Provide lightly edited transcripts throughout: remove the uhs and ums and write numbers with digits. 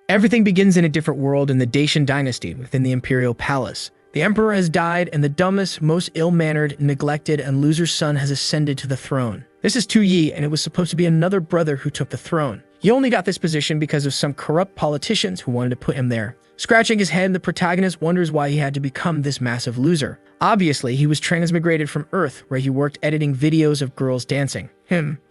Everything begins in a different world in the Dacian dynasty within the imperial palace. The emperor has died, and the dumbest, most ill-mannered, neglected, and loser son has ascended to the throne. This is Tu Yi, and it was supposed to be another brother who took the throne. He only got this position because of some corrupt politicians who wanted to put him there. Scratching his head, the protagonist wonders why he had to become this massive loser. Obviously, he was transmigrated from Earth, where he worked editing videos of girls dancing.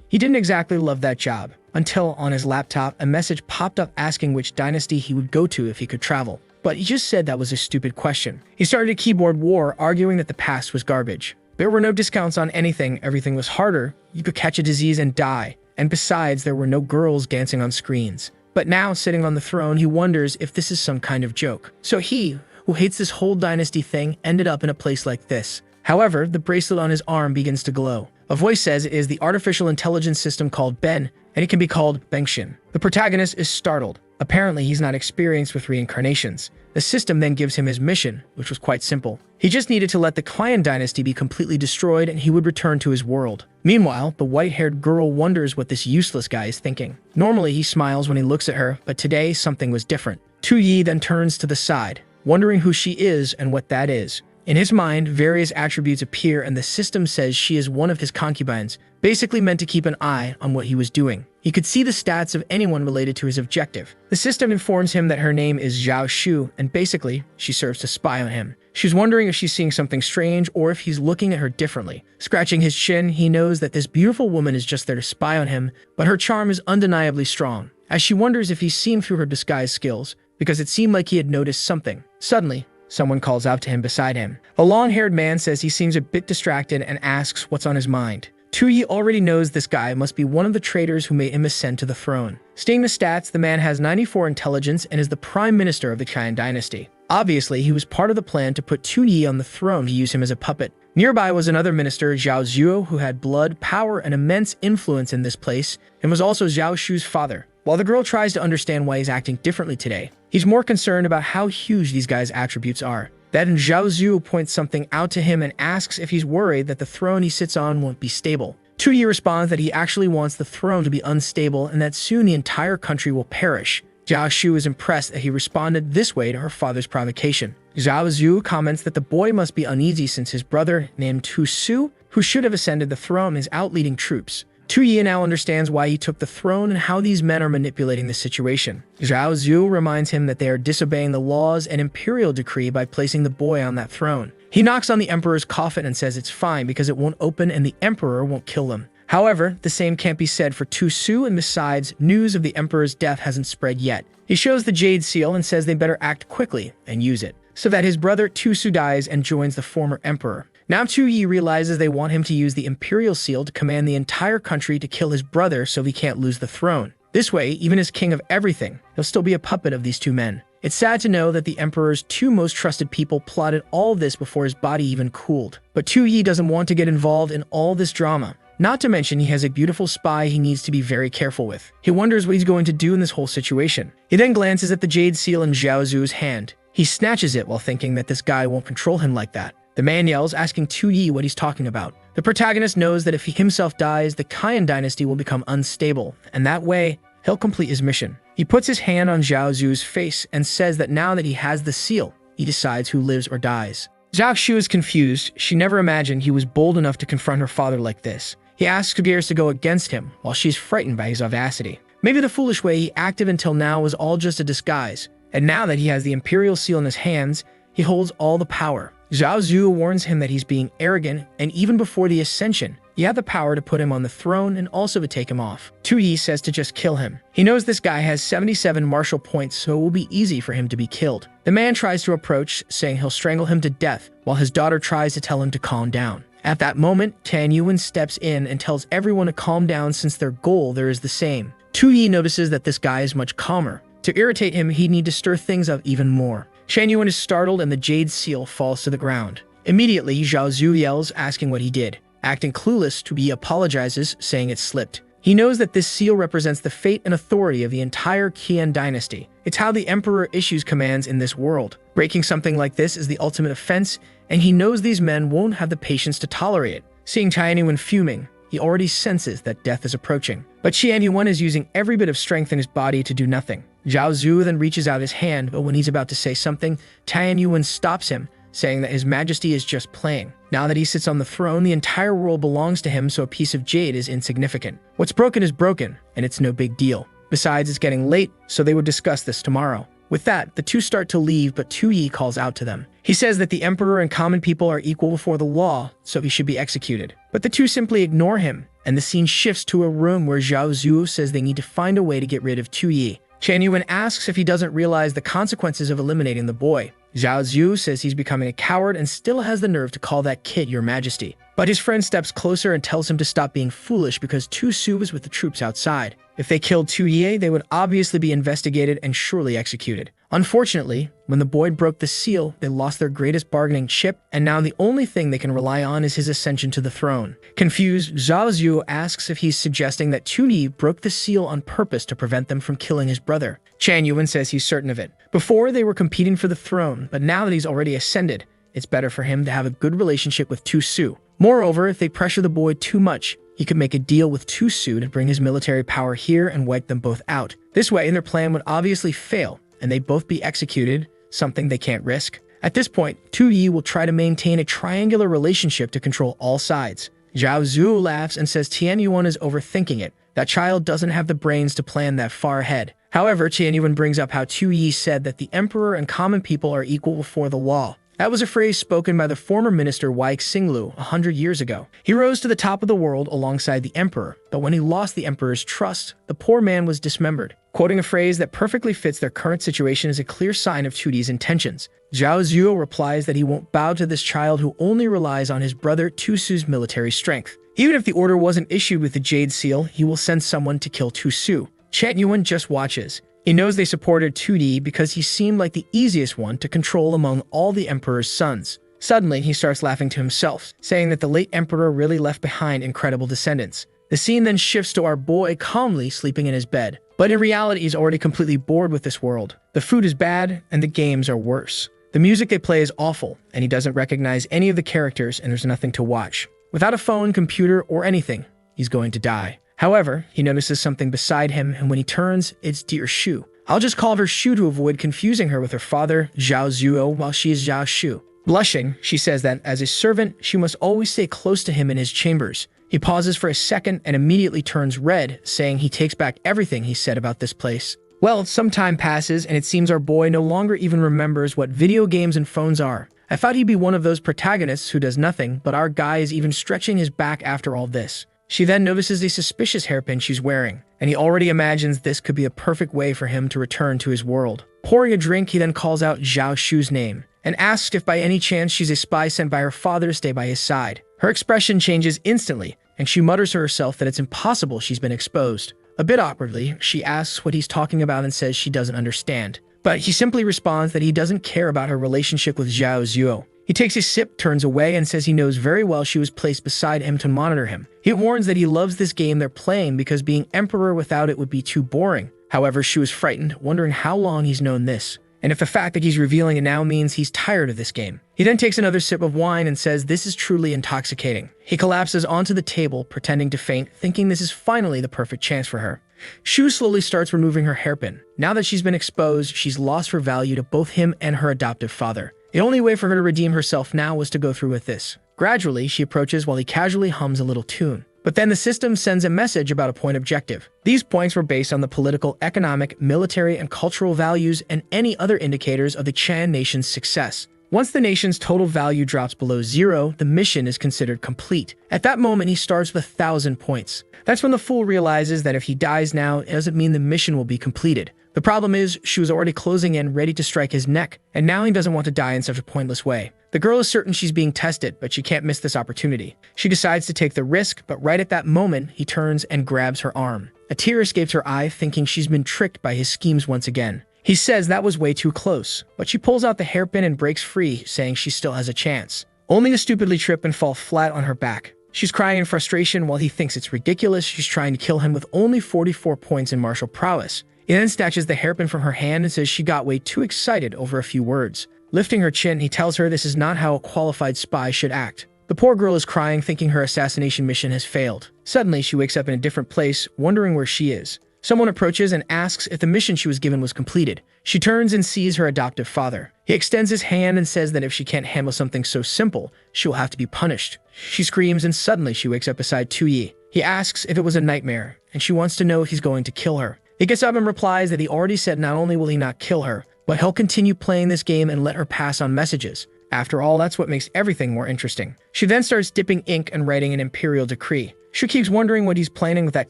He didn't exactly love that job, until on his laptop, a message popped up asking which dynasty he would go to if he could travel. But he just said that was a stupid question. He started a keyboard war, arguing that the past was garbage. There were no discounts on anything, everything was harder, you could catch a disease and die, and besides, there were no girls dancing on screens. But now, sitting on the throne, he wonders if this is some kind of joke. So he, who hates this whole dynasty thing, ended up in a place like this. However, the bracelet on his arm begins to glow. A voice says it is the artificial intelligence system called Ben, and it can be called Bengshin. The protagonist is startled. Apparently, he's not experienced with reincarnations. The system then gives him his mission, which was quite simple. He just needed to let the Clan dynasty be completely destroyed and he would return to his world. Meanwhile, the white-haired girl wonders what this useless guy is thinking. Normally, he smiles when he looks at her, but today something was different. Tu Yi then turns to the side, wondering who she is and what that is. In his mind, various attributes appear and the system says she is one of his concubines, basically meant to keep an eye on what he was doing. He could see the stats of anyone related to his objective. The system informs him that her name is Zhao Shu, and basically, she serves to spy on him. She's wondering if she's seeing something strange or if he's looking at her differently. Scratching his chin, he knows that this beautiful woman is just there to spy on him, but her charm is undeniably strong. As she wonders if he's seen through her disguise skills, because it seemed like he had noticed something. Suddenly, someone calls out to him beside him. A long-haired man says he seems a bit distracted and asks what's on his mind. Tu Yi already knows this guy must be one of the traitors who made him ascend to the throne. Seeing the stats, the man has 94 intelligence and is the prime minister of the Chan dynasty. Obviously, he was part of the plan to put Tu Yi on the throne to use him as a puppet. Nearby was another minister, Zhao Zuo, who had blood, power, and immense influence in this place, and was also Zhao Shu's father. While the girl tries to understand why he's acting differently today, he's more concerned about how huge these guys' attributes are. Then Zhao Zuo points something out to him and asks if he's worried that the throne he sits on won't be stable. Tu Yi responds that he actually wants the throne to be unstable and that soon the entire country will perish. Zhao Shu is impressed that he responded this way to her father's provocation. Zhao Zuo comments that the boy must be uneasy since his brother, named Tu Su, who should have ascended the throne, is out leading troops. Tu Yi now understands why he took the throne and how these men are manipulating the situation. Zhao Zuo reminds him that they are disobeying the laws and imperial decree by placing the boy on that throne. He knocks on the emperor's coffin and says it's fine because it won't open and the emperor won't kill him. However, the same can't be said for Tu Su, and besides, news of the emperor's death hasn't spread yet. He shows the jade seal and says they better act quickly and use it, so that his brother Tu Su dies and joins the former emperor. Now Tu Yi realizes they want him to use the imperial seal to command the entire country to kill his brother so he can't lose the throne. This way, even as king of everything, he'll still be a puppet of these two men. It's sad to know that the emperor's two most trusted people plotted all of this before his body even cooled. But Tu Yi doesn't want to get involved in all this drama. Not to mention he has a beautiful spy he needs to be very careful with. He wonders what he's going to do in this whole situation. He then glances at the jade seal in Zhao Zuo's hand. He snatches it while thinking that this guy won't control him like that. The man yells, asking Tu Yi what he's talking about. The protagonist knows that if he himself dies, the Qian dynasty will become unstable, and that way, he'll complete his mission. He puts his hand on Zhao Zuo's face and says that now that he has the seal, he decides who lives or dies. Zhao Shu is confused. She never imagined he was bold enough to confront her father like this. He asks Gears to go against him, while she's frightened by his audacity. Maybe the foolish way he acted until now was all just a disguise, and now that he has the imperial seal in his hands, he holds all the power. Zhao Zuo warns him that he's being arrogant, and even before the ascension, he had the power to put him on the throne and also to take him off. Tu Yi says to just kill him. He knows this guy has 77 martial points, so it will be easy for him to be killed. The man tries to approach, saying he'll strangle him to death, while his daughter tries to tell him to calm down. At that moment, Tan Yuan steps in and tells everyone to calm down since their goal there is the same. Tu Yi notices that this guy is much calmer. To irritate him, he'd need to stir things up even more. Shan Yuan is startled and the jade seal falls to the ground. Immediately, Zhao Zuo yells, asking what he did. Acting clueless, Tu Yi apologizes, saying it slipped. He knows that this seal represents the fate and authority of the entire Qian dynasty. It's how the emperor issues commands in this world. Breaking something like this is the ultimate offense, and he knows these men won't have the patience to tolerate it. Seeing Shan Yuan fuming, he already senses that death is approaching. But Shan Yuan is using every bit of strength in his body to do nothing. Zhao Zhu then reaches out his hand, but when he's about to say something, Tian Yuan stops him, saying that His Majesty is just playing. Now that he sits on the throne, the entire world belongs to him, so a piece of jade is insignificant. What's broken is broken, and it's no big deal. Besides, it's getting late, so they would discuss this tomorrow. With that, the two start to leave, but Tu Yi calls out to them. He says that the emperor and common people are equal before the law, so he should be executed. But the two simply ignore him, and the scene shifts to a room where Zhao Zhu says they need to find a way to get rid of Tu Yi. Tian Yuan asks if he doesn't realize the consequences of eliminating the boy. Zhao Zhu says he's becoming a coward and still has the nerve to call that kid Your Majesty. But his friend steps closer and tells him to stop being foolish because Tu Su is with the troops outside. If they killed Tu Yi, they would obviously be investigated and surely executed. Unfortunately, when the boy broke the seal, they lost their greatest bargaining chip, and now the only thing they can rely on is his ascension to the throne. Confused, Zhao Zhu asks if he's suggesting that Tu Yi broke the seal on purpose to prevent them from killing his brother. Tian Yuan says he's certain of it. Before, they were competing for the throne, but now that he's already ascended, it's better for him to have a good relationship with Tu Su. Moreover, if they pressure the boy too much, he could make a deal with Tu Su to bring his military power here and wipe them both out. This way, their plan would obviously fail, and they'd both be executed, something they can't risk. At this point, Tu Yi will try to maintain a triangular relationship to control all sides. Zhao Zhu laughs and says Tian Yuan is overthinking it. That child doesn't have the brains to plan that far ahead. However, Tian Yuan brings up how Tu Yi said that the emperor and common people are equal before the law. That was a phrase spoken by the former minister Wei Xinglu 100 years ago. He rose to the top of the world alongside the emperor, but when he lost the emperor's trust, the poor man was dismembered. Quoting a phrase that perfectly fits their current situation is a clear sign of Tu Yi's intentions. Zhao Zhu replies that he won't bow to this child who only relies on his brother Tu Su's military strength. Even if the order wasn't issued with the Jade Seal, he will send someone to kill Tu Su. Tian Yuan just watches. He knows they supported Tu Yi because he seemed like the easiest one to control among all the emperor's sons. Suddenly, he starts laughing to himself, saying that the late emperor really left behind incredible descendants. The scene then shifts to our boy calmly sleeping in his bed. But in reality, he's already completely bored with this world. The food is bad, and the games are worse. The music they play is awful, and he doesn't recognize any of the characters, and there's nothing to watch. Without a phone, computer, or anything, he's going to die. However, he notices something beside him, and when he turns, it's dear Shu. I'll just call her Shu to avoid confusing her with her father, Zhao Zuo, while she is Zhao Shu. Blushing, she says that as his servant, she must always stay close to him in his chambers. He pauses for a second and immediately turns red, saying he takes back everything he said about this place. Well, some time passes, and it seems our boy no longer even remembers what video games and phones are. I thought he'd be one of those protagonists who does nothing, but our guy is even stretching his back after all this. She then notices the suspicious hairpin she's wearing, and he already imagines this could be a perfect way for him to return to his world. Pouring a drink, he then calls out Zhao Shu's name, and asks if by any chance she's a spy sent by her father to stay by his side. Her expression changes instantly, and she mutters to herself that it's impossible she's been exposed. A bit awkwardly, she asks what he's talking about and says she doesn't understand. But he simply responds that he doesn't care about her relationship with Zhao Zuo. He takes a sip, turns away, and says he knows very well she was placed beside him to monitor him. He warns that he loves this game they're playing because being emperor without it would be too boring. However, Shu is frightened, wondering how long he's known this, and if the fact that he's revealing it now means he's tired of this game. He then takes another sip of wine and says this is truly intoxicating. He collapses onto the table, pretending to faint, thinking this is finally the perfect chance for her. Shu slowly starts removing her hairpin. Now that she's been exposed, she's lost her value to both him and her adoptive father. The only way for her to redeem herself now was to go through with this. Gradually, she approaches while he casually hums a little tune. But then the system sends a message about a point objective. These points were based on the political, economic, military, and cultural values and any other indicators of the Chan nation's success. Once the nation's total value drops below 0, the mission is considered complete. At that moment, he starts with 1,000 points. That's when the fool realizes that if he dies now, it doesn't mean the mission will be completed. The problem is, she was already closing in, ready to strike his neck, and now he doesn't want to die in such a pointless way. The girl is certain she's being tested, but she can't miss this opportunity. She decides to take the risk, but right at that moment, he turns and grabs her arm. A tear escapes her eye, thinking she's been tricked by his schemes once again. He says that was way too close, but she pulls out the hairpin and breaks free, saying she still has a chance. Only to stupidly trip and fall flat on her back. She's crying in frustration while he thinks it's ridiculous she's trying to kill him with only 44 points in martial prowess. He then snatches the hairpin from her hand and says she got way too excited over a few words. Lifting her chin, he tells her this is not how a qualified spy should act. The poor girl is crying, thinking her assassination mission has failed. Suddenly, she wakes up in a different place, wondering where she is. Someone approaches and asks if the mission she was given was completed. She turns and sees her adoptive father. He extends his hand and says that if she can't handle something so simple, she will have to be punished. She screams and suddenly she wakes up beside Tu-Yi. He asks if it was a nightmare, and she wants to know if he's going to kill her. He gets up and replies that he already said not only will he not kill her, but he'll continue playing this game and let her pass on messages. After all, that's what makes everything more interesting. She then starts dipping ink and writing an imperial decree. She keeps wondering what he's planning with that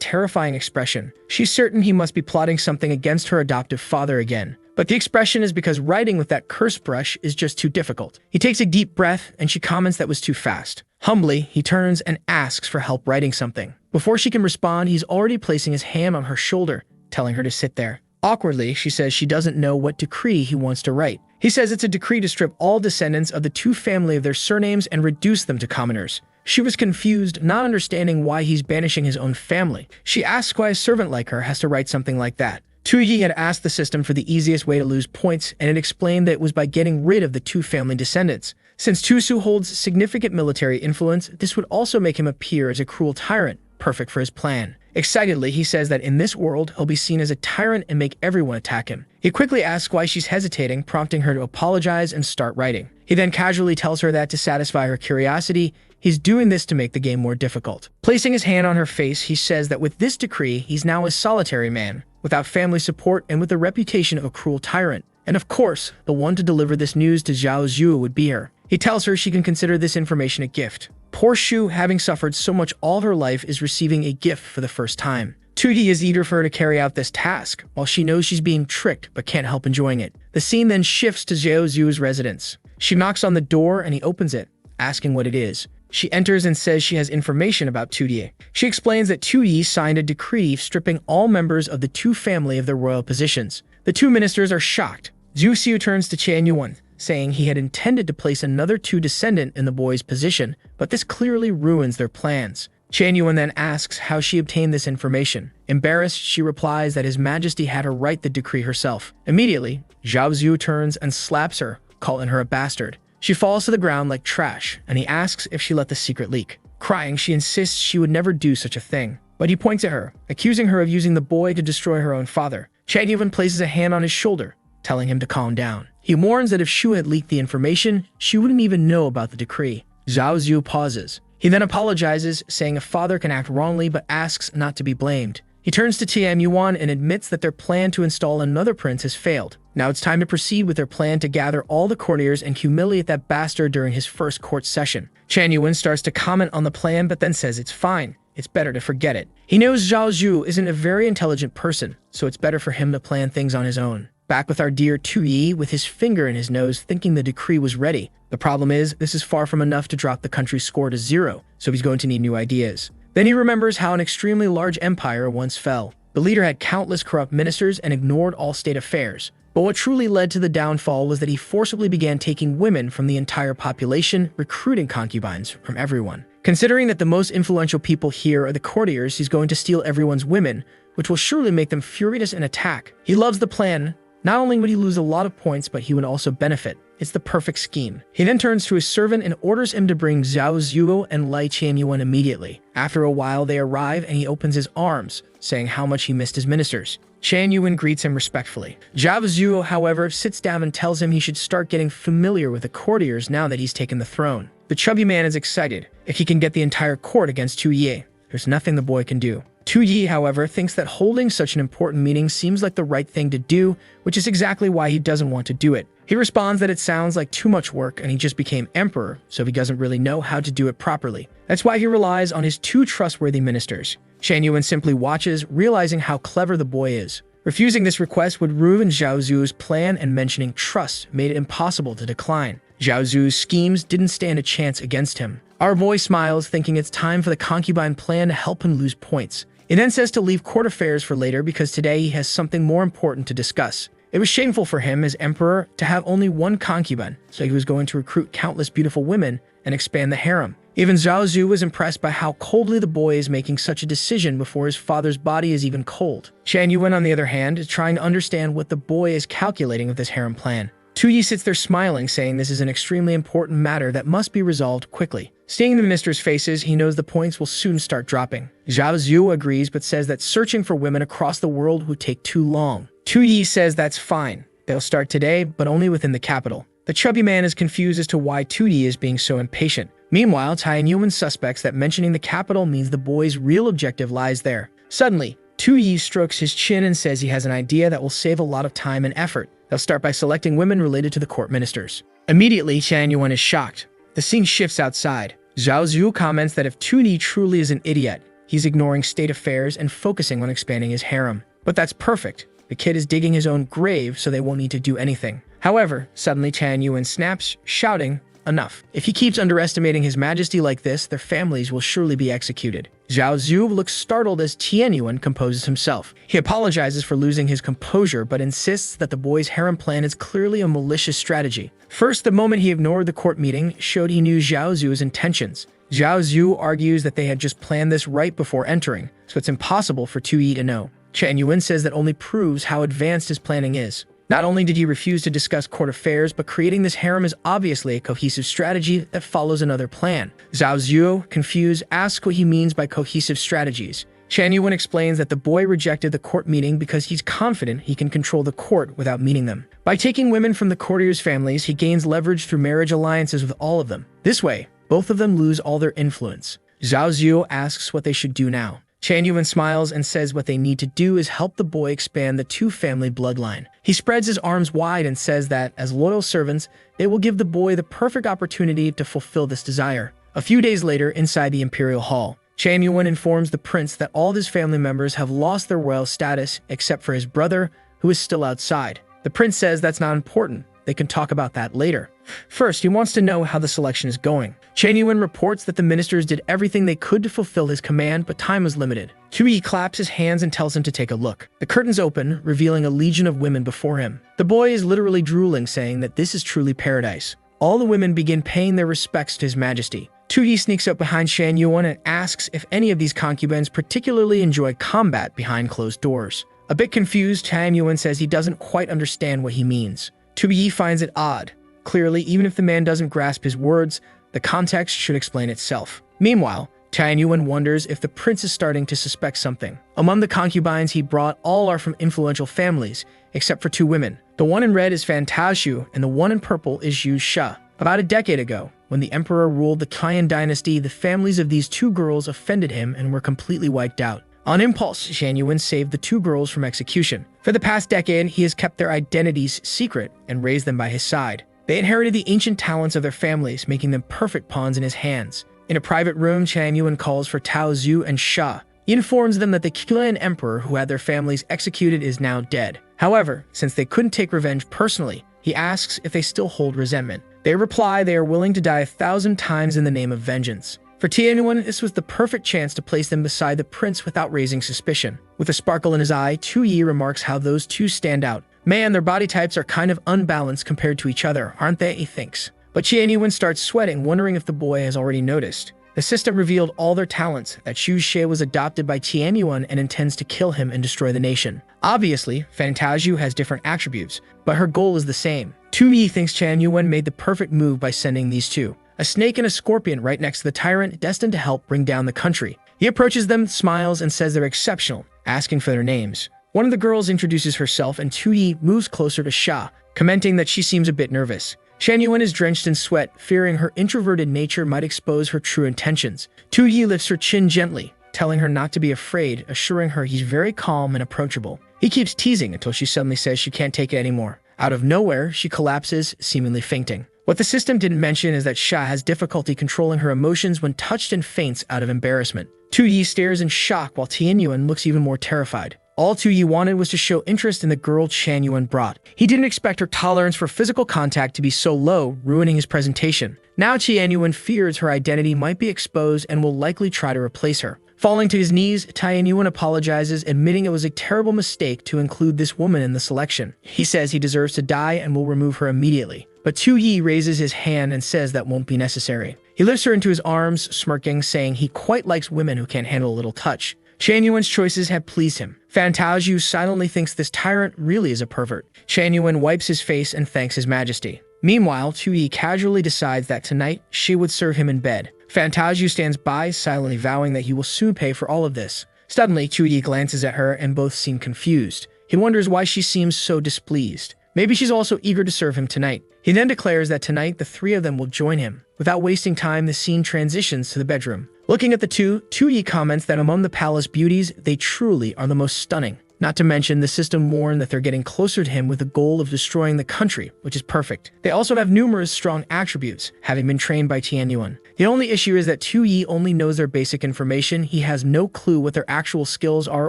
terrifying expression. She's certain he must be plotting something against her adoptive father again. But the expression is because writing with that curse brush is just too difficult. He takes a deep breath and she comments that was too fast. Humbly, he turns and asks for help writing something. Before she can respond, he's already placing his hand on her shoulder, telling her to sit there. Awkwardly, she says she doesn't know what decree he wants to write. He says it's a decree to strip all descendants of the Tu family of their surnames and reduce them to commoners. She was confused, not understanding why he's banishing his own family. She asks why a servant like her has to write something like that. Tu-Yi had asked the system for the easiest way to lose points, and it explained that it was by getting rid of the Tu family descendants. Since Tu-Su holds significant military influence, this would also make him appear as a cruel tyrant, perfect for his plan. Excitedly, he says that in this world, he'll be seen as a tyrant and make everyone attack him. He quickly asks why she's hesitating, prompting her to apologize and start writing. He then casually tells her that to satisfy her curiosity, he's doing this to make the game more difficult. Placing his hand on her face, he says that with this decree, he's now a solitary man, without family support and with the reputation of a cruel tyrant. And of course, the one to deliver this news to Zhao Zhu would be her. He tells her she can consider this information a gift. Poor Shu, having suffered so much all her life, is receiving a gift for the first time. Tu-Yi is eager for her to carry out this task, while she knows she's being tricked but can't help enjoying it. The scene then shifts to Zhao Zhu's residence. She knocks on the door and he opens it, asking what it is. She enters and says she has information about Tu-Yi. She explains that Tu-Yi signed a decree stripping all members of the Tu family of their royal positions. The two ministers are shocked. Zhu Xiu turns to Qian Yuan, saying he had intended to place another Tu descendant in the boy's position, but this clearly ruins their plans. Qian Yuan then asks how she obtained this information. Embarrassed, she replies that His Majesty had her write the decree herself. Immediately, Zhao Zhu turns and slaps her, calling her a bastard. She falls to the ground like trash, and he asks if she let the secret leak. Crying, she insists she would never do such a thing. But he points at her, accusing her of using the boy to destroy her own father. Qian Yuan places a hand on his shoulder, telling him to calm down. He warns that if Shu had leaked the information, she wouldn't even know about the decree. Zhao Zhu pauses. He then apologizes, saying a father can act wrongly but asks not to be blamed. He turns to Qian Yuan and admits that their plan to install another prince has failed. Now it's time to proceed with their plan to gather all the courtiers and humiliate that bastard during his first court session. Qian Yuan starts to comment on the plan but then says it's fine. It's better to forget it. He knows Zhao Zhu isn't a very intelligent person, so it's better for him to plan things on his own. Back with our dear Tu-Yi with his finger in his nose thinking the decree was ready. The problem is, this is far from enough to drop the country's score to 0, so he's going to need new ideas. Then he remembers how an extremely large empire once fell. The leader had countless corrupt ministers and ignored all state affairs. But what truly led to the downfall was that he forcibly began taking women from the entire population, recruiting concubines from everyone. Considering that the most influential people here are the courtiers, he's going to steal everyone's women, which will surely make them furious and attack. He loves the plan. Not only would he lose a lot of points, but he would also benefit. It's the perfect scheme. He then turns to his servant and orders him to bring Zhao Zhu and Lai Qianyuan immediately. After a while, they arrive and he opens his arms, saying how much he missed his ministers. Qianyuan greets him respectfully. Zhao Zhu, however, sits down and tells him he should start getting familiar with the courtiers now that he's taken the throne. The chubby man is excited. If he can get the entire court against Tu-Yi, there's nothing the boy can do. Tu-Yi, however, thinks that holding such an important meeting seems like the right thing to do, which is exactly why he doesn't want to do it. He responds that it sounds like too much work and he just became emperor, so he doesn't really know how to do it properly. That's why he relies on his two trustworthy ministers. Qianyuan simply watches, realizing how clever the boy is. Refusing this request would ruin Zhao Zhu's plan, and mentioning trust made it impossible to decline. Zhao Zhu's schemes didn't stand a chance against him. Our boy smiles, thinking it's time for the concubine plan to help him lose points. He then says to leave court affairs for later because today he has something more important to discuss. It was shameful for him as emperor to have only one concubine, so he was going to recruit countless beautiful women and expand the harem. Even Zhao Zhu was impressed by how coldly the boy is making such a decision before his father's body is even cold. Qianyuan, on the other hand, is trying to understand what the boy is calculating with this harem plan. Tu-Yi sits there smiling, saying this is an extremely important matter that must be resolved quickly. Seeing the minister's faces, he knows the points will soon start dropping. Zhao Zhu agrees but says that searching for women across the world would take too long. Tu Yi says that's fine. They'll start today, but only within the capital. The chubby man is confused as to why Tu Yi is being so impatient. Meanwhile, Tai and Yuan suspects that mentioning the capital means the boy's real objective lies there. Suddenly, Tu Yi strokes his chin and says he has an idea that will save a lot of time and effort. They'll start by selecting women related to the court ministers. Immediately, Chan Yuan is shocked. The scene shifts outside. Zhao Zhu comments that if Tu Yi truly is an idiot, he's ignoring state affairs and focusing on expanding his harem. But that's perfect. The kid is digging his own grave, so they won't need to do anything. However, suddenly Chan Yuan snaps, shouting, "Enough. If he keeps underestimating his majesty like this, their families will surely be executed." Zhao Zhu looks startled as Tian Yuan composes himself. He apologizes for losing his composure, but insists that the boy's harem plan is clearly a malicious strategy. First, the moment he ignored the court meeting showed he knew Zhao Zhu's intentions. Zhao Zhu argues that they had just planned this right before entering, so it's impossible for Tu Yi to know. Chan Yuan says that only proves how advanced his planning is. Not only did he refuse to discuss court affairs, but creating this harem is obviously a cohesive strategy that follows another plan. Zhao Zhu, confused, asks what he means by cohesive strategies. Chan Yuan explains that the boy rejected the court meeting because he's confident he can control the court without meeting them. By taking women from the courtiers' families, he gains leverage through marriage alliances with all of them. This way, both of them lose all their influence. Zhao Zhu asks what they should do now. Chan Yuan smiles and says what they need to do is help the boy expand the two-family bloodline. He spreads his arms wide and says that, as loyal servants, they will give the boy the perfect opportunity to fulfill this desire. A few days later, inside the imperial hall, Chan Yuan informs the prince that all of his family members have lost their royal status except for his brother, who is still outside. The prince says that's not important. They can talk about that later. First, he wants to know how the selection is going. Chan Yuan reports that the ministers did everything they could to fulfill his command, but time was limited. Tu Yi claps his hands and tells him to take a look. The curtains open, revealing a legion of women before him. The boy is literally drooling, saying that this is truly paradise. All the women begin paying their respects to his majesty. Tu Yi sneaks up behind Chan Yuan and asks if any of these concubines particularly enjoy combat behind closed doors. A bit confused, Chan Yuan says he doesn't quite understand what he means. Tu Yi finds it odd. Clearly, even if the man doesn't grasp his words, the context should explain itself. Meanwhile, Chan Yuan wonders if the prince is starting to suspect something. Among the concubines he brought, all are from influential families, except for two women. The one in red is Fan Taoxiu, and the one in purple is Yu Sha. About a decade ago, when the emperor ruled the Qian dynasty, the families of these two girls offended him and were completely wiped out. On impulse, Chan Yuan saved the two girls from execution. For the past decade, he has kept their identities secret and raised them by his side. They inherited the ancient talents of their families, making them perfect pawns in his hands. In a private room, Chan Yuan calls for Tao Zhu and Sha. He informs them that the Qian emperor who had their families executed is now dead. However, since they couldn't take revenge personally, he asks if they still hold resentment. They reply they are willing to die 1,000 times in the name of vengeance. For Tian Yuan, this was the perfect chance to place them beside the prince without raising suspicion. With a sparkle in his eye, Tu Yi remarks how those two stand out. Man, their body types are kind of unbalanced compared to each other, aren't they, he thinks. But Tian Yuan starts sweating, wondering if the boy has already noticed. The system revealed all their talents, that Xu Xie was adopted by Tian Yuan and intends to kill him and destroy the nation. Obviously, Fan Taoxiu has different attributes, but her goal is the same. Tu Yi thinks Chan Yuan made the perfect move by sending these two. A snake and a scorpion right next to the tyrant, destined to help bring down the country. He approaches them, smiles, and says they're exceptional, asking for their names. One of the girls introduces herself, and Tu Yi moves closer to Sha, commenting that she seems a bit nervous. Chan Yuan is drenched in sweat, fearing her introverted nature might expose her true intentions. Tu Yi lifts her chin gently, telling her not to be afraid, assuring her he's very calm and approachable. He keeps teasing until she suddenly says she can't take it anymore. Out of nowhere, she collapses, seemingly fainting. What the system didn't mention is that Sha has difficulty controlling her emotions when touched and faints out of embarrassment. Tu Yi stares in shock while Tian Yuan looks even more terrified. All Tu Yi wanted was to show interest in the girl Chan Yuan brought. He didn't expect her tolerance for physical contact to be so low, ruining his presentation. Now Tian Yuan fears her identity might be exposed and will likely try to replace her. Falling to his knees, Tian Yuan apologizes, admitting it was a terrible mistake to include this woman in the selection. He says he deserves to die and will remove her immediately. But Tu Yi raises his hand and says that won't be necessary. He lifts her into his arms, smirking, saying he quite likes women who can't handle a little touch. Chan Yuan's choices have pleased him. Fan Taoxiu silently thinks this tyrant really is a pervert. Chan Yuan wipes his face and thanks his majesty. Meanwhile, Tu Yi casually decides that tonight she would serve him in bed. Fantasia stands by, silently vowing that he will soon pay for all of this. Suddenly, Chuyi glances at her and both seem confused. He wonders why she seems so displeased. Maybe she's also eager to serve him tonight. He then declares that tonight the three of them will join him. Without wasting time, the scene transitions to the bedroom. Looking at the two, Chuyi comments that among the palace beauties, they truly are the most stunning. Not to mention, the system warned that they're getting closer to him with the goal of destroying the country, which is perfect. They also have numerous strong attributes, having been trained by Tianyuan. The only issue is that Chuyi only knows their basic information. He has no clue what their actual skills are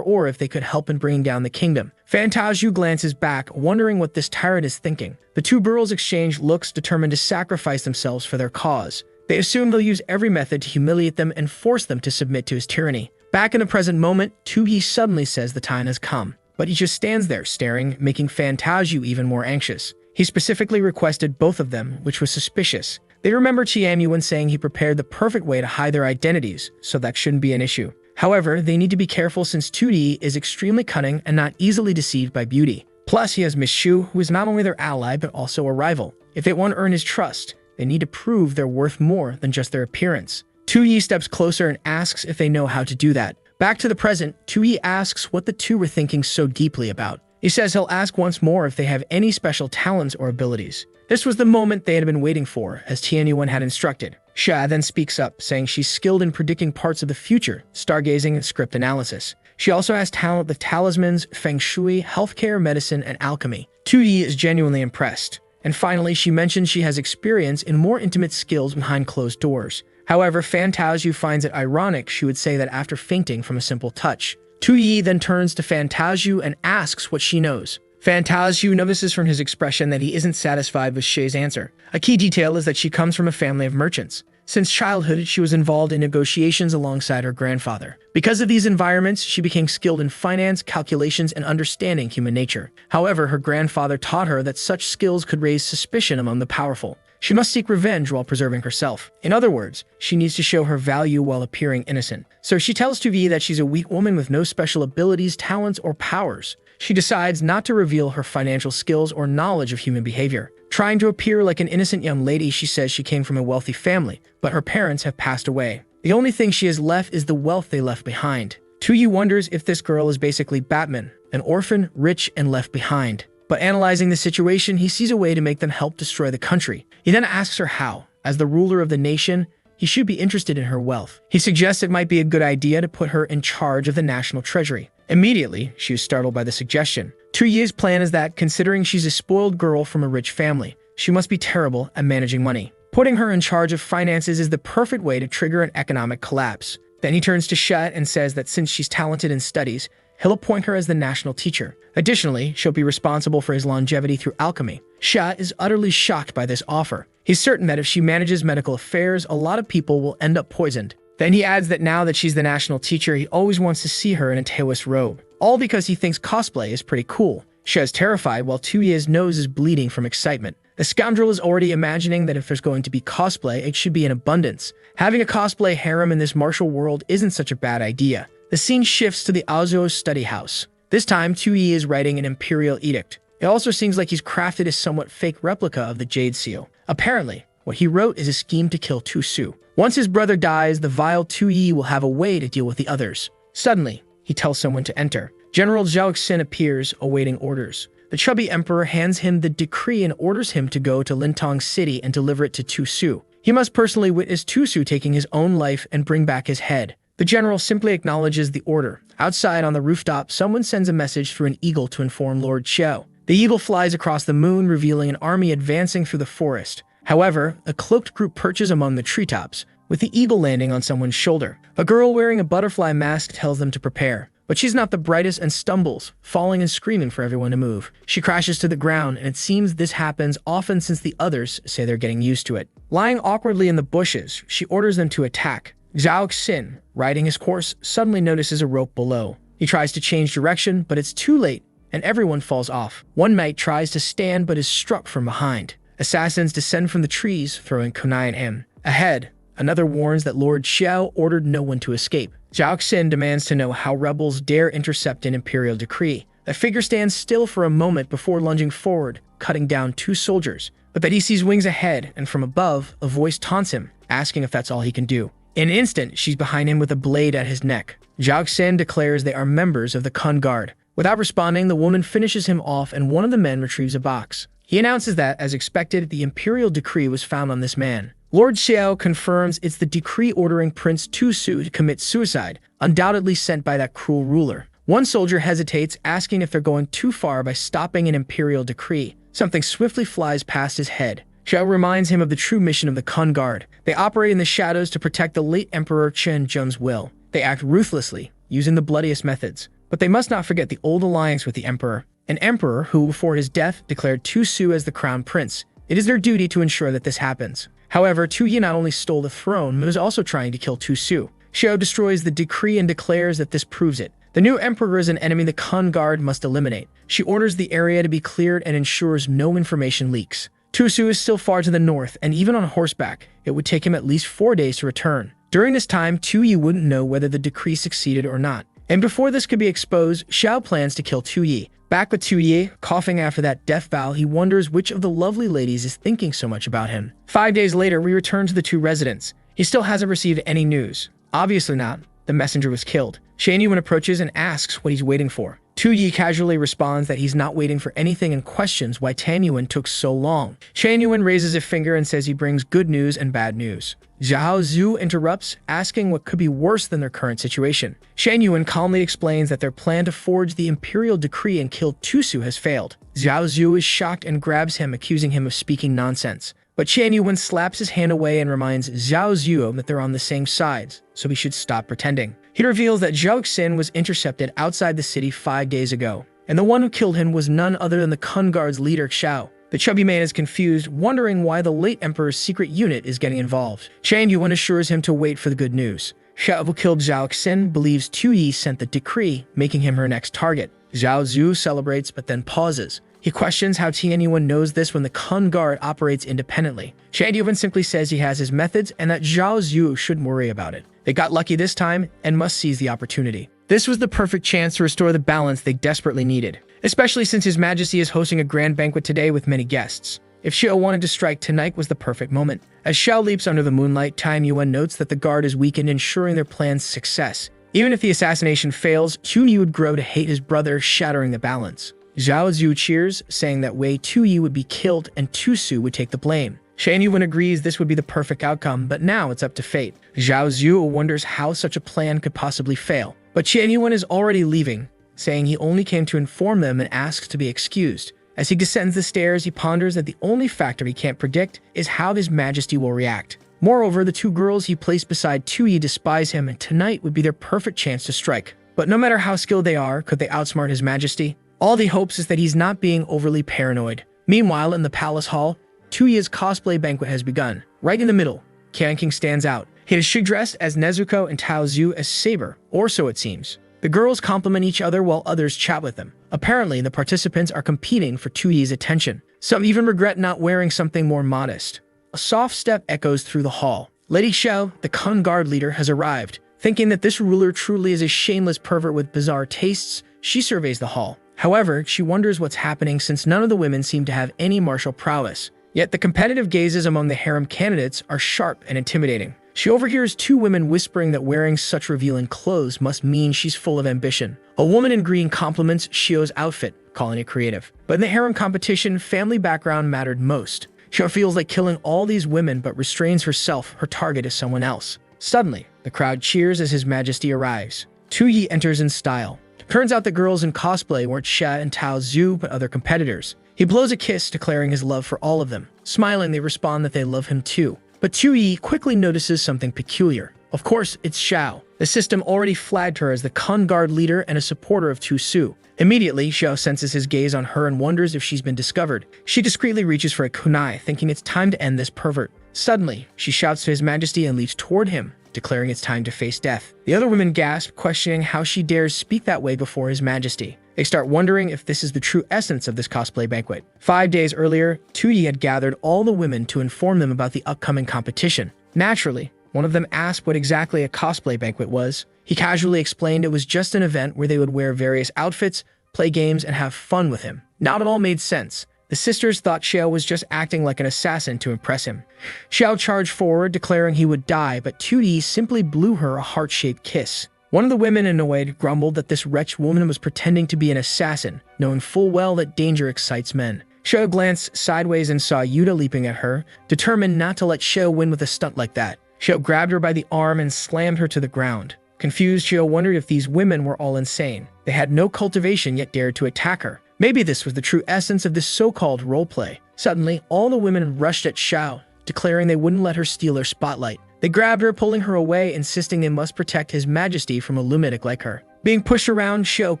or if they could help in bringing down the kingdom. Fantasia glances back, wondering what this tyrant is thinking. The two girls exchange looks, determined to sacrifice themselves for their cause. They assume they'll use every method to humiliate them and force them to submit to his tyranny. Back in the present moment, Chuyi suddenly says the time has come. But he just stands there staring, making Fantasia even more anxious. He specifically requested both of them, which was suspicious. They remember Tianyuan saying he prepared the perfect way to hide their identities, so that shouldn't be an issue. However, they need to be careful since Chuyi is extremely cunning and not easily deceived by beauty. Plus, he has Miss Shu, who is not only their ally but also a rival. If they want to earn his trust, they need to prove they're worth more than just their appearance. Chuyi steps closer and asks if they know how to do that. Back to the present, Chuyi asks what the two were thinking so deeply about. He says he'll ask once more if they have any special talents or abilities. This was the moment they had been waiting for, as Tianyuan had instructed. Xia then speaks up, saying she's skilled in predicting parts of the future, stargazing and script analysis. She also has talent with talismans, feng shui, healthcare, medicine, and alchemy. Chuyi is genuinely impressed. And finally, she mentions she has experience in more intimate skills behind closed doors. However, Fantasia finds it ironic she would say that after fainting from a simple touch. Chuyi then turns to Fantasia and asks what she knows. Fantasia notices from his expression that he isn't satisfied with Shay's answer. A key detail is that she comes from a family of merchants. Since childhood, she was involved in negotiations alongside her grandfather. Because of these environments, she became skilled in finance, calculations, and understanding human nature. However, her grandfather taught her that such skills could raise suspicion among the powerful. She must seek revenge while preserving herself. In other words, she needs to show her value while appearing innocent. So she tells Tuvi that she's a weak woman with no special abilities, talents, or powers. She decides not to reveal her financial skills or knowledge of human behavior. Trying to appear like an innocent young lady, she says she came from a wealthy family, but her parents have passed away. The only thing she has left is the wealth they left behind. Tuyi wonders if this girl is basically Batman, an orphan, rich, and left behind. But analyzing the situation, he sees a way to make them help destroy the country. He then asks her how. As the ruler of the nation, he should be interested in her wealth. He suggests it might be a good idea to put her in charge of the national treasury. Immediately, she is startled by the suggestion. Tuyi's plan is that, considering she's a spoiled girl from a rich family, she must be terrible at managing money. Putting her in charge of finances is the perfect way to trigger an economic collapse. Then he turns to Shet and says that since she's talented in studies, he'll appoint her as the national teacher. Additionally, she'll be responsible for his longevity through alchemy. Shet is utterly shocked by this offer. He's certain that if she manages medical affairs, a lot of people will end up poisoned. Then he adds that now that she's the national teacher, he always wants to see her in a Taoist robe. All because he thinks cosplay is pretty cool. Shet is terrified while Tuyi's nose is bleeding from excitement. The scoundrel is already imagining that if there's going to be cosplay, it should be in abundance. Having a cosplay harem in this martial world isn't such a bad idea. The scene shifts to the Aozo's study house. This time, Tuyi is writing an imperial edict. It also seems like he's crafted a somewhat fake replica of the Jade Seal. Apparently, what he wrote is a scheme to kill Tu Su. Once his brother dies, the vile Tuyi will have a way to deal with the others. Suddenly, he tells someone to enter. General Zhao Xin appears, awaiting orders. The chubby emperor hands him the decree and orders him to go to Lintong City and deliver it to Tu Su. He must personally witness Tu Su taking his own life and bring back his head. The general simply acknowledges the order. Outside on the rooftop, someone sends a message through an eagle to inform Lord Xiao. The eagle flies across the moon, revealing an army advancing through the forest. However, a cloaked group perches among the treetops, with the eagle landing on someone's shoulder. A girl wearing a butterfly mask tells them to prepare. But she's not the brightest and stumbles, falling and screaming for everyone to move. She crashes to the ground, and it seems this happens often since the others say they're getting used to it. Lying awkwardly in the bushes, she orders them to attack. Zhao Xin, riding his horse, suddenly notices a rope below. He tries to change direction, but it's too late, and everyone falls off. One knight tries to stand but is struck from behind. Assassins descend from the trees, throwing kunai at him. Ahead, another warns that Lord Xiao ordered no one to escape. Zhao Xin demands to know how rebels dare intercept an imperial decree. The figure stands still for a moment before lunging forward, cutting down two soldiers. But then he sees wings ahead, and from above, a voice taunts him. asking if that's all he can do. In an instant, she's behind him with a blade at his neck. Zhao Xin declares they are members of the Kun Guard. Without responding, the woman finishes him off and one of the men retrieves a box. He announces that, as expected, the imperial decree was found on this man. Lord Xiao confirms it's the decree ordering Prince Tu Su to commit suicide, undoubtedly sent by that cruel ruler. One soldier hesitates, asking if they're going too far by stopping an imperial decree. Something swiftly flies past his head. Xiao reminds him of the true mission of the Kun Guard. They operate in the shadows to protect the late Emperor Chen Zheng's will. They act ruthlessly, using the bloodiest methods. But they must not forget the old alliance with the Emperor, an emperor who, before his death, declared Tu Su as the crown prince. It is their duty to ensure that this happens. However, Tu Yi not only stole the throne, but was also trying to kill Tu Su. Xiao destroys the decree and declares that this proves it. The new emperor is an enemy the Kun Guard must eliminate. She orders the area to be cleared and ensures no information leaks. Tu Su is still far to the north, and even on horseback, it would take him at least 4 days to return. During this time, Tu Yi wouldn't know whether the decree succeeded or not. And before this could be exposed, Xiao plans to kill Tu Yi. Back with Tu Yi, coughing after that death vow, he wonders which of the lovely ladies is thinking so much about him. 5 days later, we return to the two residents. He still hasn't received any news. Obviously not. The messenger was killed. Shan Yuan approaches and asks what he's waiting for. Tu Yi casually responds that he's not waiting for anything and questions why Tan Yuan took so long. Shan Yuan raises a finger and says he brings good news and bad news. Zhao Zhu interrupts, asking what could be worse than their current situation. Shan Yuan calmly explains that their plan to forge the imperial decree and kill Tu Su has failed. Zhao Zhu is shocked and grabs him, accusing him of speaking nonsense. But Shan Yuan slaps his hand away and reminds Zhao Zhu that they're on the same sides, so he should stop pretending. He reveals that Zhao Xin was intercepted outside the city 5 days ago, and the one who killed him was none other than the Kun Guard's leader, Xiao. The chubby man is confused, wondering why the late emperor's secret unit is getting involved. Shan Yuan assures him to wait for the good news. Xiao, who killed Zhao Xin, believes Tu Yi sent the decree, making him her next target. Zhao Zhu celebrates but then pauses. He questions how Tian Yuan knows this when the Kun Guard operates independently. Shan Yuan simply says he has his methods and that Zhao Zhu shouldn't worry about it. They got lucky this time and must seize the opportunity. This was the perfect chance to restore the balance they desperately needed, especially since His Majesty is hosting a grand banquet today with many guests. If Xiao wanted to strike tonight was the perfect moment. As Xiao leaps under the moonlight, Tian Yuan notes that the guard is weakened, ensuring their plan's success. Even if the assassination fails, Tu Yi would grow to hate his brother, shattering the balance. Zhao Zhu cheers, saying that way Tu Yi would be killed and Tu Su would take the blame. Shan Yuan agrees this would be the perfect outcome, but now it's up to fate. Zhao Zhu wonders how such a plan could possibly fail. But Shan Yuan is already leaving, saying he only came to inform them and asks to be excused. As he descends the stairs, he ponders that the only factor he can't predict is how His Majesty will react. Moreover, the two girls he placed beside Tu Yi despise him, and tonight would be their perfect chance to strike. But no matter how skilled they are, could they outsmart His Majesty? All he hopes is that he's not being overly paranoid. Meanwhile, in the palace hall, Tu Yi's cosplay banquet has begun. Right in the middle, Qian King stands out. He is dressed as Nezuko and Tao Zhu as Saber, or so it seems. The girls compliment each other while others chat with them. Apparently, the participants are competing for Tu Yi's attention. Some even regret not wearing something more modest. A soft step echoes through the hall. Lady Xiao, the Kun Guard leader, has arrived. Thinking that this ruler truly is a shameless pervert with bizarre tastes, she surveys the hall. However, she wonders what's happening since none of the women seem to have any martial prowess. Yet the competitive gazes among the harem candidates are sharp and intimidating. She overhears two women whispering that wearing such revealing clothes must mean she's full of ambition. A woman in green compliments Xiao's outfit, calling it creative. But in the harem competition, family background mattered most. Xiao feels like killing all these women but restrains herself. Her target is someone else. Suddenly, the crowd cheers as His Majesty arrives. Tu Yi enters in style. Turns out the girls in cosplay weren't Xia and Tao Zhu but other competitors. He blows a kiss, declaring his love for all of them. Smiling, they respond that they love him too. But Tu Yi quickly notices something peculiar. Of course, it's Xiao. The system already flagged her as the Kun Guard leader and a supporter of Tu Su. Immediately, Xiao senses his gaze on her and wonders if she's been discovered. She discreetly reaches for a kunai, thinking it's time to end this pervert. Suddenly, she shouts to His Majesty and leaps toward him, declaring it's time to face death. The other women gasp, questioning how she dares speak that way before His Majesty. They start wondering if this is the true essence of this cosplay banquet. 5 days earlier, Tu Yi had gathered all the women to inform them about the upcoming competition. Naturally, one of them asked what exactly a cosplay banquet was. He casually explained it was just an event where they would wear various outfits, play games, and have fun with him. Now it all made sense. The sisters thought Xiao was just acting like an assassin to impress him. Xiao charged forward, declaring he would die, but 2D simply blew her a heart-shaped kiss. One of the women, annoyed, grumbled that this wretched woman was pretending to be an assassin, knowing full well that danger excites men. Xiao glanced sideways and saw Yuta leaping at her, determined not to let Xiao win with a stunt like that. Xiao grabbed her by the arm and slammed her to the ground. Confused, Xiao wondered if these women were all insane. They had no cultivation yet dared to attack her. Maybe this was the true essence of this so-called roleplay. Suddenly, all the women rushed at Xiao, declaring they wouldn't let her steal their spotlight. They grabbed her, pulling her away, insisting they must protect His Majesty from a lunatic like her. Being pushed around, Xiao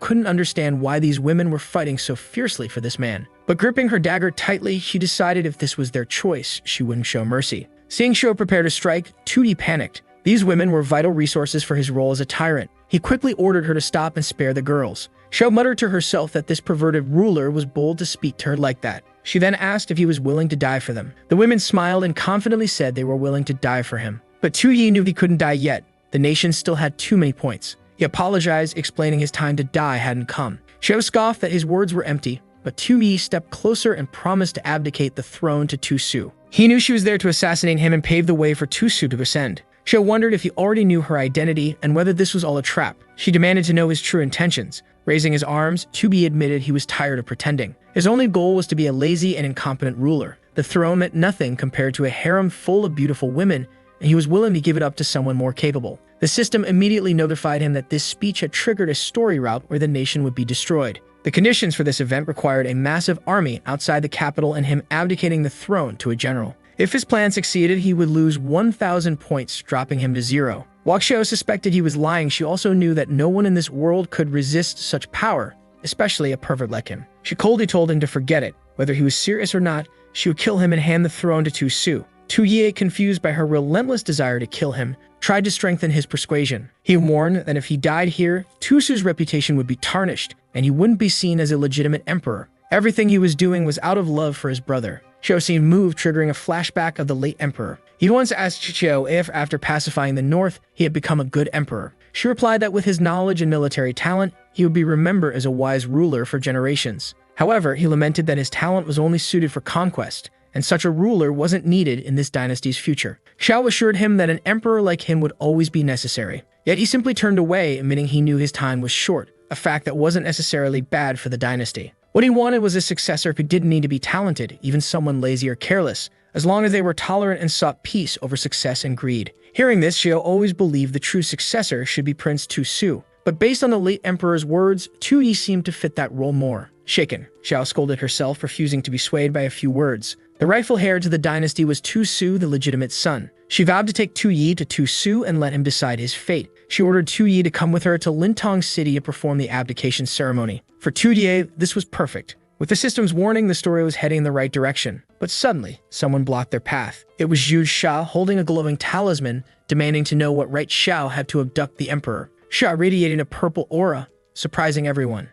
couldn't understand why these women were fighting so fiercely for this man. But gripping her dagger tightly, she decided if this was their choice, she wouldn't show mercy. Seeing Xiao prepare to strike, 2D panicked. These women were vital resources for his role as a tyrant. He quickly ordered her to stop and spare the girls. Xiao muttered to herself that this perverted ruler was bold to speak to her like that. She then asked if he was willing to die for them. The women smiled and confidently said they were willing to die for him. But 2D knew he couldn't die yet. The nation still had too many points. He apologized, explaining his time to die hadn't come. Xiao scoffed that his words were empty, but 2D stepped closer and promised to abdicate the throne to Tu Su. He knew she was there to assassinate him and pave the way for Tu Su to ascend. Xiao wondered if he already knew her identity and whether this was all a trap. She demanded to know his true intentions. Raising his arms, 2B admitted he was tired of pretending. His only goal was to be a lazy and incompetent ruler. The throne meant nothing compared to a harem full of beautiful women, and he was willing to give it up to someone more capable. The system immediately notified him that this speech had triggered a story route where the nation would be destroyed. The conditions for this event required a massive army outside the capital and him abdicating the throne to a general. If his plan succeeded, he would lose 1,000 points, dropping him to 0. While Xiao suspected he was lying, she also knew that no one in this world could resist such power, especially a pervert like him. She coldly told him to forget it. Whether he was serious or not, she would kill him and hand the throne to Tu Su. Tu Ye, confused by her relentless desire to kill him, tried to strengthen his persuasion. He warned that if he died here, Tu Su's reputation would be tarnished, and he wouldn't be seen as a legitimate emperor. Everything he was doing was out of love for his brother. Xiao seemed moved, triggering a flashback of the late emperor. He once asked Xiao if, after pacifying the north, he had become a good emperor. She replied that with his knowledge and military talent, he would be remembered as a wise ruler for generations. However, he lamented that his talent was only suited for conquest, and such a ruler wasn't needed in this dynasty's future. Xiao assured him that an emperor like him would always be necessary. Yet he simply turned away, admitting he knew his time was short, a fact that wasn't necessarily bad for the dynasty. What he wanted was a successor who didn't need to be talented, even someone lazy or careless, as long as they were tolerant and sought peace over success and greed. Hearing this, Xiao always believed the true successor should be Prince Tu Su. But based on the late emperor's words, Tu Yi seemed to fit that role more. Shaken, Xiao scolded herself, refusing to be swayed by a few words. The rightful heir to the dynasty was Tu Su, the legitimate son. She vowed to take Tu Yi to Tu Su and let him decide his fate. She ordered Tu Yi to come with her to Lintong City to perform the abdication ceremony. For Tu Ye, this was perfect. With the system's warning, the story was heading in the right direction. But suddenly, someone blocked their path. It was Zhu Sha holding a glowing talisman, demanding to know what right Xiao had to abduct the emperor. Sha radiating a purple aura, surprising everyone.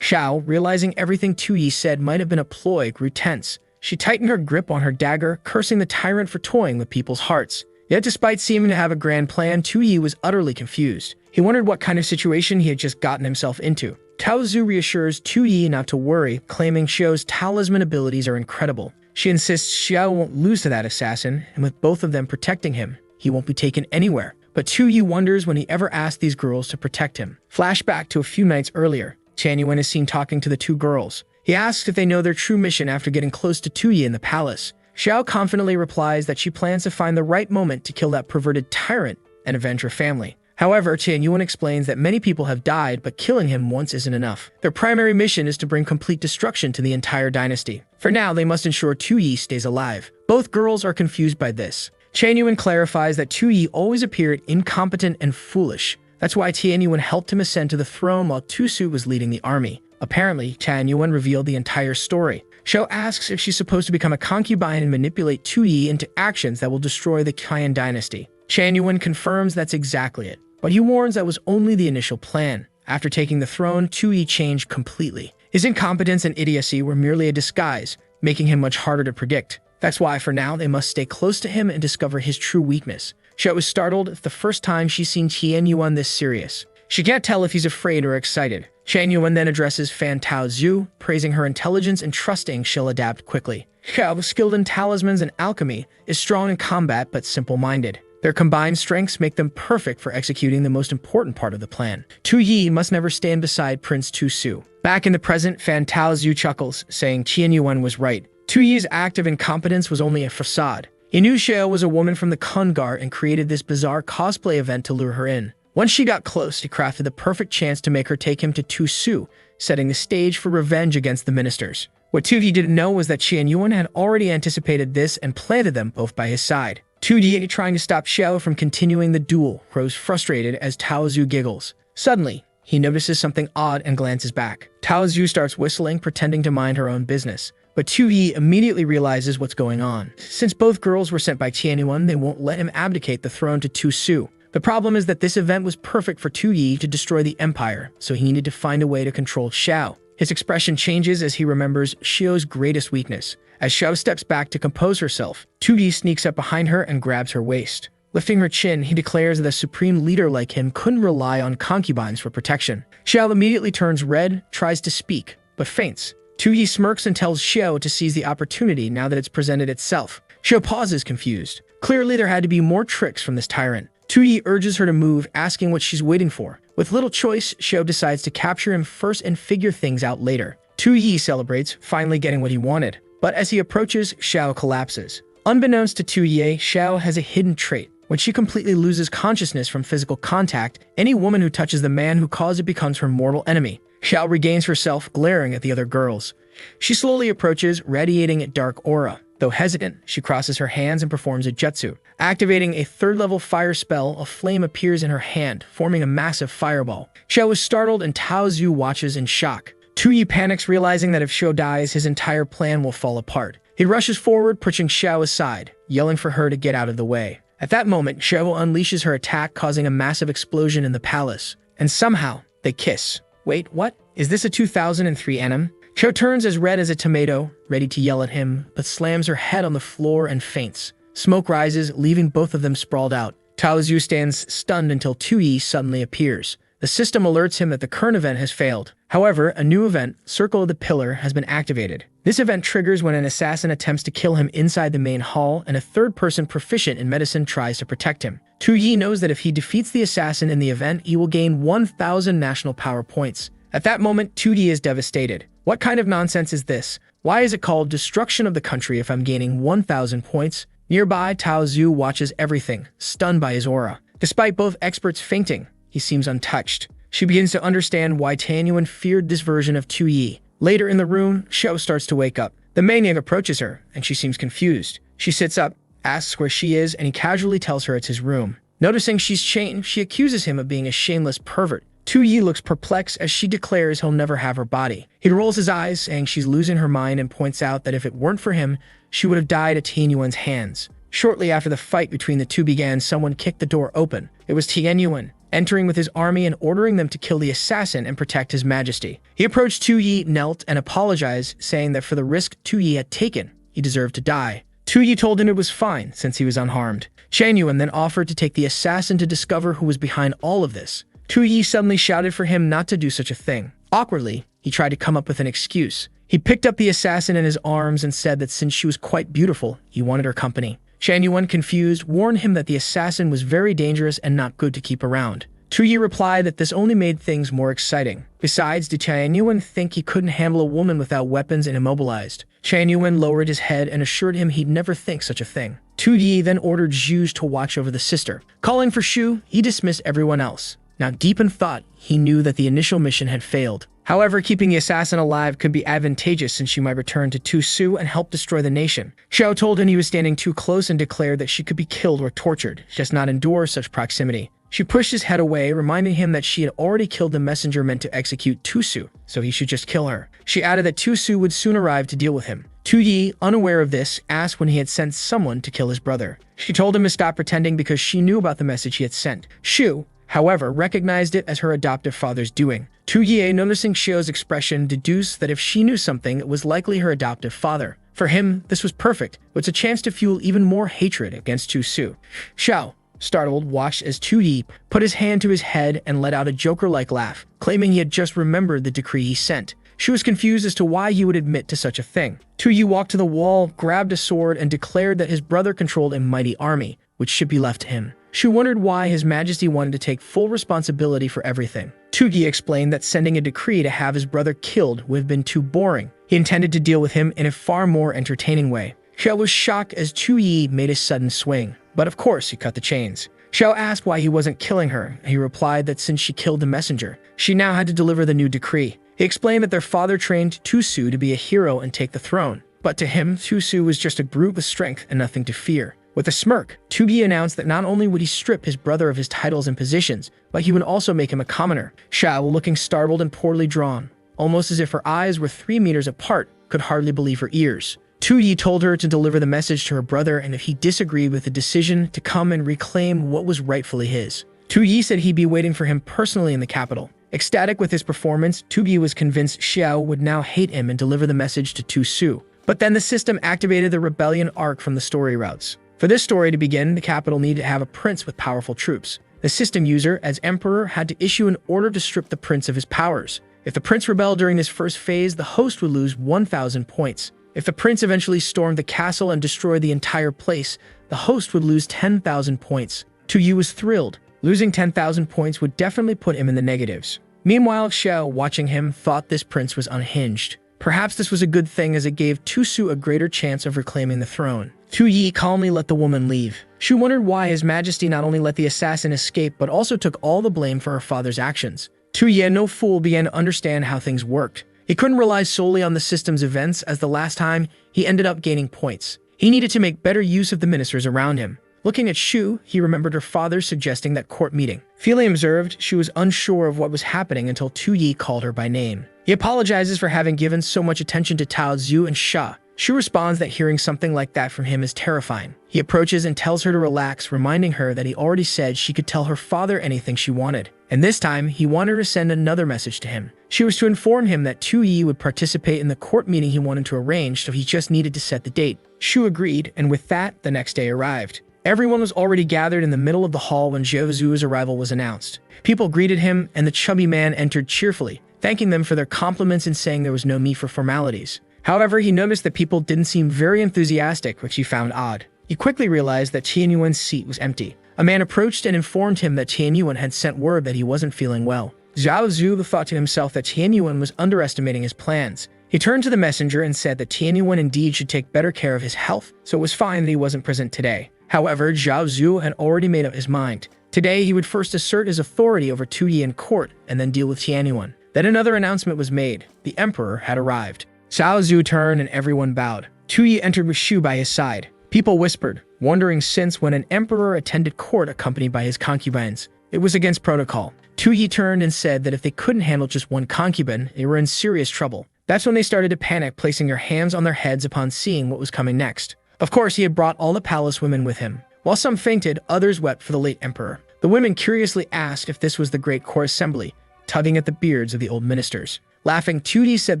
Xiao, realizing everything Tu Yi said might have been a ploy, grew tense. She tightened her grip on her dagger, cursing the tyrant for toying with people's hearts. Yet despite seeming to have a grand plan, Tu Yi was utterly confused. He wondered what kind of situation he had just gotten himself into. Tao Zhu reassures Tu Yi not to worry, claiming Xiao's talisman abilities are incredible. She insists Xiao won't lose to that assassin, and with both of them protecting him, he won't be taken anywhere. But Tu Yi wonders when he ever asked these girls to protect him. Flashback to a few nights earlier. Chan Yuan is seen talking to the two girls. He asks if they know their true mission after getting close to Tu Yi in the palace. Xiao confidently replies that she plans to find the right moment to kill that perverted tyrant and avenge her family. However, Chan Yuan explains that many people have died, but killing him once isn't enough. Their primary mission is to bring complete destruction to the entire dynasty. For now, they must ensure Tu Yi stays alive. Both girls are confused by this. Chan Yuan clarifies that Tu Yi always appeared incompetent and foolish. That's why Tian Yuan helped him ascend to the throne while Tu Su was leading the army. Apparently, Chan Yuan revealed the entire story. Xiao asks if she's supposed to become a concubine and manipulate Tu Yi into actions that will destroy the Qian dynasty. Chan Yuan confirms that's exactly it. But he warns that was only the initial plan. After taking the throne, Tu Yi changed completely. His incompetence and idiocy were merely a disguise, making him much harder to predict. That's why, for now, they must stay close to him and discover his true weakness. Xiao was startled the first time she's seen Tian Yuan this serious. She can't tell if he's afraid or excited. Shan Yuan then addresses Fan Taozu, praising her intelligence and trusting she'll adapt quickly. Xiao, skilled in talismans and alchemy, is strong in combat but simple-minded. Their combined strengths make them perfect for executing the most important part of the plan. Tu Yi must never stand beside Prince Tu Su. Back in the present, Fan Taozu chuckles, saying Qian Yuan was right. Tu Yi's act of incompetence was only a facade. He knew Xiao was a woman from the Kungar and created this bizarre cosplay event to lure her in. Once she got close, he crafted the perfect chance to make her take him to Tu Su, setting the stage for revenge against the ministers. What Tu Yi didn't know was that Qian Yuan had already anticipated this and planted them both by his side. Tu Yi, trying to stop Xiao from continuing the duel, grows frustrated as Taozu giggles. Suddenly, he notices something odd and glances back. Taozu starts whistling, pretending to mind her own business. But Tu Yi immediately realizes what's going on. Since both girls were sent by Qian Yuan, they won't let him abdicate the throne to Tu Su. The problem is that this event was perfect for Tu Yi to destroy the empire, so he needed to find a way to control Xiao. His expression changes as he remembers Xiao's greatest weakness. As Xiao steps back to compose herself, Tu Yi sneaks up behind her and grabs her waist. Lifting her chin, he declares that a supreme leader like him couldn't rely on concubines for protection. Xiao immediately turns red, tries to speak, but faints. Tu Yi smirks and tells Xiao to seize the opportunity now that it's presented itself. Xiao pauses, confused. Clearly, there had to be more tricks from this tyrant. Tu Yi urges her to move, asking what she's waiting for. With little choice, Xiao decides to capture him first and figure things out later. Tu Yi celebrates, finally getting what he wanted. But as he approaches, Xiao collapses. Unbeknownst to Tu Yi, Xiao has a hidden trait. When she completely loses consciousness from physical contact, any woman who touches the man who caused it becomes her mortal enemy. Xiao regains herself, glaring at the other girls. She slowly approaches, radiating a dark aura. Though hesitant, she crosses her hands and performs a jutsu. Activating a third-level fire spell, a flame appears in her hand, forming a massive fireball. Xiao is startled and Taozu watches in shock. Tu Yi panics, realizing that if Xiao dies, his entire plan will fall apart. He rushes forward, pushing Xiao aside, yelling for her to get out of the way. At that moment, Xiao unleashes her attack, causing a massive explosion in the palace. And somehow, they kiss. Wait, what? Is this a 2003 anime? Xiao turns as red as a tomato, ready to yell at him, but slams her head on the floor and faints. Smoke rises, leaving both of them sprawled out. Taozu stands stunned until Tu Yi suddenly appears. The system alerts him that the current event has failed. However, a new event, Circle of the Pillar, has been activated. This event triggers when an assassin attempts to kill him inside the main hall and a third person proficient in medicine tries to protect him. Tu Yi knows that if he defeats the assassin in the event, he will gain 1,000 national power points. At that moment, Tu Yi is devastated. What kind of nonsense is this? Why is it called destruction of the country if I'm gaining 1,000 points? Nearby, Taozu watches everything, stunned by his aura. Despite both experts fainting, he seems untouched. She begins to understand why Tan Yuan feared this version of Tu Yi. Later in the room, Xiao starts to wake up. The maniac approaches her, and she seems confused. She sits up, asks where she is, and he casually tells her it's his room. Noticing she's chained, she accuses him of being a shameless pervert. Tu Yi looks perplexed as she declares he'll never have her body. He rolls his eyes, saying she's losing her mind and points out that if it weren't for him, she would have died at Tian Yuan's hands. Shortly after the fight between the two began, someone kicked the door open. It was Tian Yuan, entering with his army and ordering them to kill the assassin and protect his majesty. He approached Tu Yi, knelt, and apologized, saying that for the risk Tu Yi had taken, he deserved to die. Tu Yi told him it was fine, since he was unharmed. Shan Yuan then offered to take the assassin to discover who was behind all of this. Tu Yi suddenly shouted for him not to do such a thing. Awkwardly, he tried to come up with an excuse. He picked up the assassin in his arms and said that since she was quite beautiful, he wanted her company. Shan Yuan, confused, warned him that the assassin was very dangerous and not good to keep around. Tu Yi replied that this only made things more exciting. Besides, did Shan Yuan think he couldn't handle a woman without weapons and immobilized? Shan Yuan lowered his head and assured him he'd never think such a thing. Tu Yi then ordered Zhu to watch over the sister. Calling for Shu, he dismissed everyone else. Now, deep in thought, he knew that the initial mission had failed. However, keeping the assassin alive could be advantageous since she might return to Tu Su and help destroy the nation. Xiao told him he was standing too close and declared that she could be killed or tortured, just not endure such proximity. She pushed his head away, reminding him that she had already killed the messenger meant to execute Tu Su, so he should just kill her. She added that Tu Su would soon arrive to deal with him. Tu Yi, unaware of this, asked when he had sent someone to kill his brother. She told him to stop pretending because she knew about the message he had sent. Shu, however, recognized it as her adoptive father's doing. Tu Yi, noticing Xiao's expression, deduced that if she knew something, it was likely her adoptive father. For him, this was perfect. It's a chance to fuel even more hatred against Tu Su. Xiao, startled, watched as Tu Yi put his hand to his head and let out a Joker-like laugh, claiming he had just remembered the decree he sent. She was confused as to why he would admit to such a thing. Tu Yi walked to the wall, grabbed a sword, and declared that his brother controlled a mighty army, which should be left to him. She wondered why His Majesty wanted to take full responsibility for everything. Tu Yi explained that sending a decree to have his brother killed would have been too boring. He intended to deal with him in a far more entertaining way. Xiao was shocked as Tu Yi made a sudden swing, but of course he cut the chains. Xiao asked why he wasn't killing her. He replied that since she killed the messenger, she now had to deliver the new decree. He explained that their father trained Tu Su to be a hero and take the throne, but to him, Tu Su was just a brute with strength and nothing to fear. With a smirk, Tu Yi announced that not only would he strip his brother of his titles and positions, but he would also make him a commoner. Xiao, looking startled and poorly drawn, almost as if her eyes were 3 meters apart, could hardly believe her ears. Tu Yi told her to deliver the message to her brother, and if he disagreed with the decision, to come and reclaim what was rightfully his. Tu Yi said he'd be waiting for him personally in the capital. Ecstatic with his performance, Tu Yi was convinced Xiao would now hate him and deliver the message to Tu Su. But then the system activated the rebellion arc from the story routes. For this story to begin, the capital needed to have a prince with powerful troops. The system user, as emperor, had to issue an order to strip the prince of his powers. If the prince rebelled during this first phase, the host would lose 1,000 points. If the prince eventually stormed the castle and destroyed the entire place, the host would lose 10,000 points. Tu Yi was thrilled. Losing 10,000 points would definitely put him in the negatives. Meanwhile, Xiao, watching him, thought this prince was unhinged. Perhaps this was a good thing, as it gave Tu Su a greater chance of reclaiming the throne. Tu Yi calmly let the woman leave. She wondered why His Majesty not only let the assassin escape, but also took all the blame for her father's actions. Tu Yi, no fool, began to understand how things worked. He couldn't rely solely on the system's events, as the last time, he ended up gaining points. He needed to make better use of the ministers around him. Looking at Shu, he remembered her father suggesting that court meeting. Feeling observed, she was unsure of what was happening until Tu Yi called her by name. He apologizes for having given so much attention to Tao Zhu and Sha. Shu responds that hearing something like that from him is terrifying. He approaches and tells her to relax, reminding her that he already said she could tell her father anything she wanted. And this time, he wanted her to send another message to him. She was to inform him that Tu Yi would participate in the court meeting he wanted to arrange, so he just needed to set the date. Shu agreed, and with that, the next day arrived. Everyone was already gathered in the middle of the hall when Zhou Zu's arrival was announced. People greeted him, and the chubby man entered cheerfully, thanking them for their compliments and saying there was no need for formalities. However, he noticed that people didn't seem very enthusiastic, which he found odd. He quickly realized that Tianyuan's seat was empty. A man approached and informed him that Tianyuan had sent word that he wasn't feeling well. Zhao Zu thought to himself that Tianyuan was underestimating his plans. He turned to the messenger and said that Tianyuan indeed should take better care of his health, so it was fine that he wasn't present today. However, Zhao Zu had already made up his mind. Today, he would first assert his authority over Tu Yi in court and then deal with Tianyuan. Then another announcement was made. The emperor had arrived. Zhao Zu turned and everyone bowed. Tu Yi entered with Shu by his side. People whispered, wondering since when an emperor attended court accompanied by his concubines. It was against protocol. Tu Yi turned and said that if they couldn't handle just one concubine, they were in serious trouble. That's when they started to panic, placing their hands on their heads upon seeing what was coming next. Of course, he had brought all the palace women with him. While some fainted, others wept for the late emperor. The women curiously asked if this was the great court assembly, tugging at the beards of the old ministers. Laughing, Tu Yi said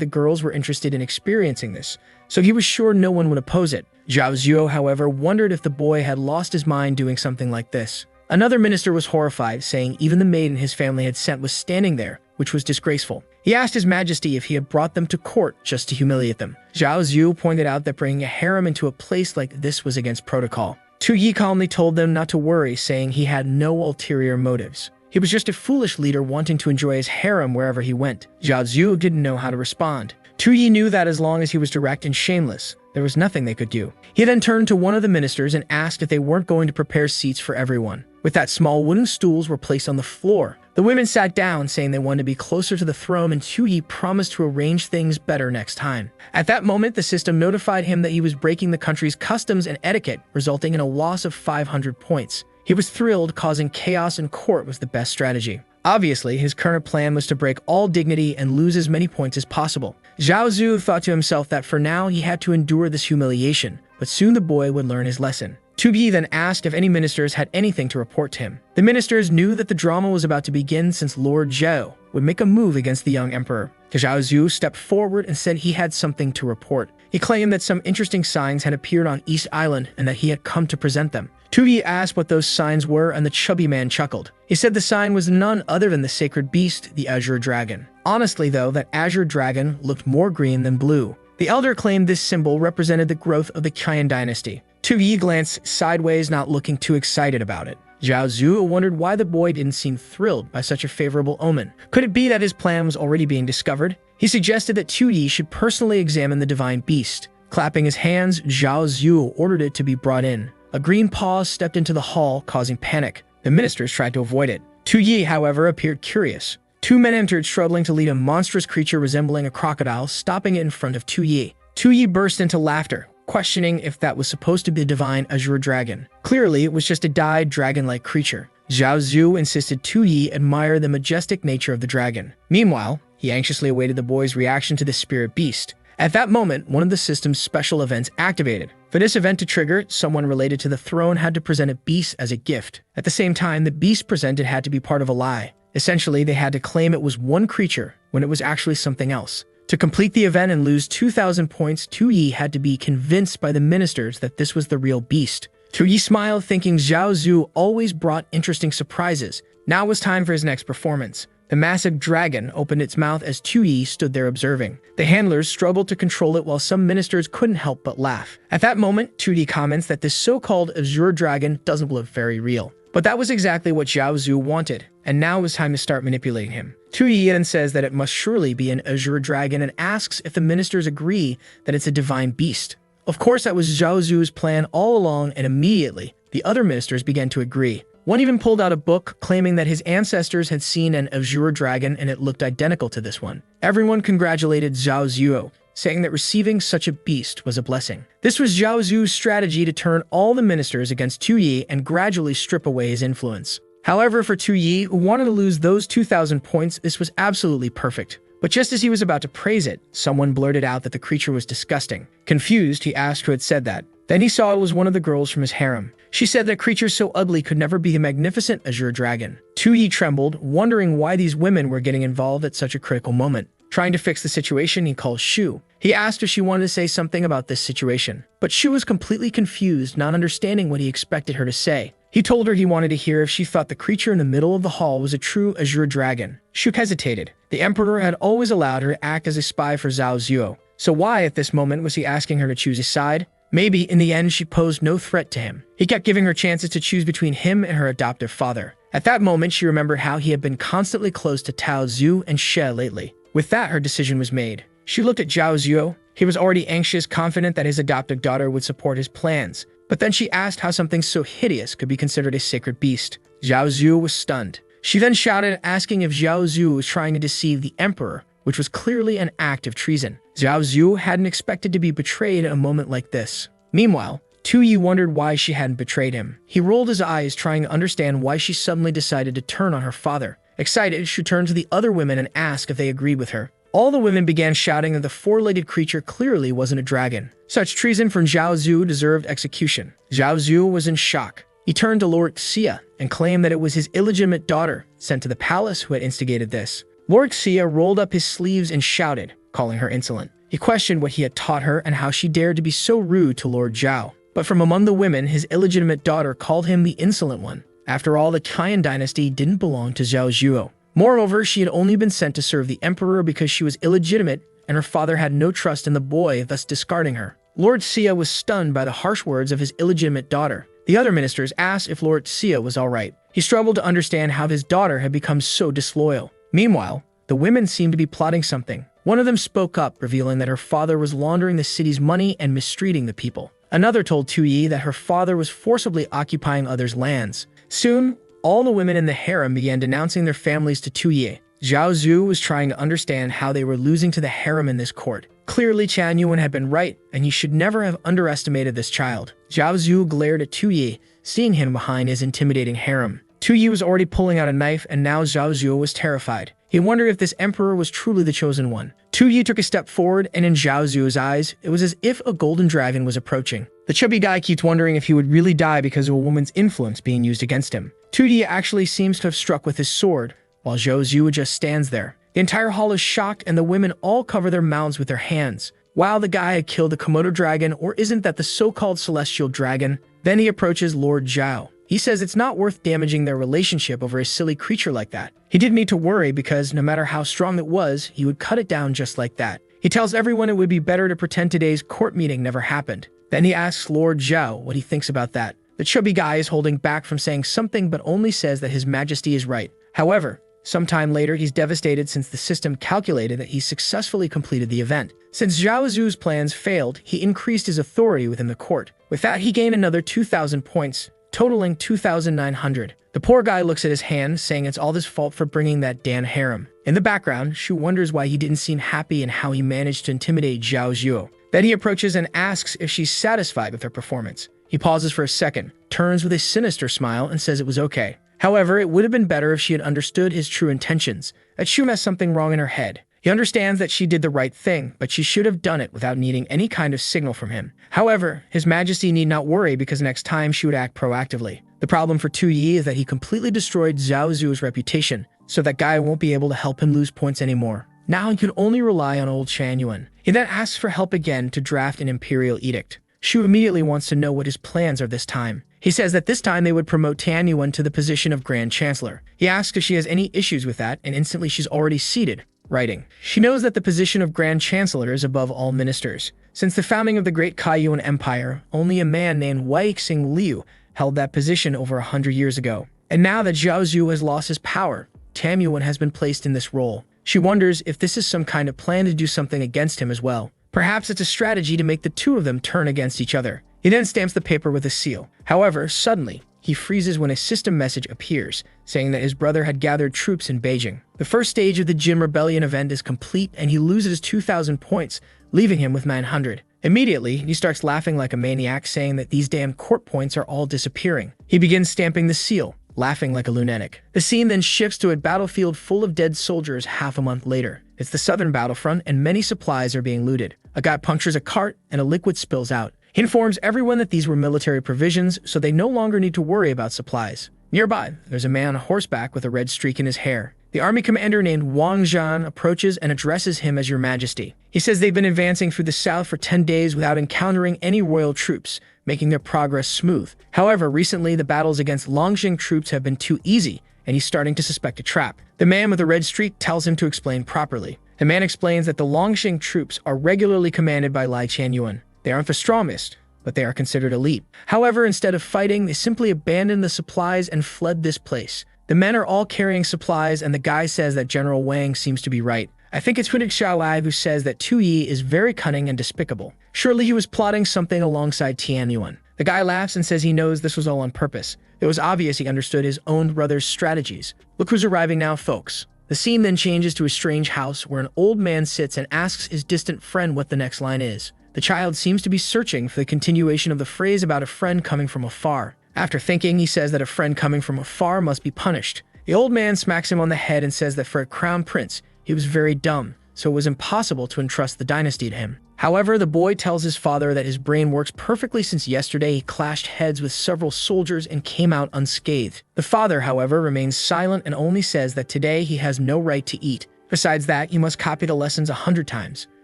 the girls were interested in experiencing this, so he was sure no one would oppose it. Zhao Zuo, however, wondered if the boy had lost his mind doing something like this. Another minister was horrified, saying even the maiden his family had sent was standing there, which was disgraceful. He asked His Majesty if he had brought them to court just to humiliate them. Zhao Zhu pointed out that bringing a harem into a place like this was against protocol. Tu Yi calmly told them not to worry, saying he had no ulterior motives. He was just a foolish leader wanting to enjoy his harem wherever he went. Zhao Zhu didn't know how to respond. Tu Yi knew that as long as he was direct and shameless, there was nothing they could do. He then turned to one of the ministers and asked if they weren't going to prepare seats for everyone. With that, small wooden stools were placed on the floor. The women sat down, saying they wanted to be closer to the throne, and Tu Yi promised to arrange things better next time. At that moment, the system notified him that he was breaking the country's customs and etiquette, resulting in a loss of 500 points. He was thrilled. Causing chaos in court was the best strategy. Obviously, his current plan was to break all dignity and lose as many points as possible. Zhao Zhu thought to himself that for now he had to endure this humiliation, but soon the boy would learn his lesson. Tu Yi then asked if any ministers had anything to report to him. The ministers knew that the drama was about to begin, since Lord Zhou would make a move against the young emperor. Zhao Zhu stepped forward and said he had something to report. He claimed that some interesting signs had appeared on East Island and that he had come to present them. Tu-yi asked what those signs were, and the chubby man chuckled. He said the sign was none other than the sacred beast, the Azure Dragon. Honestly, though, that Azure Dragon looked more green than blue. The elder claimed this symbol represented the growth of the Qian dynasty. Tu-yi glanced sideways, not looking too excited about it. Zhao Zhu wondered why the boy didn't seem thrilled by such a favorable omen. Could it be that his plan was already being discovered? He suggested that Tu-yi should personally examine the divine beast. Clapping his hands, Zhao Zhu ordered it to be brought in. A green paw stepped into the hall, causing panic. The ministers tried to avoid it. Tu-yi, however, appeared curious. Two men entered, struggling to lead a monstrous creature resembling a crocodile, stopping it in front of Tu-yi. Tu-yi burst into laughter, questioning if that was supposed to be the divine Azure Dragon. Clearly, it was just a dyed dragon-like creature. Zhao Zhu insisted Tu-yi admire the majestic nature of the dragon. Meanwhile, he anxiously awaited the boy's reaction to the spirit beast. At that moment, one of the system's special events activated. For this event to trigger, someone related to the throne had to present a beast as a gift. At the same time, the beast presented had to be part of a lie. Essentially, they had to claim it was one creature when it was actually something else. To complete the event and lose 2,000 points, Tu-yi had to be convinced by the ministers that this was the real beast. Tu-yi smiled, thinking Zhao Zhu always brought interesting surprises. Now it was time for his next performance. The massive dragon opened its mouth as Tu-yi stood there observing. The handlers struggled to control it while some ministers couldn't help but laugh. At that moment, Tu-yi comments that this so-called Azure Dragon doesn't look very real. But that was exactly what Zhao Zhu wanted, and now it was time to start manipulating him. Tu-yi then says that it must surely be an Azure Dragon and asks if the ministers agree that it's a divine beast. Of course, that was Zhao Zhu's plan all along, and immediately, the other ministers began to agree. One even pulled out a book claiming that his ancestors had seen an Azure Dragon and it looked identical to this one. Everyone congratulated Zhao Zhu, saying that receiving such a beast was a blessing. This was Zhao Zhu's strategy to turn all the ministers against Tu-yi and gradually strip away his influence. However, for Tu-yi, who wanted to lose those 2,000 points, this was absolutely perfect. But just as he was about to praise it, someone blurted out that the creature was disgusting. Confused, he asked who had said that. Then he saw it was one of the girls from his harem. She said that creatures so ugly could never be a magnificent Azure Dragon. Tu-yi trembled, wondering why these women were getting involved at such a critical moment. Trying to fix the situation, he called Shu. He asked if she wanted to say something about this situation. But Shu was completely confused, not understanding what he expected her to say. He told her he wanted to hear if she thought the creature in the middle of the hall was a true Azure Dragon. Shu hesitated. The emperor had always allowed her to act as a spy for Zhao Zhu. So why, at this moment, was he asking her to choose a side? Maybe, in the end, she posed no threat to him. He kept giving her chances to choose between him and her adoptive father. At that moment, she remembered how he had been constantly close to Tao Zhu and Xie lately. With that, her decision was made. She looked at Zhao Zhu. He was already anxious, confident that his adoptive daughter would support his plans. But then she asked how something so hideous could be considered a sacred beast. Zhao Zhu was stunned. She then shouted, asking if Zhao Zhu was trying to deceive the emperor, which was clearly an act of treason. Zhao Zhu hadn't expected to be betrayed in a moment like this. Meanwhile, Tu-yi wondered why she hadn't betrayed him. He rolled his eyes, trying to understand why she suddenly decided to turn on her father. Excited, she turned to the other women and asked if they agreed with her. All the women began shouting that the four-legged creature clearly wasn't a dragon. Such treason from Zhao Zhu deserved execution. Zhao Zhu was in shock. He turned to Lord Xia and claimed that it was his illegitimate daughter, sent to the palace, who had instigated this. Lord Xia rolled up his sleeves and shouted, calling her insolent. He questioned what he had taught her and how she dared to be so rude to Lord Zhao. But from among the women, his illegitimate daughter called him the insolent one. After all, the Qian dynasty didn't belong to Zhao Zhu. Moreover, she had only been sent to serve the emperor because she was illegitimate and her father had no trust in the boy, thus discarding her. Lord Xia was stunned by the harsh words of his illegitimate daughter. The other ministers asked if Lord Xia was all right. He struggled to understand how his daughter had become so disloyal. Meanwhile, the women seemed to be plotting something. One of them spoke up, revealing that her father was laundering the city's money and mistreating the people. Another told Tu-yi that her father was forcibly occupying others' lands. Soon, all the women in the harem began denouncing their families to Tu-yi. Zhao Zhu was trying to understand how they were losing to the harem in this court. Clearly, Chan Yuan had been right, and he should never have underestimated this child. Zhao Zhu glared at Tu-yi, seeing him behind his intimidating harem. Tu-yi was already pulling out a knife, and now Zhao Zhu was terrified. He wondered if this emperor was truly the chosen one. Tu-yi took a step forward, and in Zhao Zhu's eyes, it was as if a golden dragon was approaching. The chubby guy keeps wondering if he would really die because of a woman's influence being used against him. Tu-yi actually seems to have struck with his sword, while Zhao Zhu just stands there. The entire hall is shocked, and the women all cover their mouths with their hands. Wow, the guy had killed the Komodo dragon, or isn't that the so-called celestial dragon? Then he approaches Lord Zhao. He says it's not worth damaging their relationship over a silly creature like that. He didn't need to worry because no matter how strong it was, he would cut it down just like that. He tells everyone it would be better to pretend today's court meeting never happened. Then he asks Lord Zhao what he thinks about that. The chubby guy is holding back from saying something but only says that His Majesty is right. However, sometime later he's devastated since the system calculated that he successfully completed the event. Since Zhao Zu's plans failed, he increased his authority within the court. With that, he gained another 2,000 points, totaling 2,900. The poor guy looks at his hand, saying it's all his fault for bringing that Dan harem. In the background, Shu wonders why he didn't seem happy and how he managed to intimidate Zhao Zhuo. Then he approaches and asks if she's satisfied with her performance. He pauses for a second, turns with a sinister smile, and says it was okay. However, it would have been better if she had understood his true intentions, that Shu has something wrong in her head. He understands that she did the right thing, but she should have done it without needing any kind of signal from him. However, His Majesty need not worry because next time she would act proactively. The problem for Tu Yi is that he completely destroyed Zhao Zu's reputation, so that guy won't be able to help him lose points anymore. Now he can only rely on old Shan Yuan. He then asks for help again to draft an imperial edict. Shu immediately wants to know what his plans are this time. He says that this time they would promote Tian Yuan to the position of Grand Chancellor. He asks if she has any issues with that, and instantly she's already seated, writing. She knows that the position of Grand Chancellor is above all ministers. Since the founding of the Great Kaiyuan Empire, only a man named Wei Xing Liu held that position over 100 years ago. And now that Zhao Zhu has lost his power, Tian Yuan has been placed in this role. She wonders if this is some kind of plan to do something against him as well. Perhaps it's a strategy to make the two of them turn against each other. He then stamps the paper with a seal. However, suddenly, he freezes when a system message appears, saying that his brother had gathered troops in Beijing. The first stage of the Jin Rebellion event is complete, and he loses 2,000 points, leaving him with 900. Immediately, he starts laughing like a maniac, saying that these damn court points are all disappearing. He begins stamping the seal, laughing like a lunatic. The scene then shifts to a battlefield full of dead soldiers half a month later. It's the southern battlefront, and many supplies are being looted. A guy punctures a cart, and a liquid spills out. He informs everyone that these were military provisions, so they no longer need to worry about supplies. Nearby, there's a man on horseback with a red streak in his hair. The army commander named Wang Zhan approaches and addresses him as Your Majesty. He says they've been advancing through the south for 10 days without encountering any royal troops, making their progress smooth. However, recently the battles against Longxing troops have been too easy, and he's starting to suspect a trap. The man with the red streak tells him to explain properly. The man explains that the Longxing troops are regularly commanded by Lai Qianyuan. They aren't the strongest, but they are considered elite. However, instead of fighting, they simply abandoned the supplies and fled this place. The men are all carrying supplies, and the guy says that General Wang seems to be right. I think it's Hudik Xiaolai who says that Tu Yi is very cunning and despicable. Surely he was plotting something alongside Tian Yuan. The guy laughs and says he knows this was all on purpose. It was obvious he understood his own brother's strategies. Look who's arriving now, folks. The scene then changes to a strange house where an old man sits and asks his distant friend what the next line is. The child seems to be searching for the continuation of the phrase about a friend coming from afar. After thinking, he says that a friend coming from afar must be punished. The old man smacks him on the head and says that for a crown prince, he was very dumb, so it was impossible to entrust the dynasty to him. However, the boy tells his father that his brain works perfectly since yesterday he clashed heads with several soldiers and came out unscathed. The father, however, remains silent and only says that today he has no right to eat. Besides that, he must copy the lessons 100 times.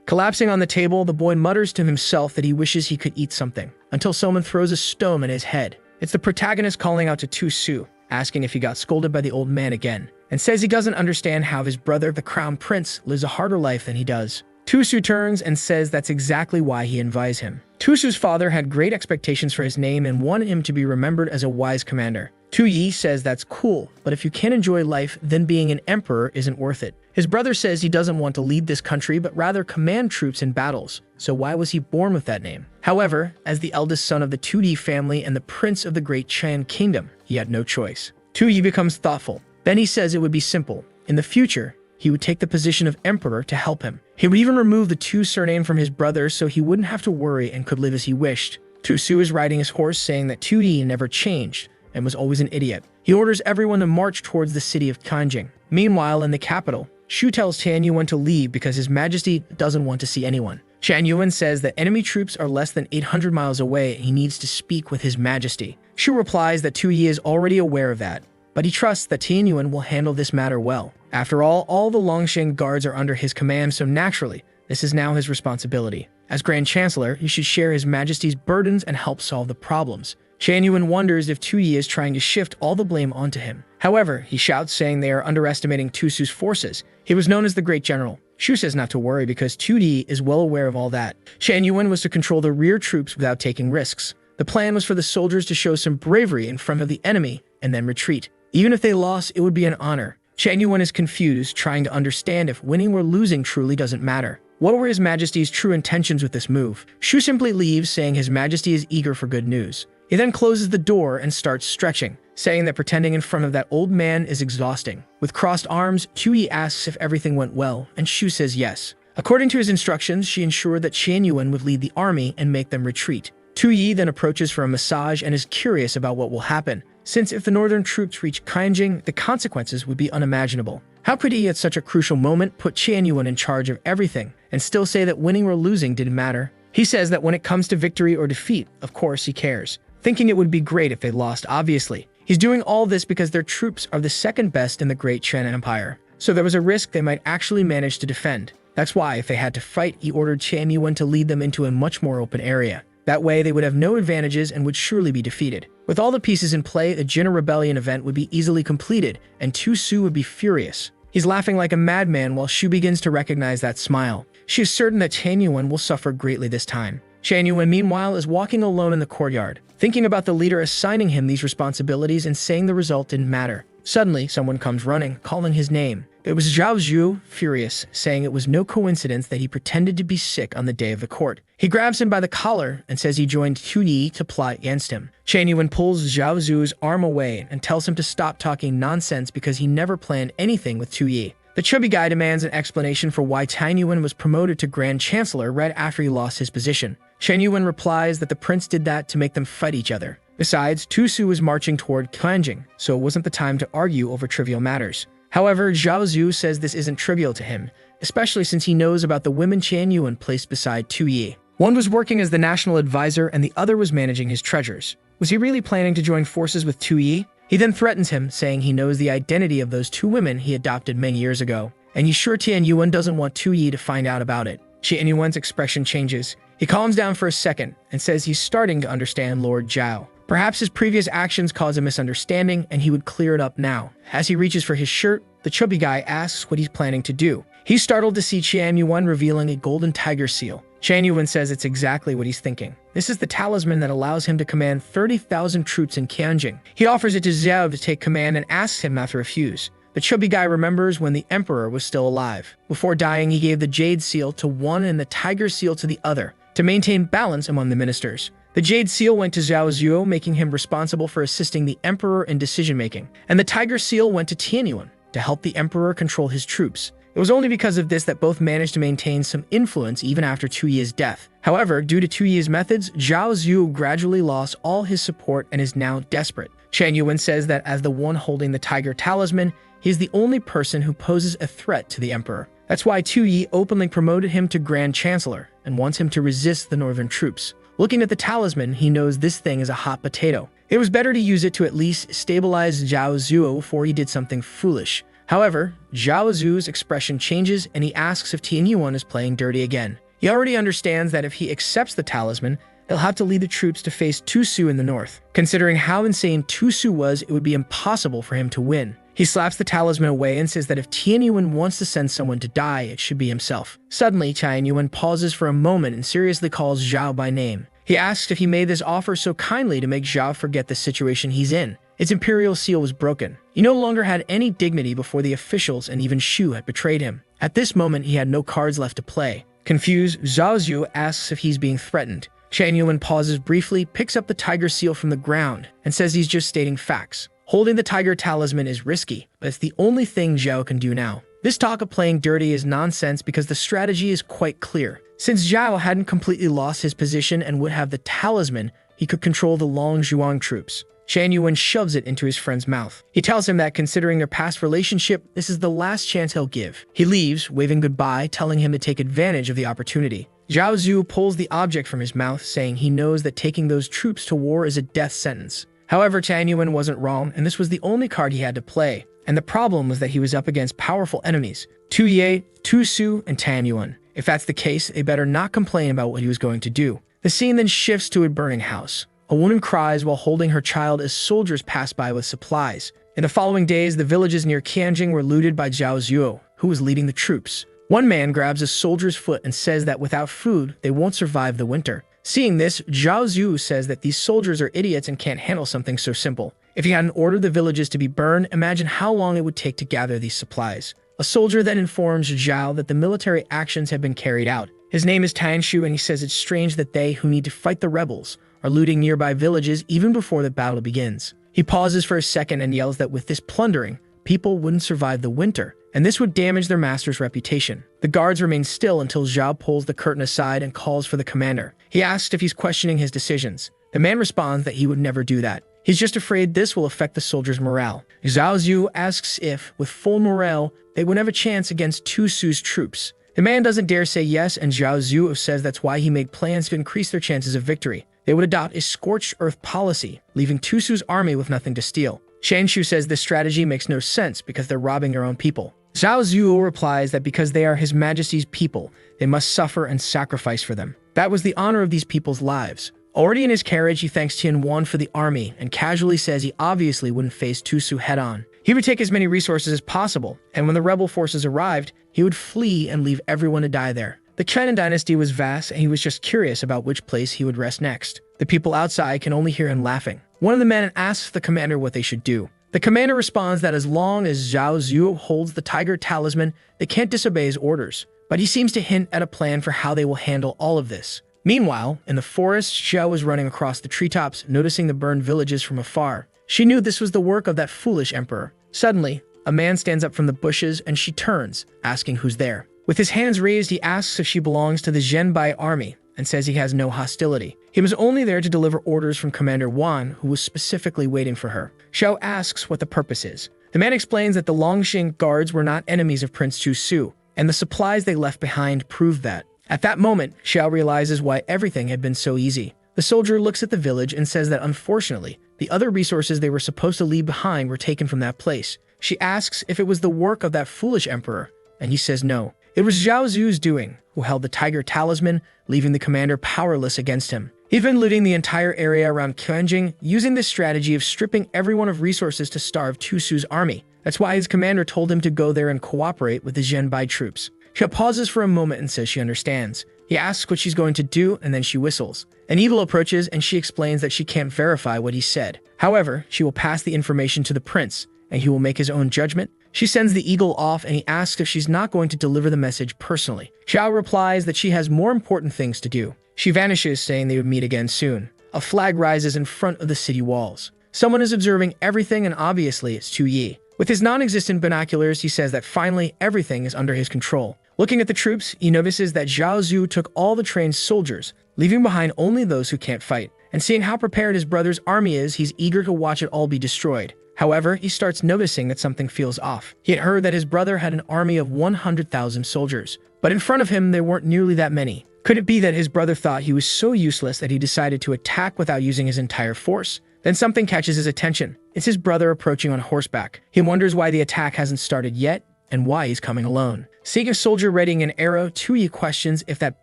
Collapsing on the table, the boy mutters to himself that he wishes he could eat something, until someone throws a stone at his head. It's the protagonist calling out to Tu Su, asking if he got scolded by the old man again, and says he doesn't understand how his brother, the crown prince, lives a harder life than he does. Tu Su turns and says that's exactly why he invites him. Tu Su's father had great expectations for his name and wanted him to be remembered as a wise commander. Tu Yi says that's cool, but if you can't enjoy life, then being an emperor isn't worth it. His brother says he doesn't want to lead this country, but rather command troops in battles. So why was he born with that name? However, as the eldest son of the Tu Yi family and the prince of the Great Chan Kingdom, he had no choice. Tu Yi becomes thoughtful. Then he says it would be simple. In the future, he would take the position of emperor to help him. He would even remove the Tu surname from his brother so he wouldn't have to worry and could live as he wished. Tu Su is riding his horse, saying that Tu Yi never changed and was always an idiot. He orders everyone to march towards the city of Kanjing. Meanwhile, in the capital, Shu tells Tian Yuan to leave because His Majesty doesn't want to see anyone. Tian Yuan says that enemy troops are less than 800 miles away and he needs to speak with His Majesty. Shu replies that Tu Yi is already aware of that, but he trusts that Tian Yuan will handle this matter well. After all the Longxing guards are under his command, so naturally, This is now his responsibility. As Grand Chancellor, he should share His Majesty's burdens and help solve the problems. Shan Yuan wonders if Tu Yi is trying to shift all the blame onto him. However, he shouts, saying they are underestimating Tu Su's forces. He was known as the Great General. Shu says not to worry because Tu Yi is well aware of all that. Shan Yuan was to control the rear troops without taking risks. The plan was for the soldiers to show some bravery in front of the enemy and then retreat. Even if they lost, it would be an honor. Shan Yuan is confused, trying to understand if winning or losing truly doesn't matter. What were His Majesty's true intentions with this move? Shu simply leaves, saying His Majesty is eager for good news. He then closes the door and starts stretching, saying that pretending in front of that old man is exhausting. With crossed arms, Tu Yi asks if everything went well, and Shu says yes. According to his instructions, she ensured that Shan Yuan would lead the army and make them retreat. Tu Yi then approaches for a massage and is curious about what will happen, since if the northern troops reach Kainjing, the consequences would be unimaginable. How could he at such a crucial moment put Shan Yuan in charge of everything and still say that winning or losing didn't matter? He says that when it comes to victory or defeat, of course he cares, thinking it would be great if they lost, obviously. He's doing all this because their troops are the second best in the Great Chen Empire, so there was a risk they might actually manage to defend. That's why, if they had to fight, he ordered Shan Yuan to lead them into a much more open area. That way, they would have no advantages and would surely be defeated. With all the pieces in play, the Jin Rebellion event would be easily completed, and Tu Su would be furious. He's laughing like a madman while Shu begins to recognize that smile. She is certain that Shan Yuan will suffer greatly this time. Shan Yuan, meanwhile, is walking alone in the courtyard, thinking about the leader assigning him these responsibilities and saying the result didn't matter. Suddenly, someone comes running, calling his name. It was Zhao Zhu, furious, saying it was no coincidence that he pretended to be sick on the day of the court. He grabs him by the collar and says he joined Tu Yi to plot against him. Shan Yuan pulls Zhao Zhu's arm away and tells him to stop talking nonsense because he never planned anything with Tu Yi. The chubby guy demands an explanation for why Tan Yuan was promoted to Grand Chancellor right after he lost his position. Shan Yuan replies that the prince did that to make them fight each other. Besides, Tu Su was marching toward Kainjing, so it wasn't the time to argue over trivial matters. However, Zhao Zhu says this isn't trivial to him, especially since he knows about the women Shan Yuan placed beside Tu Yi. One was working as the national advisor and the other was managing his treasures. Was he really planning to join forces with Tu Yi? He then threatens him, saying he knows the identity of those two women he adopted many years ago, and he's sure Tian Yuan doesn't want Tu Yi to find out about it. Tian Yuan's expression changes. He calms down for a second and says he's starting to understand Lord Zhao. Perhaps his previous actions caused a misunderstanding and he would clear it up now. As he reaches for his shirt, the chubby guy asks what he's planning to do. He's startled to see Tian Yuan revealing a golden tiger seal. Tian Yuan says it's exactly what he's thinking. This is the talisman that allows him to command 30,000 troops in Kainjing. He offers it to Zhao to take command and asks him not to refuse. The chubby guy remembers when the emperor was still alive. Before dying, he gave the jade seal to one and the tiger seal to the other, to maintain balance among the ministers. The jade seal went to Zhao Zhuo, making him responsible for assisting the emperor in decision-making, and the tiger seal went to Tian Yuan to help the emperor control his troops. It was only because of this that both managed to maintain some influence even after Tu Yi's death. However, due to Tu Yi's methods, Zhao Zhu gradually lost all his support and is now desperate. Shan Yuan says that as the one holding the tiger talisman, he is the only person who poses a threat to the emperor. That's why Tu Yi openly promoted him to Grand Chancellor and wants him to resist the northern troops. Looking at the talisman, he knows this thing is a hot potato. It was better to use it to at least stabilize Zhao Zhuo before he did something foolish. However, Zhao Zhu's expression changes and he asks if Tian Yuan is playing dirty again. He already understands that if he accepts the talisman, he'll have to lead the troops to face Tu Su in the north. Considering how insane Tu Su was, it would be impossible for him to win. He slaps the talisman away and says that if Tian Yuan wants to send someone to die, it should be himself. Suddenly, Tian Yuan pauses for a moment and seriously calls Zhao by name. He asks if he made this offer so kindly to make Zhao forget the situation he's in. Its imperial seal was broken. He no longer had any dignity before the officials and even Shu had betrayed him. At this moment, he had no cards left to play. Confused, Zhao Zhu asks if he's being threatened. Shan Yuan pauses briefly, picks up the tiger seal from the ground, and says he's just stating facts. Holding the tiger talisman is risky, but it's the only thing Zhao can do now. This talk of playing dirty is nonsense because the strategy is quite clear. Since Zhao hadn't completely lost his position and would have the talisman, he could control the Longzhuang troops. Shan Yuan shoves it into his friend's mouth. He tells him that considering their past relationship, this is the last chance he'll give. He leaves, waving goodbye, telling him to take advantage of the opportunity. Zhao Zhu pulls the object from his mouth, saying he knows that taking those troops to war is a death sentence. However, Tian Yuan wasn't wrong, and this was the only card he had to play. And the problem was that he was up against powerful enemies, Tu Yi, Tu Su, and Tian Yuan. If that's the case, they better not complain about what he was going to do. The scene then shifts to a burning house. A woman cries while holding her child as soldiers pass by with supplies. In the following days, the villages near Qianjing were looted by Zhao Zuo, who was leading the troops. One man grabs a soldier's foot and says that without food, they won't survive the winter. Seeing this, Zhao Zuo says that these soldiers are idiots and can't handle something so simple. If he hadn't ordered the villages to be burned, imagine how long it would take to gather these supplies. A soldier then informs Zhao that the military actions have been carried out. His name is Tanshu, and he says it's strange that they, who need to fight the rebels, are looting nearby villages even before the battle begins. He pauses for a second and yells that with this plundering, people wouldn't survive the winter, and this would damage their master's reputation. The guards remain still until Zhao pulls the curtain aside and calls for the commander. He asks if he's questioning his decisions. The man responds that he would never do that. He's just afraid this will affect the soldiers' morale. Zhao Zuo asks if, with full morale, they would have a chance against Tu Su's troops. The man doesn't dare say yes, and Zhao Zuo says that's why he made plans to increase their chances of victory. They would adopt a scorched earth policy, leaving Tu Su's army with nothing to steal. Shanshu says this strategy makes no sense because they're robbing their own people. Zhao Zuo replies that because they are His Majesty's people, they must suffer and sacrifice for them. That was the honor of these people's lives. Already in his carriage, he thanks Tianwan for the army and casually says he obviously wouldn't face Tu Su head-on. He would take as many resources as possible, and when the rebel forces arrived, he would flee and leave everyone to die there. The China dynasty was vast, and he was just curious about which place he would rest next. The people outside can only hear him laughing. One of the men asks the commander what they should do. The commander responds that as long as Zhao Zuo holds the tiger talisman, they can't disobey his orders. But he seems to hint at a plan for how they will handle all of this. Meanwhile, in the forest, Xiao was running across the treetops, noticing the burned villages from afar. She knew this was the work of that foolish emperor. Suddenly, a man stands up from the bushes and she turns, asking who's there. With his hands raised, he asks if she belongs to the Zhenbai army and says he has no hostility. He was only there to deliver orders from Commander Wan, who was specifically waiting for her. Xiao asks what the purpose is. The man explains that the Longxing guards were not enemies of Prince Tu Su, and the supplies they left behind proved that. At that moment, Xiao realizes why everything had been so easy. The soldier looks at the village and says that unfortunately, the other resources they were supposed to leave behind were taken from that place. She asks if it was the work of that foolish emperor, and he says no. It was Zhao Zuo's doing, who held the tiger talisman, leaving the commander powerless against him. He'd been looting the entire area around Qianjing, using this strategy of stripping everyone of resources to starve Tu Su's army. That's why his commander told him to go there and cooperate with the Zhenbai troops. She pauses for a moment and says she understands. He asks what she's going to do, and then she whistles. An evil approaches, and she explains that she can't verify what he said. However, she will pass the information to the prince, and he will make his own judgment. She sends the eagle off, and he asks if she's not going to deliver the message personally. Xiao replies that she has more important things to do. She vanishes, saying they would meet again soon. A flag rises in front of the city walls. Someone is observing everything, and obviously it's Tu Yi. With his non-existent binoculars, he says that finally everything is under his control. Looking at the troops, he notices that Zhao Zuo took all the trained soldiers, leaving behind only those who can't fight. And seeing how prepared his brother's army is, he's eager to watch it all be destroyed. However, he starts noticing that something feels off. He had heard that his brother had an army of 100,000 soldiers, but in front of him there weren't nearly that many. Could it be that his brother thought he was so useless that he decided to attack without using his entire force? Then something catches his attention. It's his brother approaching on horseback. He wonders why the attack hasn't started yet, and why he's coming alone. Seeing a soldier readying an arrow, Tu Yi questions if that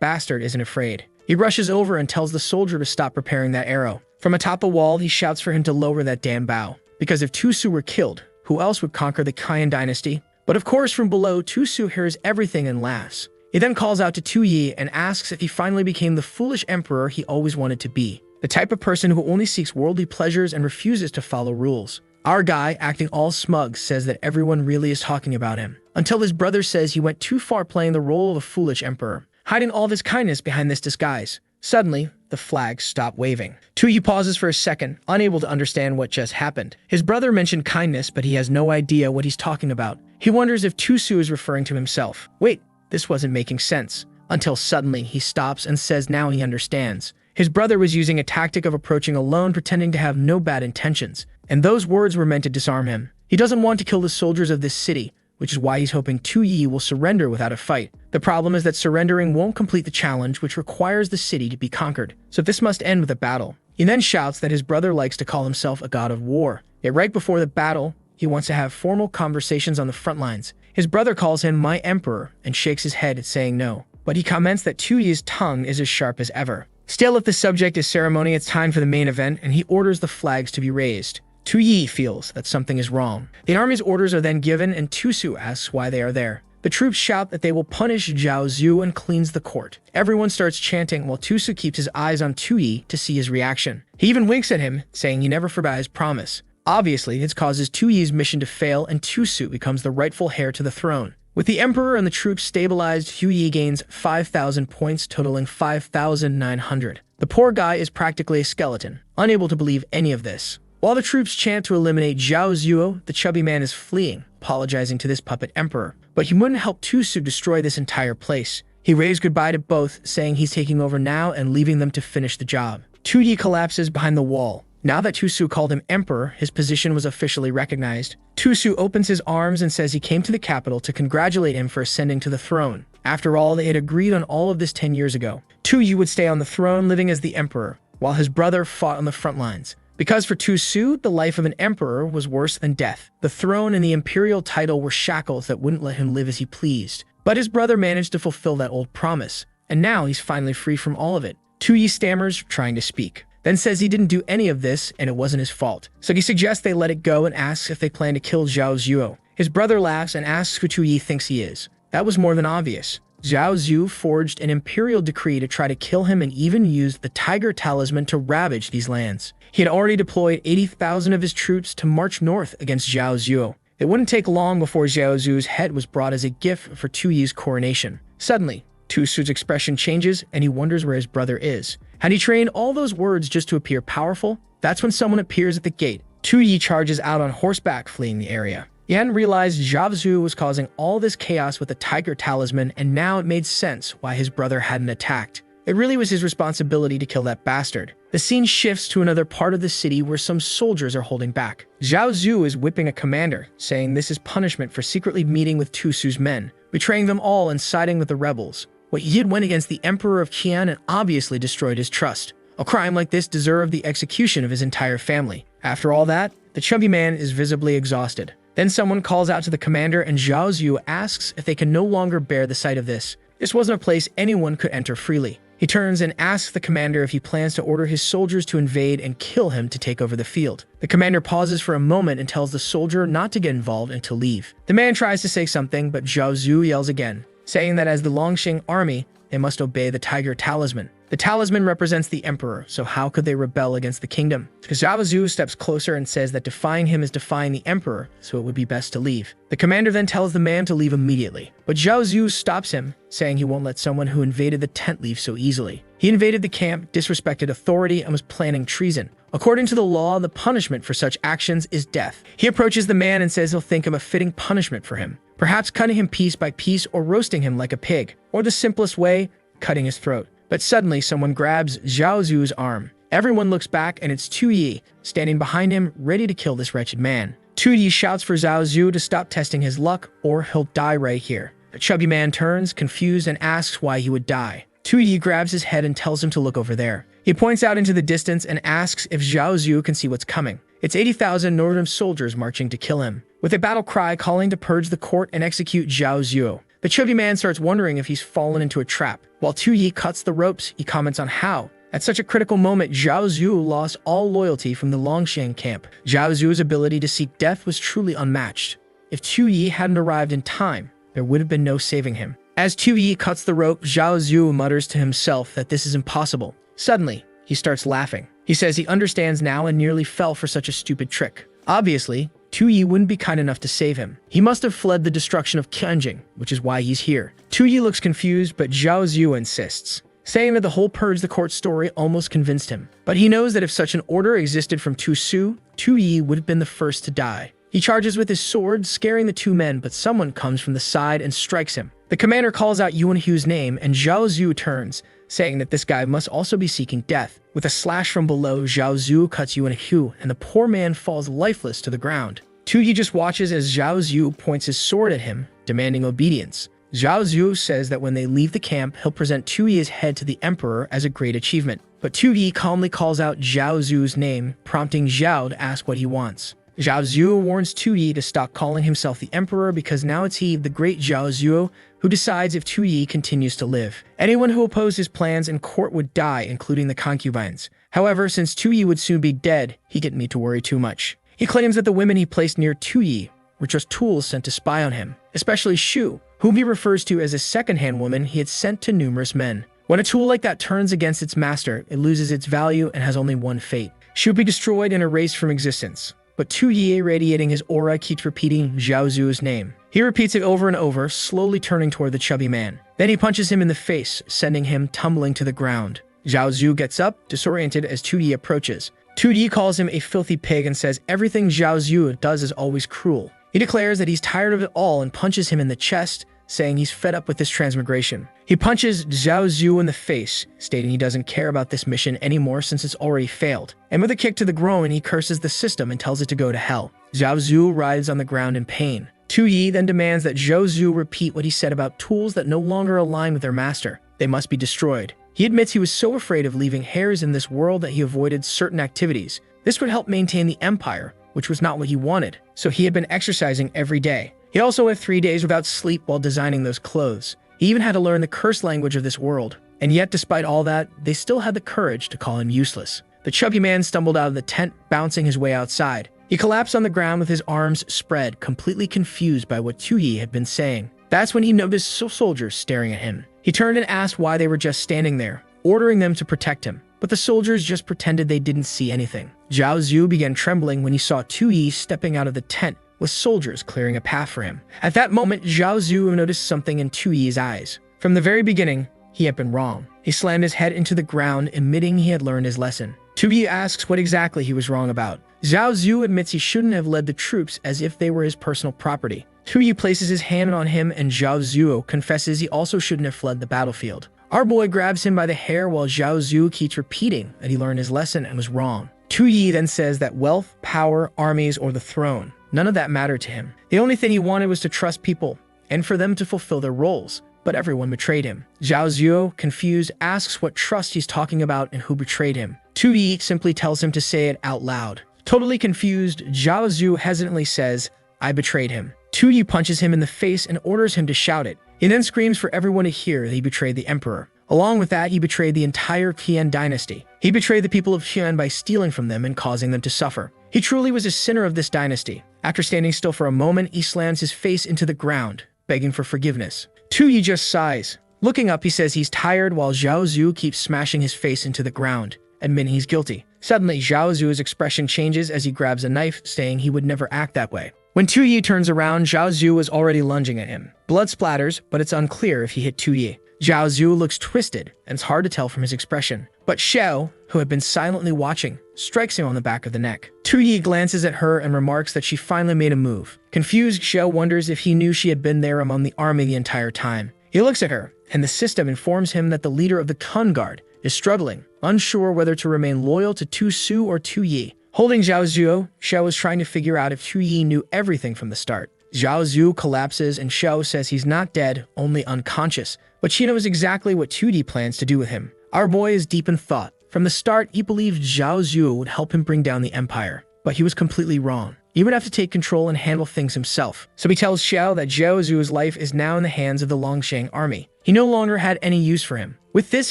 bastard isn't afraid. He rushes over and tells the soldier to stop preparing that arrow. From atop a wall, he shouts for him to lower that damn bow. Because if Tu Su were killed, who else would conquer the Qian dynasty? But of course, from below, Tu Su hears everything and laughs. He then calls out to Tu Yi and asks if he finally became the foolish emperor he always wanted to be. The type of person who only seeks worldly pleasures and refuses to follow rules. Our guy, acting all smug, says that everyone really is talking about him. Until his brother says he went too far playing the role of a foolish emperor, hiding all of his kindness behind this disguise. Suddenly, the flags stop waving. Tu Yi pauses for a second, unable to understand what just happened. His brother mentioned kindness, but he has no idea what he's talking about. He wonders if Tu Su is referring to himself. Wait, this wasn't making sense. Until suddenly, he stops and says now he understands. His brother was using a tactic of approaching alone, pretending to have no bad intentions. And those words were meant to disarm him. He doesn't want to kill the soldiers of this city, which is why he's hoping Tu Yi will surrender without a fight. The problem is that surrendering won't complete the challenge, which requires the city to be conquered. So this must end with a battle. He then shouts that his brother likes to call himself a god of war. Yet right before the battle, he wants to have formal conversations on the front lines. His brother calls him my emperor and shakes his head, saying no. but he comments that Tu Yi's tongue is as sharp as ever. Still, if the subject is ceremony, it's time for the main event, and he orders the flags to be raised. Tu Yi feels that something is wrong. The army's orders are then given, and Tu Su asks why they are there. The troops shout that they will punish Zhao Zhu and cleanse the court. Everyone starts chanting while Tu Su keeps his eyes on Tu Yi to see his reaction. He even winks at him, saying he never forgot his promise. Obviously, this causes Tu Yi's mission to fail, and Tu Su becomes the rightful heir to the throne. With the emperor and the troops stabilized, Tu Yi gains 5,000 points, totaling 5,900. The poor guy is practically a skeleton, unable to believe any of this. While the troops chant to eliminate Zhao Zuo, the chubby man is fleeing, apologizing to this puppet emperor. But he wouldn't help Tu Su destroy this entire place. He waves goodbye to both, saying he's taking over now and leaving them to finish the job. Tu Yi collapses behind the wall. Now that Tu Su called him emperor, his position was officially recognized. Tu Su opens his arms and says he came to the capital to congratulate him for ascending to the throne. After all, they had agreed on all of this 10 years ago. Tu Yi would stay on the throne, living as the emperor, while his brother fought on the front lines. Because for Tu Su, the life of an emperor was worse than death. The throne and the imperial title were shackles that wouldn't let him live as he pleased. But his brother managed to fulfill that old promise, and now he's finally free from all of it. Tu Yi stammers, trying to speak, then says he didn't do any of this and it wasn't his fault. So he suggests they let it go and asks if they plan to kill Zhao Zuo. His brother laughs and asks who Tu Yi thinks he is. That was more than obvious. Zhao Zhu forged an imperial decree to try to kill him and even used the tiger talisman to ravage these lands. He had already deployed 80,000 of his troops to march north against Zhao Zhu. It wouldn't take long before Zhao Zhu's head was brought as a gift for Tu Yi's coronation. Suddenly, Tu Su's expression changes and he wonders where his brother is. Had he trained all those words just to appear powerful? That's when someone appears at the gate. Tu Yi charges out on horseback, fleeing the area. He hadn't realized Zhao Zhu was causing all this chaos with the tiger talisman, and now it made sense why his brother hadn't attacked. It really was his responsibility to kill that bastard. The scene shifts to another part of the city where some soldiers are holding back. Zhao Zhu is whipping a commander, saying this is punishment for secretly meeting with Tu Su's men, betraying them all and siding with the rebels. What he did went against the Emperor of Qian and obviously destroyed his trust. A crime like this deserved the execution of his entire family. After all that, the chubby man is visibly exhausted. Then someone calls out to the commander and Zhao Zhu asks if they can no longer bear the sight of this. This wasn't a place anyone could enter freely. He turns and asks the commander if he plans to order his soldiers to invade and kill him to take over the field. The commander pauses for a moment and tells the soldier not to get involved and to leave. The man tries to say something, but Zhao Zhu yells again, saying that as the Longxing army, they must obey the tiger talisman. The talisman represents the emperor, so how could they rebel against the kingdom? Zhao Zhu steps closer and says that defying him is defying the emperor, so it would be best to leave. The commander then tells the man to leave immediately, but Zhao Zhu stops him, saying he won't let someone who invaded the tent leave so easily. He invaded the camp, disrespected authority, and was planning treason. According to the law, the punishment for such actions is death. He approaches the man and says he'll think him a fitting punishment for him, perhaps cutting him piece by piece or roasting him like a pig, or the simplest way, cutting his throat. But suddenly, someone grabs Zhao Zhu's arm. Everyone looks back, and it's Tu Yi, standing behind him, ready to kill this wretched man. Tu Yi shouts for Zhao Zhu to stop testing his luck, or he'll die right here. The chubby man turns, confused, and asks why he would die. Tu Yi grabs his head and tells him to look over there. He points out into the distance and asks if Zhao Zhu can see what's coming. It's 80,000 northern soldiers marching to kill him, with a battle cry calling to purge the court and execute Zhao Zhu. The chubby man starts wondering if he's fallen into a trap. While Tu Yi cuts the ropes, he comments on how, at such a critical moment, Zhao Zhu lost all loyalty from the Longxing camp. Zhao Zhu's ability to seek death was truly unmatched. If Tu Yi hadn't arrived in time, there would have been no saving him. As Tu Yi cuts the rope, Zhao Zhu mutters to himself that this is impossible. Suddenly, he starts laughing. He says he understands now and nearly fell for such a stupid trick. Obviously, Tu Yi wouldn't be kind enough to save him. He must have fled the destruction of Qianjing, which is why he's here. Tu Yi looks confused, but Zhao Zhu insists, saying that the whole Purge the Court story almost convinced him. But he knows that if such an order existed from Tu Su, Tu Yi would have been the first to die. He charges with his sword, scaring the two men, but someone comes from the side and strikes him. The commander calls out Yuan Hu's name, and Zhao Zhu turns, saying that this guy must also be seeking death. With a slash from below, Zhao Zhu cuts Yuan Hu, and the poor man falls lifeless to the ground. Tu Yi just watches as Zhao Zhu points his sword at him, demanding obedience. Zhao Zhu says that when they leave the camp, he'll present Tu Yi's head to the emperor as a great achievement. But Tu Yi calmly calls out Zhao Zhu's name, prompting Zhao to ask what he wants. Zhao Zuo warns Tu Yi to stop calling himself the emperor because now it's he, the great Zhao Zuo, who decides if Tu Yi continues to live. Anyone who opposed his plans in court would die, including the concubines. However, since Tu Yi would soon be dead, he didn't need to worry too much. He claims that the women he placed near Tu Yi were just tools sent to spy on him, especially Shu, whom he refers to as a second-hand woman he had sent to numerous men. When a tool like that turns against its master, it loses its value and has only one fate. She will be destroyed and erased from existence. But Tu Yi, radiating his aura, keeps repeating Zhao Zuo's name. He repeats it over and over, slowly turning toward the chubby man. Then he punches him in the face, sending him tumbling to the ground. Zhao Zuo gets up, disoriented as Tu Yi approaches. Tu Yi calls him a filthy pig and says everything Zhao Zuo does is always cruel. He declares that he's tired of it all and punches him in the chest, saying he's fed up with this transmigration. He punches Zhao Zuo in the face, stating he doesn't care about this mission anymore since it's already failed. And with a kick to the groin, he curses the system and tells it to go to hell. Zhao Zuo writhes on the ground in pain. Tu Yi then demands that Zhao Zuo repeat what he said about tools that no longer align with their master. They must be destroyed. He admits he was so afraid of leaving heirs in this world that he avoided certain activities. This would help maintain the empire, which was not what he wanted, so he had been exercising every day. He also had 3 days without sleep while designing those clothes. He even had to learn the curse language of this world. And yet, despite all that, they still had the courage to call him useless. The chubby man stumbled out of the tent, bouncing his way outside. He collapsed on the ground with his arms spread, completely confused by what Tu Yi had been saying. That's when he noticed soldiers staring at him. He turned and asked why they were just standing there, ordering them to protect him. But the soldiers just pretended they didn't see anything. Zhao Zuo began trembling when he saw Tu Yi stepping out of the tent, with soldiers clearing a path for him. At that moment, Zhao Zuo noticed something in Tu Yi's eyes. From the very beginning, he had been wrong. He slammed his head into the ground, admitting he had learned his lesson. Tu Yi asks what exactly he was wrong about. Zhao Zuo admits he shouldn't have led the troops as if they were his personal property. Tu Yi places his hand on him and Zhao Zuo confesses he also shouldn't have fled the battlefield. Our boy grabs him by the hair while Zhao Zuo keeps repeating that he learned his lesson and was wrong. Tu Yi then says that wealth, power, armies, or the throne, none of that mattered to him. The only thing he wanted was to trust people and for them to fulfill their roles, but everyone betrayed him. Zhao Zuo, confused, asks what trust he's talking about and who betrayed him. Tu Yi simply tells him to say it out loud. Totally confused, Zhao Zuo hesitantly says, "I betrayed him." Tu Yi punches him in the face and orders him to shout it. He then screams for everyone to hear that he betrayed the emperor. Along with that, he betrayed the entire Qian dynasty. He betrayed the people of Qian by stealing from them and causing them to suffer. He truly was a sinner of this dynasty. After standing still for a moment, he slams his face into the ground, begging for forgiveness. Tu Yi just sighs. Looking up, he says he's tired while Zhao Zuo keeps smashing his face into the ground, admitting he's guilty. Suddenly, Zhao Zuo's expression changes as he grabs a knife, saying he would never act that way. When Tu Yi turns around, Zhao Zuo is already lunging at him. Blood splatters, but it's unclear if he hit Tu Yi. Zhao Zuo looks twisted, and it's hard to tell from his expression. But Xiao, who had been silently watching, strikes him on the back of the neck. Tu Yi glances at her and remarks that she finally made a move. Confused, Xiao wonders if he knew she had been there among the army the entire time. He looks at her, and the system informs him that the leader of the Kun Guard is struggling, unsure whether to remain loyal to Tu Su or Tu Yi. Holding Zhao Zuo, Xiao is trying to figure out if Tu Yi knew everything from the start. Zhao Zuo collapses and Xiao says he's not dead, only unconscious, but she knows exactly what Tu Yi plans to do with him. Our boy is deep in thought. From the start, he believed Zhao Zuo would help him bring down the empire, but he was completely wrong. He would have to take control and handle things himself. So he tells Xiao that Zhao Zuo's life is now in the hands of the Longsheng army. He no longer had any use for him. With this,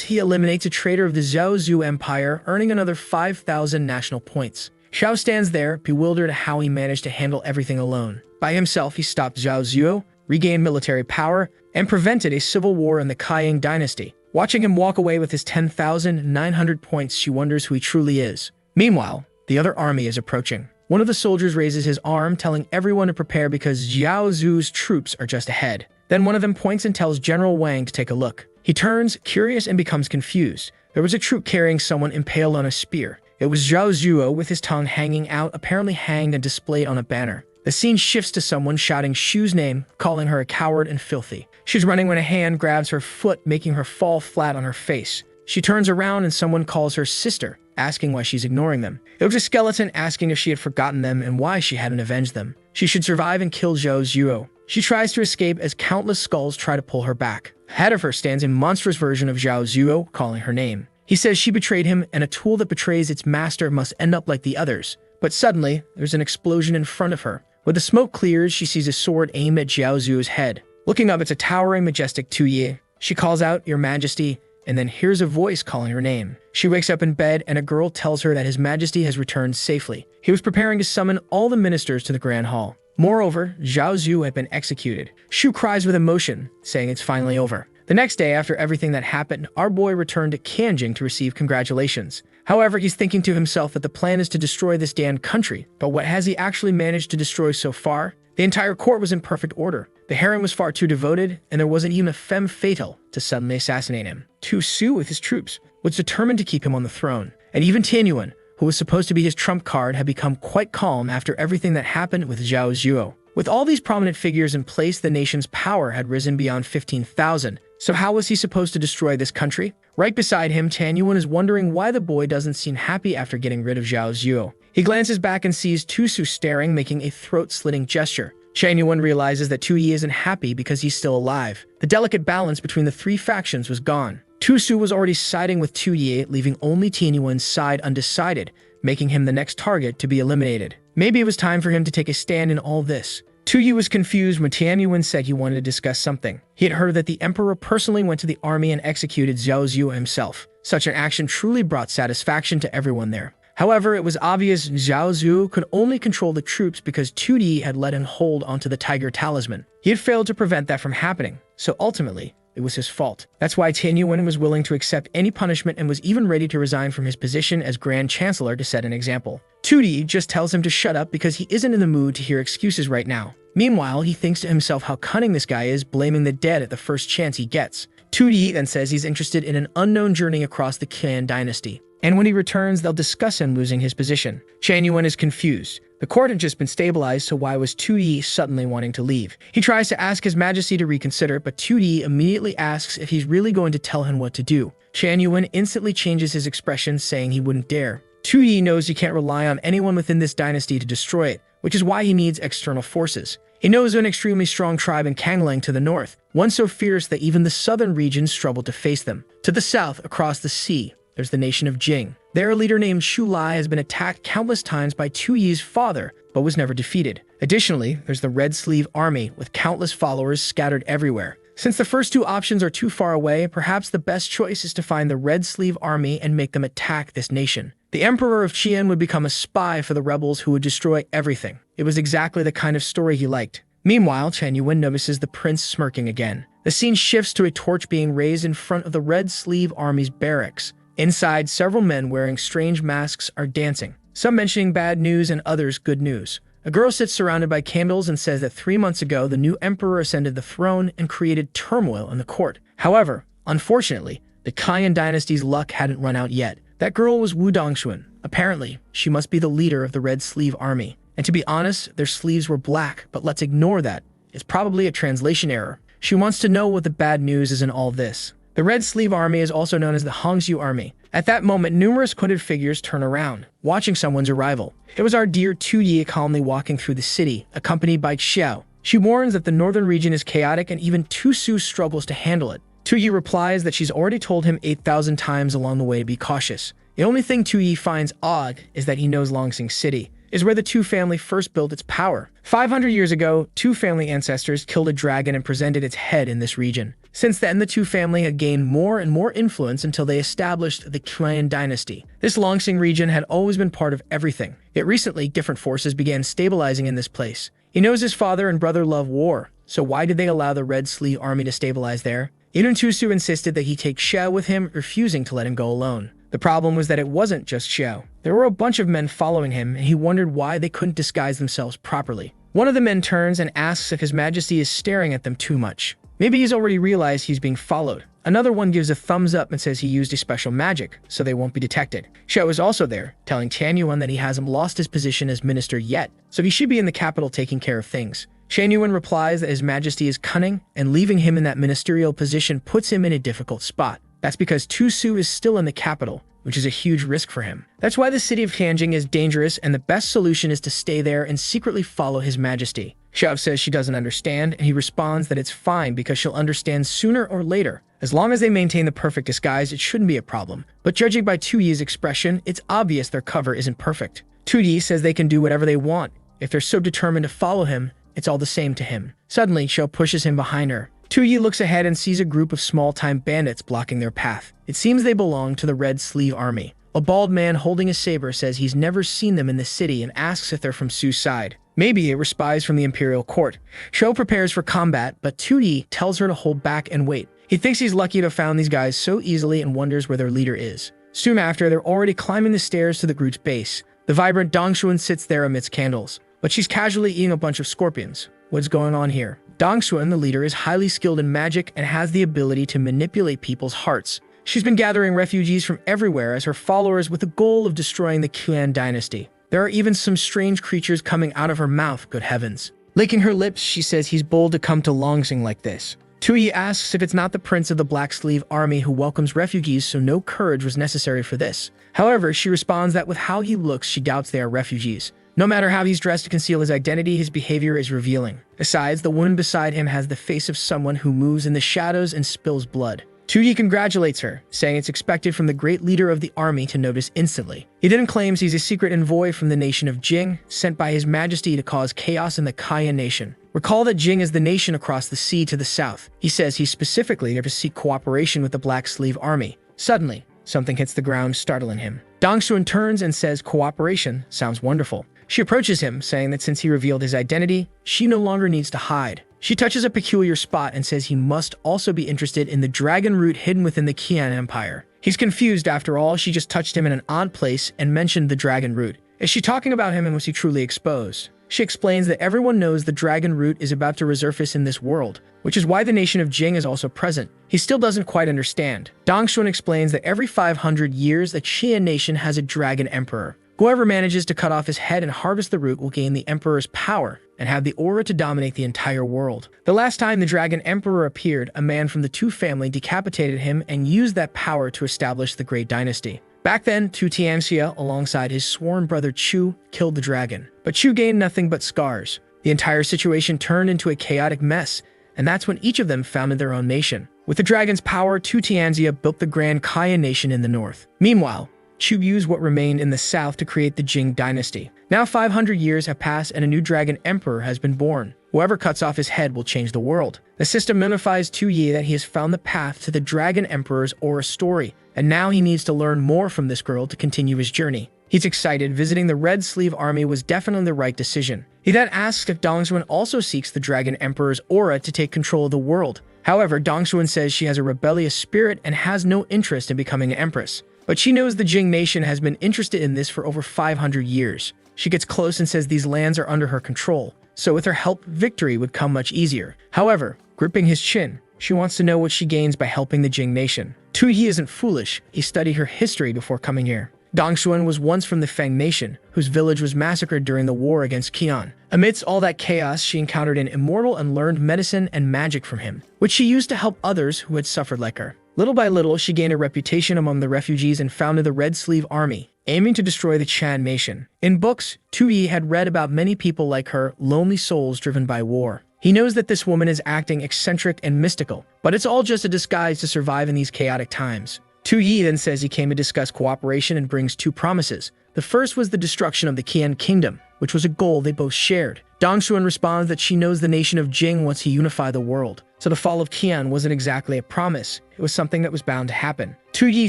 he eliminates a traitor of the Zhao Zuo empire, earning another 5,000 national points. Xiao stands there, bewildered at how he managed to handle everything alone. By himself, he stopped Zhao Zuo, regained military power, and prevented a civil war in the Kaiying dynasty. Watching him walk away with his 10,900 points, she wonders who he truly is. Meanwhile, the other army is approaching. One of the soldiers raises his arm, telling everyone to prepare because Zhao Zuo's troops are just ahead. Then one of them points and tells General Wang to take a look. He turns, curious, and becomes confused. There was a troop carrying someone impaled on a spear. It was Zhao Zuo with his tongue hanging out, apparently hanged and displayed on a banner. The scene shifts to someone shouting Shu's name, calling her a coward and filthy. She's running when a hand grabs her foot, making her fall flat on her face. She turns around and someone calls her sister, asking why she's ignoring them. It was a skeleton asking if she had forgotten them and why she hadn't avenged them. She should survive and kill Zhao Zuo. She tries to escape as countless skulls try to pull her back. Ahead of her stands a monstrous version of Zhao Zuo, calling her name. He says she betrayed him, and a tool that betrays its master must end up like the others. But suddenly, there's an explosion in front of her. When the smoke clears, she sees a sword aimed at Zhao Zuo's head. Looking up, it's a towering, majestic Tu Yi. She calls out, "Your Majesty," and then hears a voice calling her name. She wakes up in bed, and a girl tells her that His Majesty has returned safely. He was preparing to summon all the ministers to the Grand Hall. Moreover, Zhao Zu had been executed. Shu cries with emotion, saying it's finally over. The next day, after everything that happened, our boy returned to Kanjing to receive congratulations. However, he's thinking to himself that the plan is to destroy this damned country. But what has he actually managed to destroy so far? The entire court was in perfect order. The harem was far too devoted, and there wasn't even a femme fatale to suddenly assassinate him. Tu Su, with his troops, was determined to keep him on the throne. And even Tianyuan, who was supposed to be his trump card, had become quite calm after everything that happened with Zhao Zuo. With all these prominent figures in place, the nation's power had risen beyond 15,000. So how was he supposed to destroy this country? Right beside him, Tianyuan is wondering why the boy doesn't seem happy after getting rid of Zhao Zuo. He glances back and sees Tu Su staring, making a throat-slitting gesture. Tianyuan realizes that Tu Yi isn't happy because he's still alive. The delicate balance between the three factions was gone. Tu Su was already siding with Tu Yi, leaving only Tianyuan's side undecided, making him the next target to be eliminated. Maybe it was time for him to take a stand in all this. Tu Yi was confused when Tianyuan said he wanted to discuss something. He had heard that the emperor personally went to the army and executed Zhao Zuo himself. Such an action truly brought satisfaction to everyone there. However, it was obvious Zhao Zuo could only control the troops because Tu Yi had let him hold onto the tiger talisman. He had failed to prevent that from happening, so ultimately, it was his fault. That's why Tianyuan was willing to accept any punishment and was even ready to resign from his position as Grand Chancellor to set an example. Tu Yi just tells him to shut up because he isn't in the mood to hear excuses right now. Meanwhile, he thinks to himself how cunning this guy is, blaming the dead at the first chance he gets. Tu Yi then says he's interested in an unknown journey across the Qian dynasty. And when he returns, they'll discuss him losing his position. Tianyuan is confused. The court had just been stabilized, so why was Tu Yi suddenly wanting to leave? He tries to ask His Majesty to reconsider, but Tu Yi immediately asks if he's really going to tell him what to do. Tianyuan instantly changes his expression, saying he wouldn't dare. Tu Yi knows he can't rely on anyone within this dynasty to destroy it, which is why he needs external forces. He knows an extremely strong tribe in Kanglang to the north, one so fierce that even the southern regions struggle to face them. To the south, across the sea, there's the nation of Jing. Their leader named Shu Lai has been attacked countless times by Tu Yi's father, but was never defeated. Additionally, there's the Red Sleeve Army, with countless followers scattered everywhere. Since the first two options are too far away, perhaps the best choice is to find the Red Sleeve Army and make them attack this nation. The Emperor of Qian would become a spy for the rebels who would destroy everything. It was exactly the kind of story he liked. Meanwhile, Tianyuan notices the prince smirking again. The scene shifts to a torch being raised in front of the Red Sleeve Army's barracks. Inside, several men wearing strange masks are dancing, some mentioning bad news and others good news. A girl sits surrounded by candles and says that 3 months ago, the new emperor ascended the throne and created turmoil in the court. However, unfortunately, the Qian dynasty's luck hadn't run out yet. That girl was Wu Dongxuan. Apparently, she must be the leader of the Red Sleeve Army. And to be honest, their sleeves were black, but let's ignore that. It's probably a translation error. She wants to know what the bad news is in all this. The Red Sleeve Army is also known as the Hongxiu Army. At that moment, numerous hooded figures turn around, watching someone's arrival. It was our dear Tu Yi calmly walking through the city, accompanied by Xiao. She warns that the northern region is chaotic and even Tu Su struggles to handle it. Tu Yi replies that she's already told him 8,000 times along the way to be cautious. The only thing Tu Yi finds odd is that he knows Longsing City is where the Tu family first built its power. 500 years ago, Tu family ancestors killed a dragon and presented its head in this region. Since then, the Tu family had gained more and more influence until they established the Qian dynasty. This Longsing region had always been part of everything. Yet recently, different forces began stabilizing in this place. He knows his father and brother love war, so why did they allow the Red Sleeve Army to stabilize there? Even Tu Su insisted that he take Xiao with him, refusing to let him go alone. The problem was that it wasn't just Xiao. There were a bunch of men following him, and he wondered why they couldn't disguise themselves properly. One of the men turns and asks if His Majesty is staring at them too much. Maybe he's already realized he's being followed. Another one gives a thumbs up and says he used a special magic, so they won't be detected. Xiao is also there, telling Tianyuan that he hasn't lost his position as minister yet, so he should be in the capital taking care of things. Tianyuan replies that His Majesty is cunning, and leaving him in that ministerial position puts him in a difficult spot. That's because Tu Su is still in the capital, which is a huge risk for him. That's why the city of Kanjing is dangerous, and the best solution is to stay there and secretly follow His Majesty. Xiao says she doesn't understand, and he responds that it's fine because she'll understand sooner or later. As long as they maintain the perfect disguise, it shouldn't be a problem. But judging by Tu Yi's expression, it's obvious their cover isn't perfect. Tu-Yi says they can do whatever they want. If they're so determined to follow him, it's all the same to him. Suddenly, Xiao pushes him behind her. Tu-Yi looks ahead and sees a group of small-time bandits blocking their path. It seems they belong to the Red Sleeve Army. A bald man holding a saber says he's never seen them in the city and asks if they're from Su's side. Maybe it were spies from the Imperial Court. Xiao prepares for combat, but Tu-Yi tells her to hold back and wait. He thinks he's lucky to have found these guys so easily and wonders where their leader is. Soon after, they're already climbing the stairs to the group's base. The vibrant Dong Xuan sits there amidst candles, but she's casually eating a bunch of scorpions. What's going on here? Dong Xuan, the leader, is highly skilled in magic and has the ability to manipulate people's hearts. She's been gathering refugees from everywhere as her followers with the goal of destroying the Qian dynasty. There are even some strange creatures coming out of her mouth, good heavens. Licking her lips, she says he's bold to come to Longsing like this. Tu-Yi asks if it's not the prince of the Black Sleeve Army who welcomes refugees, so no courage was necessary for this. However, she responds that with how he looks, she doubts they are refugees. No matter how he's dressed to conceal his identity, his behavior is revealing. Besides, the woman beside him has the face of someone who moves in the shadows and spills blood. Tu-Yi congratulates her, saying it's expected from the great leader of the army to notice instantly. He then claims he's a secret envoy from the nation of Jing, sent by his majesty to cause chaos in the Qian nation. Recall that Jing is the nation across the sea to the south. He says he's specifically there to seek cooperation with the Black Sleeve Army. Suddenly, something hits the ground, startling him. Dong Xuan turns and says cooperation sounds wonderful. She approaches him, saying that since he revealed his identity, she no longer needs to hide. She touches a peculiar spot and says he must also be interested in the dragon root hidden within the Qian Empire. He's confused. After all, she just touched him in an odd place and mentioned the dragon root. Is she talking about him and was he truly exposed? She explains that everyone knows the dragon root is about to resurface in this world, which is why the nation of Jing is also present. He still doesn't quite understand. Dong Xuan explains that every 500 years, the Qian nation has a dragon emperor. Whoever manages to cut off his head and harvest the root will gain the emperor's power and have the aura to dominate the entire world. The last time the dragon emperor appeared, a man from the Tu family decapitated him and used that power to establish the great dynasty. Back then, Tu Tianxia, alongside his sworn brother Chu, killed the dragon. But Chu gained nothing but scars. The entire situation turned into a chaotic mess, and that's when each of them founded their own nation. With the dragon's power, Tu Tianxia built the Grand Qian nation in the north. Meanwhile, Chu used what remained in the south to create the Jing dynasty. Now 500 years have passed and a new dragon emperor has been born. Whoever cuts off his head will change the world. The system notifies Tu-Yi that he has found the path to the dragon emperor's aura story, and now he needs to learn more from this girl to continue his journey. He's excited. Visiting the Red Sleeve Army was definitely the right decision. He then asks if Dong Xuan also seeks the dragon emperor's aura to take control of the world. However, Dong Xuan says she has a rebellious spirit and has no interest in becoming an empress. But she knows the Jing nation has been interested in this for over 500 years. She gets close and says these lands are under her control, so with her help, victory would come much easier. However, gripping his chin, she wants to know what she gains by helping the Jing nation. Tu-Yi isn't foolish. He studied her history before coming here. Dong Xuan was once from the Feng nation, whose village was massacred during the war against Qian. Amidst all that chaos, she encountered an immortal and learned medicine and magic from him, which she used to help others who had suffered like her. Little by little, she gained a reputation among the refugees and founded the Red Sleeve Army, aiming to destroy the Qian nation. In books, Tu-Yi had read about many people like her, lonely souls driven by war. He knows that this woman is acting eccentric and mystical, but it's all just a disguise to survive in these chaotic times. Tu-Yi then says he came to discuss cooperation and brings two promises. The first was the destruction of the Qian kingdom, which was a goal they both shared. Dong Xuan responds that she knows the nation of Jing wants to unify the world. So the fall of Qian wasn't exactly a promise. It was something that was bound to happen. Tu-Yi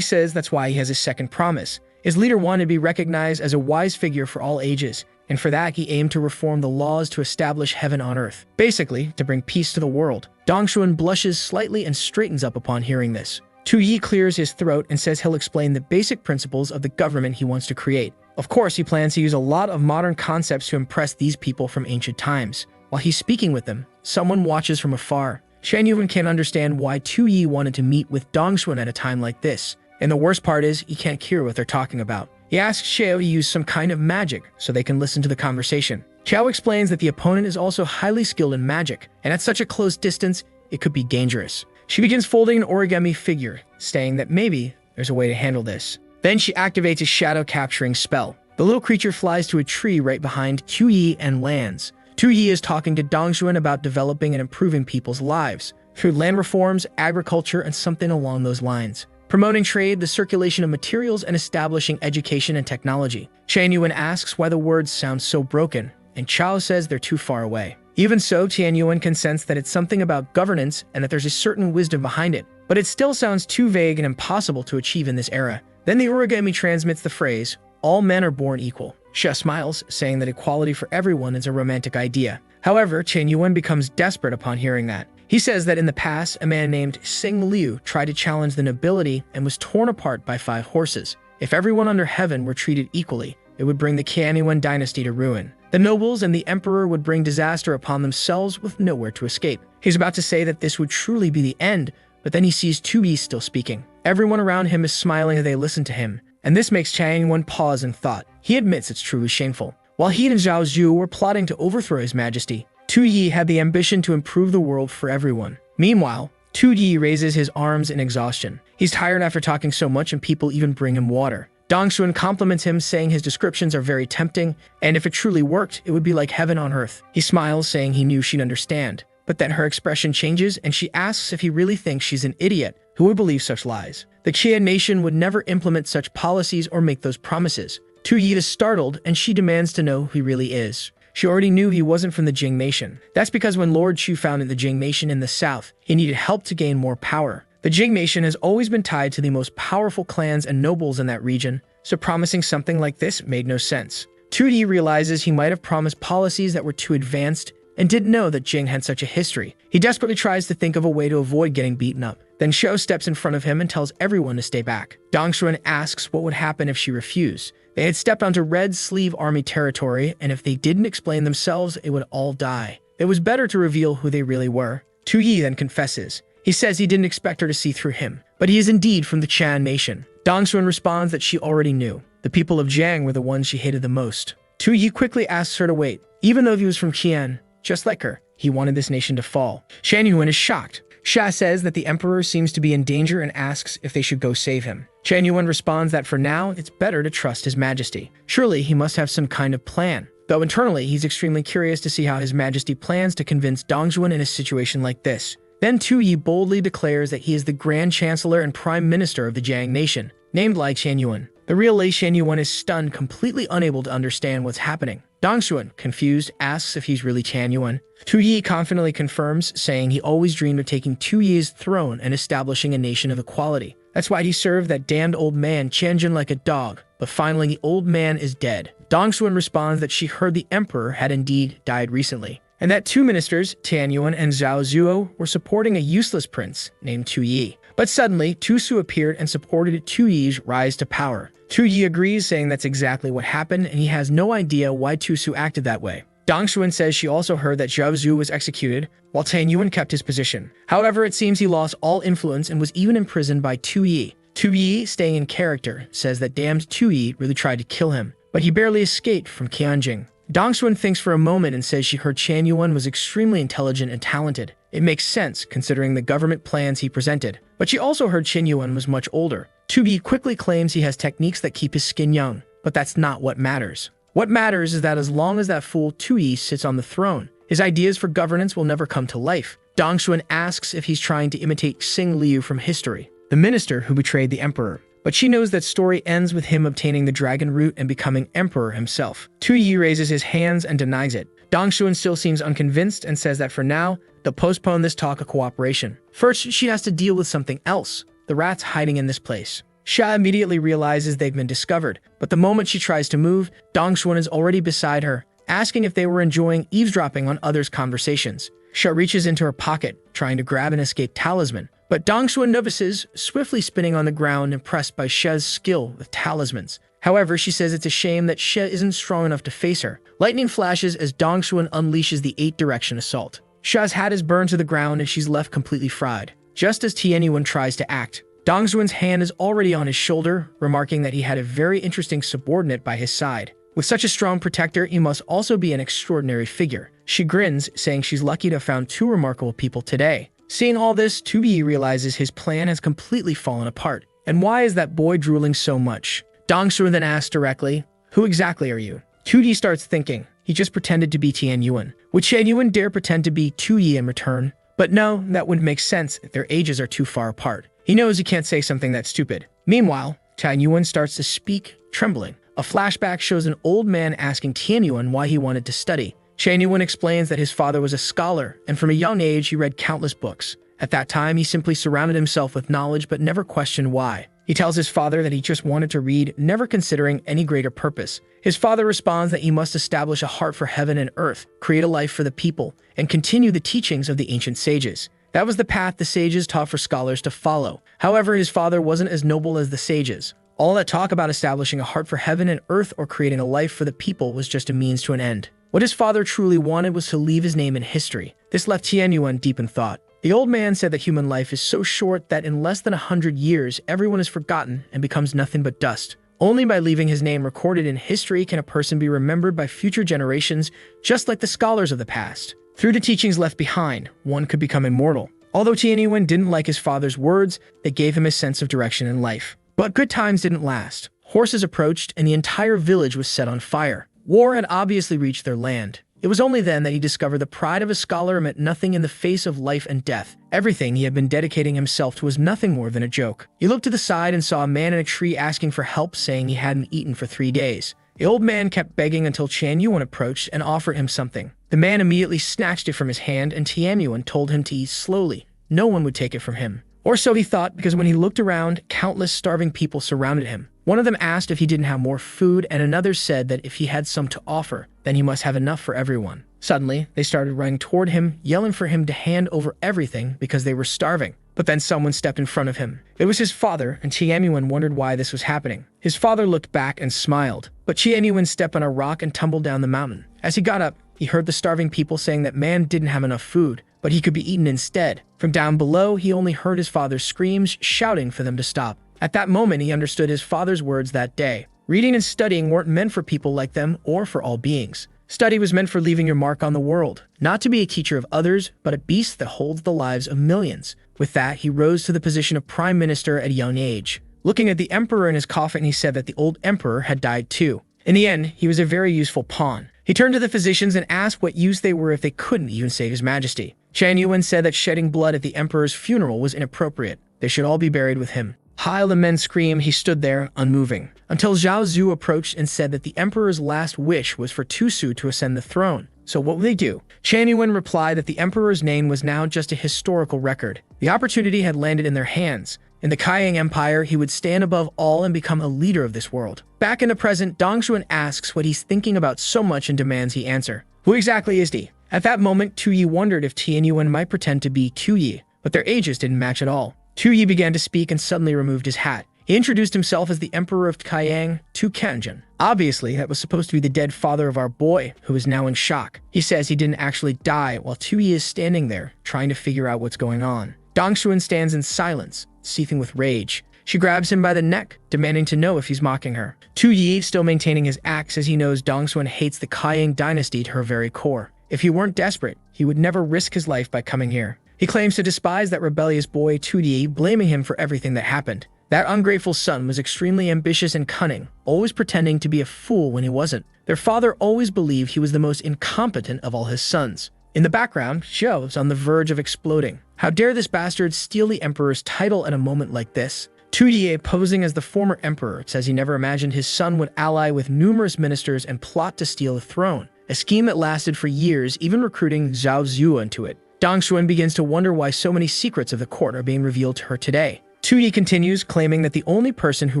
says that's why he has his second promise. His leader wanted to be recognized as a wise figure for all ages, and for that he aimed to reform the laws to establish heaven on earth. Basically, to bring peace to the world. Dong Xuan blushes slightly and straightens up upon hearing this. Tu-Yi clears his throat and says he'll explain the basic principles of the government he wants to create. Of course, he plans to use a lot of modern concepts to impress these people from ancient times. While he's speaking with them, someone watches from afar. Shan Yuan can't understand why Tu-Yi wanted to meet with Dong Xuan at a time like this. And the worst part is, he can't hear what they're talking about. He asks Xiao to use some kind of magic so they can listen to the conversation. Xiao explains that the opponent is also highly skilled in magic, and at such a close distance, it could be dangerous. She begins folding an origami figure, saying that maybe there's a way to handle this. Then she activates a shadow capturing spell. The little creature flies to a tree right behind Tu-Yi and lands. Tu-Yi is talking to Dong Xuan about developing and improving people's lives through land reforms, agriculture, and something along those lines. promoting trade, the circulation of materials, and establishing education and technology. Chen Yuan asks why the words sound so broken, and Chao says they're too far away. Even so, Tian Yuan can sense that it's something about governance and that there's a certain wisdom behind it, but it still sounds too vague and impossible to achieve in this era. Then the origami transmits the phrase, "All men are born equal." Xia smiles, saying that equality for everyone is a romantic idea. However, Chen Yuan becomes desperate upon hearing that. He says that in the past, a man named Xing Liu tried to challenge the nobility and was torn apart by 5 horses. If everyone under heaven were treated equally, it would bring the Qianyuan dynasty to ruin. The nobles and the emperor would bring disaster upon themselves with nowhere to escape. He's about to say that this would truly be the end, but then he sees Tu Yi still speaking. Everyone around him is smiling as they listen to him, and this makes Chen Yuan pause in thought. He admits it's truly shameful. While he and Zhao Zhu were plotting to overthrow his majesty, Tu Yi had the ambition to improve the world for everyone. Meanwhile, Tu Yi raises his arms in exhaustion. He's tired after talking so much and people even bring him water. Dong Xuan compliments him, saying his descriptions are very tempting, and if it truly worked, it would be like heaven on earth. He smiles, saying he knew she'd understand. But then her expression changes, and she asks if he really thinks she's an idiot who would believe such lies. The Qian nation would never implement such policies or make those promises. Tu Yi is startled, and she demands to know who he really is. She already knew he wasn't from the Jing nation. That's because when Lord Chu founded the Jing nation in the south, he needed help to gain more power. The Jing nation has always been tied to the most powerful clans and nobles in that region, so promising something like this made no sense. Tu Yi realizes he might have promised policies that were too advanced and didn't know that Jing had such a history. He desperately tries to think of a way to avoid getting beaten up. Then Shou steps in front of him and tells everyone to stay back. Dong Xuan asks what would happen if she refused. They had stepped onto Red Sleeve Army territory, and if they didn't explain themselves, it would all die. It was better to reveal who they really were. Tu Yi then confesses. He says he didn't expect her to see through him, but he is indeed from the Chan nation. Dong Xuan responds that she already knew. The people of Jiang were the ones she hated the most. Tu Yi quickly asks her to wait. Even though he was from Qian, just like her, he wanted this nation to fall. Chen Yuan is shocked. Xia says that the emperor seems to be in danger and asks if they should go save him. Chen Yuan responds that for now, it's better to trust his majesty. Surely he must have some kind of plan. Though internally, he's extremely curious to see how his majesty plans to convince Dong Xuan in a situation like this. Then Tu Yi boldly declares that he is the Grand Chancellor and Prime Minister of the Jiang nation, named like Chen Yuan. The real Lei Chen Yuan is stunned, completely unable to understand what's happening. Dong Xuan, confused, asks if he's really Chen Yuan. Tu Yi confidently confirms, saying he always dreamed of taking Tu Yi's throne and establishing a nation of equality. That's why he served that damned old man Chen Jin like a dog, but finally the old man is dead. Dong Xuan responds that she heard the emperor had indeed died recently, and that 2 ministers, Tian Yuan and Zhao Zuo, were supporting a useless prince named Tu Yi. But suddenly, Tu Su appeared and supported Tu Yi's rise to power. Tu Yi agrees, saying that's exactly what happened, and he has no idea why Tu Su acted that way. Dong Xuan says she also heard that Zhao Zhu was executed, while Tian Yuan kept his position. However, it seems he lost all influence and was even imprisoned by Tu Yi. Tu Yi, staying in character, says that damned Tu Yi really tried to kill him, but he barely escaped from Qianjing. Dong Xuan thinks for a moment and says she heard Chen Yuan was extremely intelligent and talented. It makes sense, considering the government plans he presented. But she also heard Chen Yuan was much older. Tu Yi quickly claims he has techniques that keep his skin young, but that's not what matters. What matters is that as long as that fool Tu Yi sits on the throne, his ideas for governance will never come to life. Dong Xuan asks if he's trying to imitate Xing Liu from history, the minister who betrayed the emperor. But she knows that story ends with him obtaining the dragon root and becoming emperor himself. Tu Yi raises his hands and denies it. Dong Xuan still seems unconvinced and says that for now, they'll postpone this talk of cooperation. First, she has to deal with something else, the rats hiding in this place. Xia immediately realizes they've been discovered, but the moment she tries to move, Dong Xuan is already beside her, asking if they were enjoying eavesdropping on others' conversations. Xia reaches into her pocket, trying to grab an escaped talisman, but Dong Xuan notices, swiftly spinning on the ground, impressed by Xia's skill with talismans. However, she says it's a shame that Xia isn't strong enough to face her. Lightning flashes as Dong Xuan unleashes the 8-direction assault. Xia's hat is burned to the ground and she's left completely fried. Just as Tian Yuan tries to act, Dong Xuan's hand is already on his shoulder, remarking that he had a very interesting subordinate by his side. With such a strong protector, he must also be an extraordinary figure. She grins, saying she's lucky to have found 2 remarkable people today. Seeing all this, Tu Yi realizes his plan has completely fallen apart. And why is that boy drooling so much? Dong Xuan then asks directly, "Who exactly are you?" Tu Yi starts thinking. He just pretended to be Tian Yuan. Would Chen Yuan dare pretend to be Tu Yi in return? But no, that wouldn't make sense if their ages are too far apart. He knows he can't say something that's stupid. Meanwhile, Tianyuan starts to speak, trembling. A flashback shows an old man asking Tianyuan why he wanted to study. Tianyuan explains that his father was a scholar, and from a young age he read countless books. At that time, he simply surrounded himself with knowledge but never questioned why. He tells his father that he just wanted to read, never considering any greater purpose. His father responds that he must establish a heart for heaven and earth, create a life for the people, and continue the teachings of the ancient sages. That was the path the sages taught for scholars to follow. However, his father wasn't as noble as the sages. All that talk about establishing a heart for heaven and earth or creating a life for the people was just a means to an end. What his father truly wanted was to leave his name in history. This left Tianyuan deep in thought. The old man said that human life is so short that in less than 100 years, everyone is forgotten and becomes nothing but dust. Only by leaving his name recorded in history can a person be remembered by future generations, just like the scholars of the past. Through the teachings left behind, one could become immortal. Although Tianyuan didn't like his father's words, they gave him a sense of direction in life. But good times didn't last. Horses approached, and the entire village was set on fire. War had obviously reached their land. It was only then that he discovered the pride of a scholar meant nothing in the face of life and death. Everything he had been dedicating himself to was nothing more than a joke. He looked to the side and saw a man in a tree asking for help, saying he hadn't eaten for 3 days. The old man kept begging until Tianyuan approached and offered him something. The man immediately snatched it from his hand, and Tianyuan told him to eat slowly. No one would take it from him. Or so he thought, because when he looked around, countless starving people surrounded him. One of them asked if he didn't have more food, and another said that if he had some to offer, then he must have enough for everyone. Suddenly, they started running toward him, yelling for him to hand over everything because they were starving. But then someone stepped in front of him. It was his father, and Tianyuan wondered why this was happening. His father looked back and smiled, but Tianyuan stepped on a rock and tumbled down the mountain. As he got up, he heard the starving people saying that man didn't have enough food, but he could be eaten instead. From down below, he only heard his father's screams, shouting for them to stop. At that moment, he understood his father's words that day. Reading and studying weren't meant for people like them or for all beings. Study was meant for leaving your mark on the world, not to be a teacher of others, but a beast that holds the lives of millions. With that, he rose to the position of prime minister at a young age. Looking at the emperor in his coffin, he said that the old emperor had died too. In the end, he was a very useful pawn. He turned to the physicians and asked what use they were if they couldn't even save his majesty. Tianyuan said that shedding blood at the emperor's funeral was inappropriate. They should all be buried with him. While the men screamed, he stood there, unmoving, until Zhao Zhu approached and said that the emperor's last wish was for Tusu to ascend the throne. So what would they do? Tianyuan replied that the emperor's name was now just a historical record. The opportunity had landed in their hands. In the Kaiyang Empire, he would stand above all and become a leader of this world. Back in the present, Dongshuan asks what he's thinking about so much and demands he answer. Who exactly is he? At that moment, Tu Yi wondered if Tianyuan might pretend to be Tu Yi, but their ages didn't match at all. Tu Yi began to speak and suddenly removed his hat. He introduced himself as the Emperor of Kaiyang, Tu Kanjin. Obviously, that was supposed to be the dead father of our boy, who is now in shock. He says he didn't actually die, while Tu Yi is standing there, trying to figure out what's going on. Dongshuan stands in silence, seething with rage. She grabs him by the neck, demanding to know if he's mocking her. Tu Yi, still maintaining his axe as he knows Dongshuan hates the Kaiyang dynasty to her very core. If he weren't desperate, he would never risk his life by coming here. He claims to despise that rebellious boy Tu Yi, blaming him for everything that happened. That ungrateful son was extremely ambitious and cunning, always pretending to be a fool when he wasn't. Their father always believed he was the most incompetent of all his sons. In the background, Xiao is on the verge of exploding. How dare this bastard steal the emperor's title at a moment like this? Tu Yi, posing as the former emperor, says he never imagined his son would ally with numerous ministers and plot to steal the throne. A scheme that lasted for years, even recruiting Zhao Zhu into it. Dongshuan begins to wonder why so many secrets of the court are being revealed to her today. Tu Yi continues, claiming that the only person who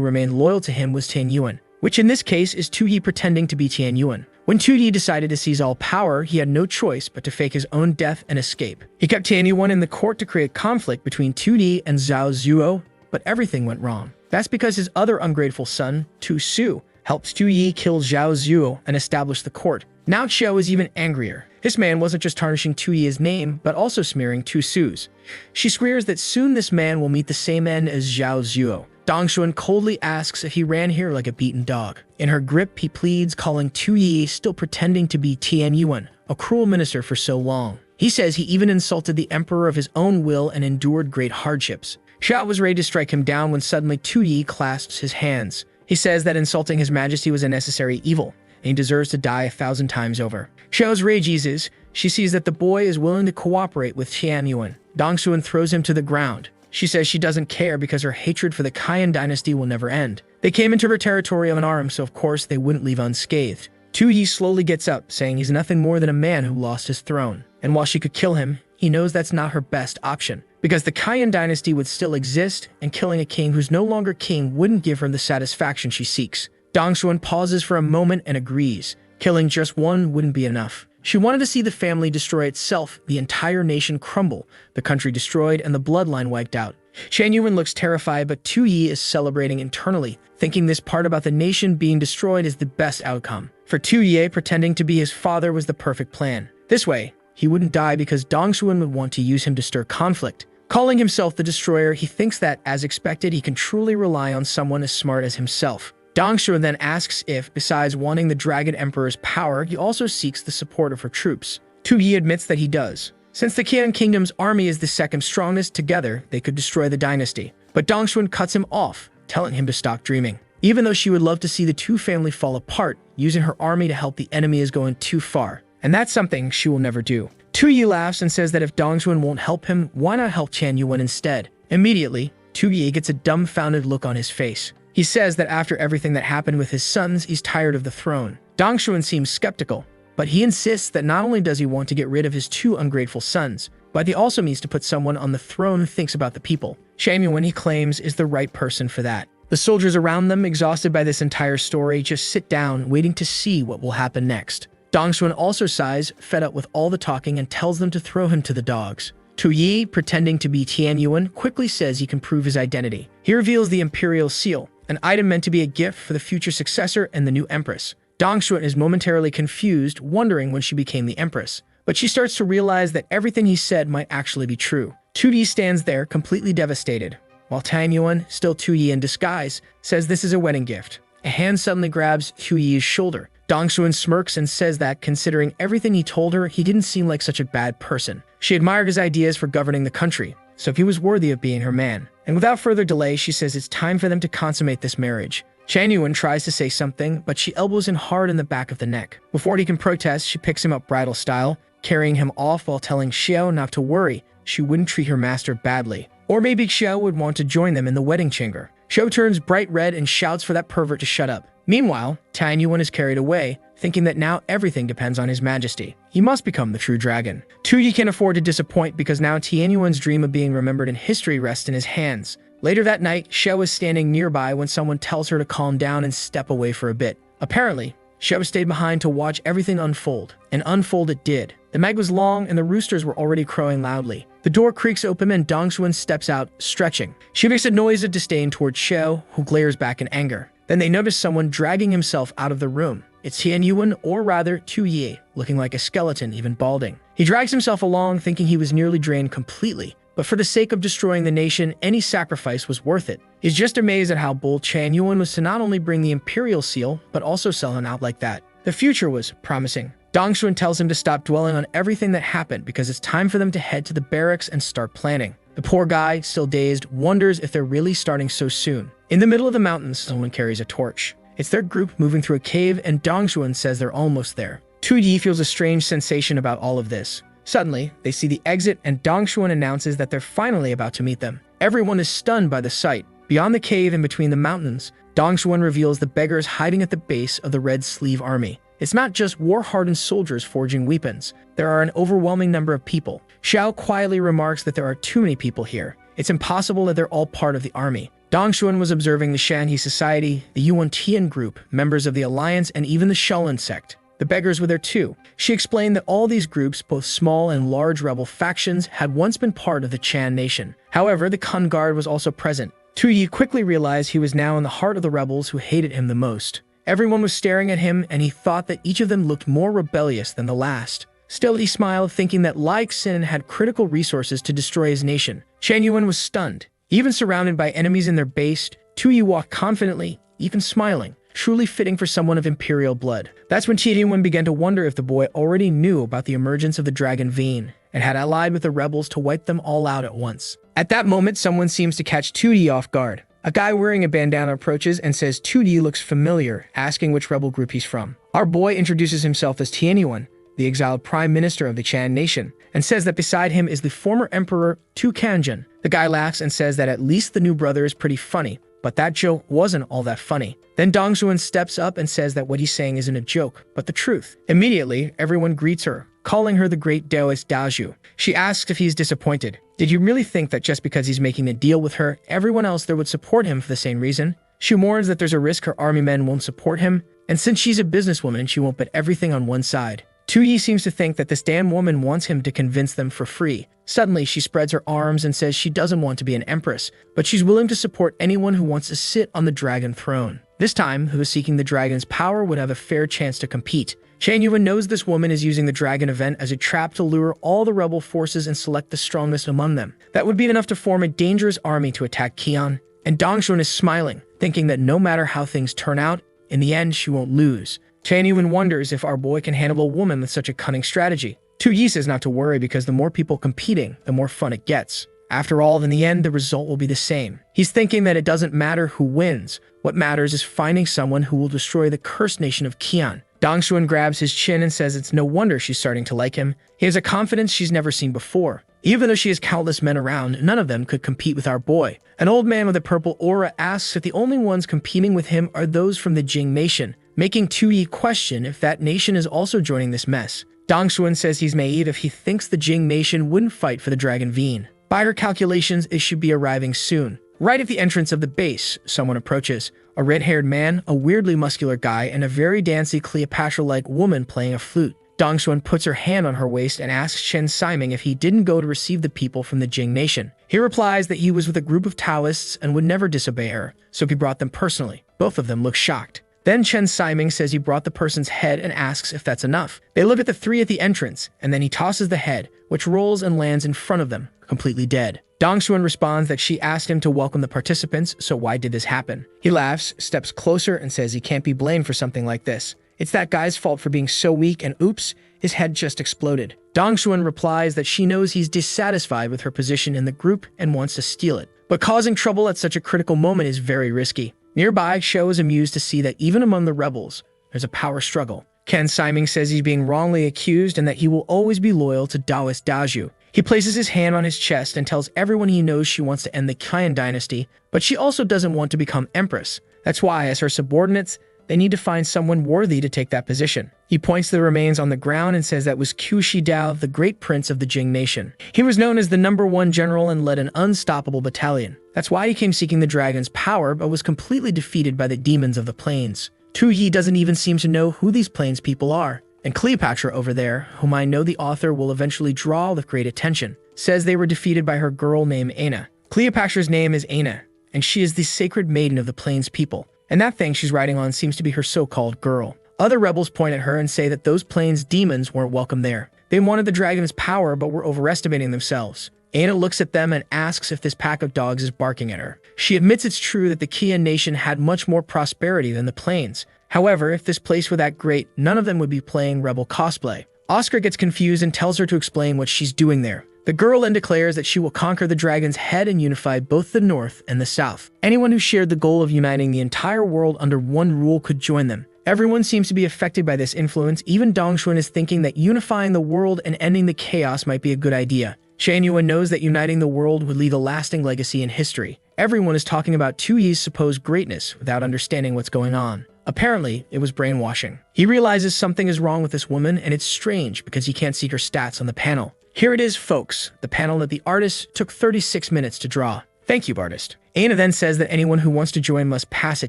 remained loyal to him was Tianyuan, which in this case is Tu Yi pretending to be Tianyuan. When Tu Yi decided to seize all power, he had no choice but to fake his own death and escape. He kept Tianyuan in the court to create conflict between Tu Yi and Zhao Zhuo, but everything went wrong. That's because his other ungrateful son, Tu Su, helped Tu Yi kill Zhao Zhuo and establish the court. Now Xiao is even angrier. This man wasn't just tarnishing Tu Yi's name, but also smearing Tu Su's. She swears that soon this man will meet the same end as Zhao Zhuo. Dongshuan coldly asks if he ran here like a beaten dog. In her grip, he pleads, calling Tu Yi still pretending to be Tianyuan, a cruel minister for so long. He says he even insulted the emperor of his own will and endured great hardships. Xiao was ready to strike him down when suddenly Tu Yi clasps his hands. He says that insulting his majesty was a necessary evil, and he deserves to die 1,000 times over. Xiao's rage eases. She sees that the boy is willing to cooperate with Tianyuan. Dongshuan throws him to the ground. She says she doesn't care because her hatred for the Kayan dynasty will never end. They came into her territory unarmed, so of course they wouldn't leave unscathed. Tu-yi slowly gets up, saying he's nothing more than a man who lost his throne. And while she could kill him, he knows that's not her best option, because the Kayan dynasty would still exist, and killing a king who's no longer king wouldn't give her the satisfaction she seeks. Dongxuan pauses for a moment and agrees. Killing just one wouldn't be enough. She wanted to see the family destroy itself, the entire nation crumble, the country destroyed, and the bloodline wiped out. Shan Yuan looks terrified, but Tu-yi is celebrating internally, thinking this part about the nation being destroyed is the best outcome. For Tu-yi, pretending to be his father was the perfect plan. This way, he wouldn't die because Dongxuan would want to use him to stir conflict. Calling himself the Destroyer, he thinks that, as expected, he can truly rely on someone as smart as himself. Dongxuan then asks if, besides wanting the Dragon Emperor's power, he also seeks the support of her troops. Tu-yi admits that he does. Since the Qian Kingdom's army is the second strongest, together they could destroy the dynasty. But Dongxuan cuts him off, telling him to stop dreaming. Even though she would love to see the two families fall apart, using her army to help the enemy is going too far. And that's something she will never do. Tu-yi laughs and says that if Dongxuan won't help him, why not help Chan Yuan instead? Immediately, Tu-yi gets a dumbfounded look on his face. He says that after everything that happened with his sons, he's tired of the throne. Dongxuan seems skeptical, but he insists that not only does he want to get rid of his two ungrateful sons, but he also means to put someone on the throne who thinks about the people. Shan Yuan, he claims, is the right person for that. The soldiers around them, exhausted by this entire story, just sit down, waiting to see what will happen next. Dongxuan also sighs, fed up with all the talking, and tells them to throw him to the dogs. Tu-yi, pretending to be Tian Yuan, quickly says he can prove his identity. He reveals the Imperial Seal, an item meant to be a gift for the future successor and the new empress. Dongxuan is momentarily confused, wondering when she became the empress. But she starts to realize that everything he said might actually be true. Tu-yi stands there, completely devastated, while Tian Yuan, still Tu-yi in disguise, says this is a wedding gift. A hand suddenly grabs Tu-yi's shoulder. Dongxuan smirks and says that, considering everything he told her, he didn't seem like such a bad person. She admired his ideas for governing the country, so if he was worthy of being her man. And without further delay, she says it's time for them to consummate this marriage. Chan Yuan tries to say something, but she elbows him hard in the back of the neck. Before he can protest, she picks him up bridal style, carrying him off while telling Xiao not to worry, she wouldn't treat her master badly. Or maybe Xiao would want to join them in the wedding chamber. Xiao turns bright red and shouts for that pervert to shut up. Meanwhile, Tian Yuan is carried away, thinking that now everything depends on his majesty. He must become the true dragon. Tu-yi can't afford to disappoint because now Tian Yuan's dream of being remembered in history rests in his hands. Later that night, Xiao is standing nearby when someone tells her to calm down and step away for a bit. Apparently, Xiao stayed behind to watch everything unfold, and unfold it did. The night was long and the roosters were already crowing loudly. The door creaks open and Dongxuan steps out, stretching. She makes a noise of disdain towards Xiao, who glares back in anger. Then they notice someone dragging himself out of the room. It's Tian Yuan, or rather Tu-yi, looking like a skeleton, even balding. He drags himself along, thinking he was nearly drained completely, but for the sake of destroying the nation, any sacrifice was worth it. He's just amazed at how bold Chan Yuan was to not only bring the Imperial Seal, but also sell him out like that. The future was promising. Dongxuan tells him to stop dwelling on everything that happened because it's time for them to head to the barracks and start planning. The poor guy, still dazed, wonders if they're really starting so soon. In the middle of the mountains, someone carries a torch. It's their group moving through a cave, and Dongxuan says they're almost there. Tu-yi feels a strange sensation about all of this. Suddenly, they see the exit, and Dongxuan announces that they're finally about to meet them. Everyone is stunned by the sight. Beyond the cave and between the mountains, Dongxuan reveals the beggars hiding at the base of the Red Sleeve Army. It's not just war-hardened soldiers forging weapons. There are an overwhelming number of people. Xiao quietly remarks that there are too many people here. It's impossible that they're all part of the army. Dongxuan was observing the Shanhe Society, the Yuan Tian group, members of the Alliance, and even the Shaolin sect. The beggars were there too. She explained that all these groups, both small and large rebel factions, had once been part of the Chan nation. However, the Kun Guard was also present. Tu-yi quickly realized he was now in the heart of the rebels who hated him the most. Everyone was staring at him, and he thought that each of them looked more rebellious than the last. Still, he smiled, thinking that Lai Xin had critical resources to destroy his nation. Chan Yuan was stunned. Even surrounded by enemies in their base, Tu-yi walked confidently, even smiling, truly fitting for someone of imperial blood. That's when Tian Yuan began to wonder if the boy already knew about the emergence of the dragon vein, and had allied with the rebels to wipe them all out at once. At that moment, someone seems to catch Tu-yi off guard. A guy wearing a bandana approaches and says Tu-yi looks familiar, asking which rebel group he's from. Our boy introduces himself as Tian Yuan. the exiled prime minister of the Chan nation, and says that beside him is the former emperor Tu Kanjin. The guy laughs and says that at least the new brother is pretty funny, but that joke wasn't all that funny. Then Dong Xuan steps up and says that what he's saying isn't a joke, but the truth. Immediately, everyone greets her, calling her the great Taoist Dazhu. She asks if he's disappointed. Did you really think that just because he's making a deal with her, everyone else there would support him for the same reason? She warns that there's a risk her army men won't support him, and since she's a businesswoman, she won't bet everything on one side. Tu Yi seems to think that this damn woman wants him to convince them for free. Suddenly, she spreads her arms and says she doesn't want to be an empress, but she's willing to support anyone who wants to sit on the dragon throne. This time, who is seeking the dragon's power would have a fair chance to compete. Shan Yuan knows this woman is using the dragon event as a trap to lure all the rebel forces and select the strongest among them. That would be enough to form a dangerous army to attack Qian. And Dong Xuan is smiling, thinking that no matter how things turn out, in the end she won't lose. Shan Yuan wonders if our boy can handle a woman with such a cunning strategy. Tu Yi says not to worry because the more people competing, the more fun it gets. After all, in the end, the result will be the same. He's thinking that it doesn't matter who wins. What matters is finding someone who will destroy the cursed nation of Qian. Dong Xuan grabs his chin and says it's no wonder she's starting to like him. He has a confidence she's never seen before. Even though she has countless men around, none of them could compete with our boy. An old man with a purple aura asks if the only ones competing with him are those from the Jing nation, making Tu Yi question if that nation is also joining this mess. Dong Xuan says he's naive if he thinks the Jing nation wouldn't fight for the Dragon Veen. By her calculations, it should be arriving soon. Right at the entrance of the base, someone approaches. A red-haired man, a weirdly muscular guy, and a very dancey Cleopatra-like woman playing a flute. Dong Xuan puts her hand on her waist and asks Chen Siming if he didn't go to receive the people from the Jing nation. He replies that he was with a group of Taoists and would never disobey her, so he brought them personally. Both of them look shocked. Then Chen Siming says he brought the person's head and asks if that's enough. They look at the three at the entrance, and then he tosses the head, which rolls and lands in front of them, completely dead. Dong Xuan responds that she asked him to welcome the participants, so why did this happen? He laughs, steps closer, and says he can't be blamed for something like this. It's that guy's fault for being so weak, and oops, his head just exploded. Dong Xuan replies that she knows he's dissatisfied with her position in the group and wants to steal it. But causing trouble at such a critical moment is very risky. Nearby, Shou is amused to see that even among the rebels, there's a power struggle. Chen Siming says he's being wrongly accused and that he will always be loyal to Taoist Dazhu. He places his hand on his chest and tells everyone he knows she wants to end the Qian dynasty, but she also doesn't want to become empress. That's why, as her subordinates, they need to find someone worthy to take that position. He points to the remains on the ground and says that was Qu Shidao, the great prince of the Jing nation. He was known as the #1 general and led an unstoppable battalion. That's why he came seeking the dragon's power, but was completely defeated by the demons of the plains. Tu Yi doesn't even seem to know who these plains people are. And Cleopatra over there, whom I know the author will eventually draw with great attention, says they were defeated by her girl named Aina. Cleopatra's name is Aina, and she is the sacred maiden of the plains people. And that thing she's riding on seems to be her so-called girl. Other rebels point at her and say that those plains demons weren't welcome there. They wanted the dragon's power but were overestimating themselves. Aina looks at them and asks if this pack of dogs is barking at her. She admits it's true that the Qian nation had much more prosperity than the plains. However, if this place were that great, none of them would be playing rebel cosplay. Oscar gets confused and tells her to explain what she's doing there. The girl then declares that she will conquer the dragon's head and unify both the North and the South. Anyone who shared the goal of uniting the entire world under one rule could join them. Everyone seems to be affected by this influence. Even Dong Xuan is thinking that unifying the world and ending the chaos might be a good idea. Shan Yuan knows that uniting the world would leave a lasting legacy in history. Everyone is talking about Tu Yi's supposed greatness without understanding what's going on. Apparently, it was brainwashing. He realizes something is wrong with this woman, and it's strange because he can't see her stats on the panel. Here it is, folks, the panel that the artist took 36 minutes to draw. Thank you, artist. Aina then says that anyone who wants to join must pass a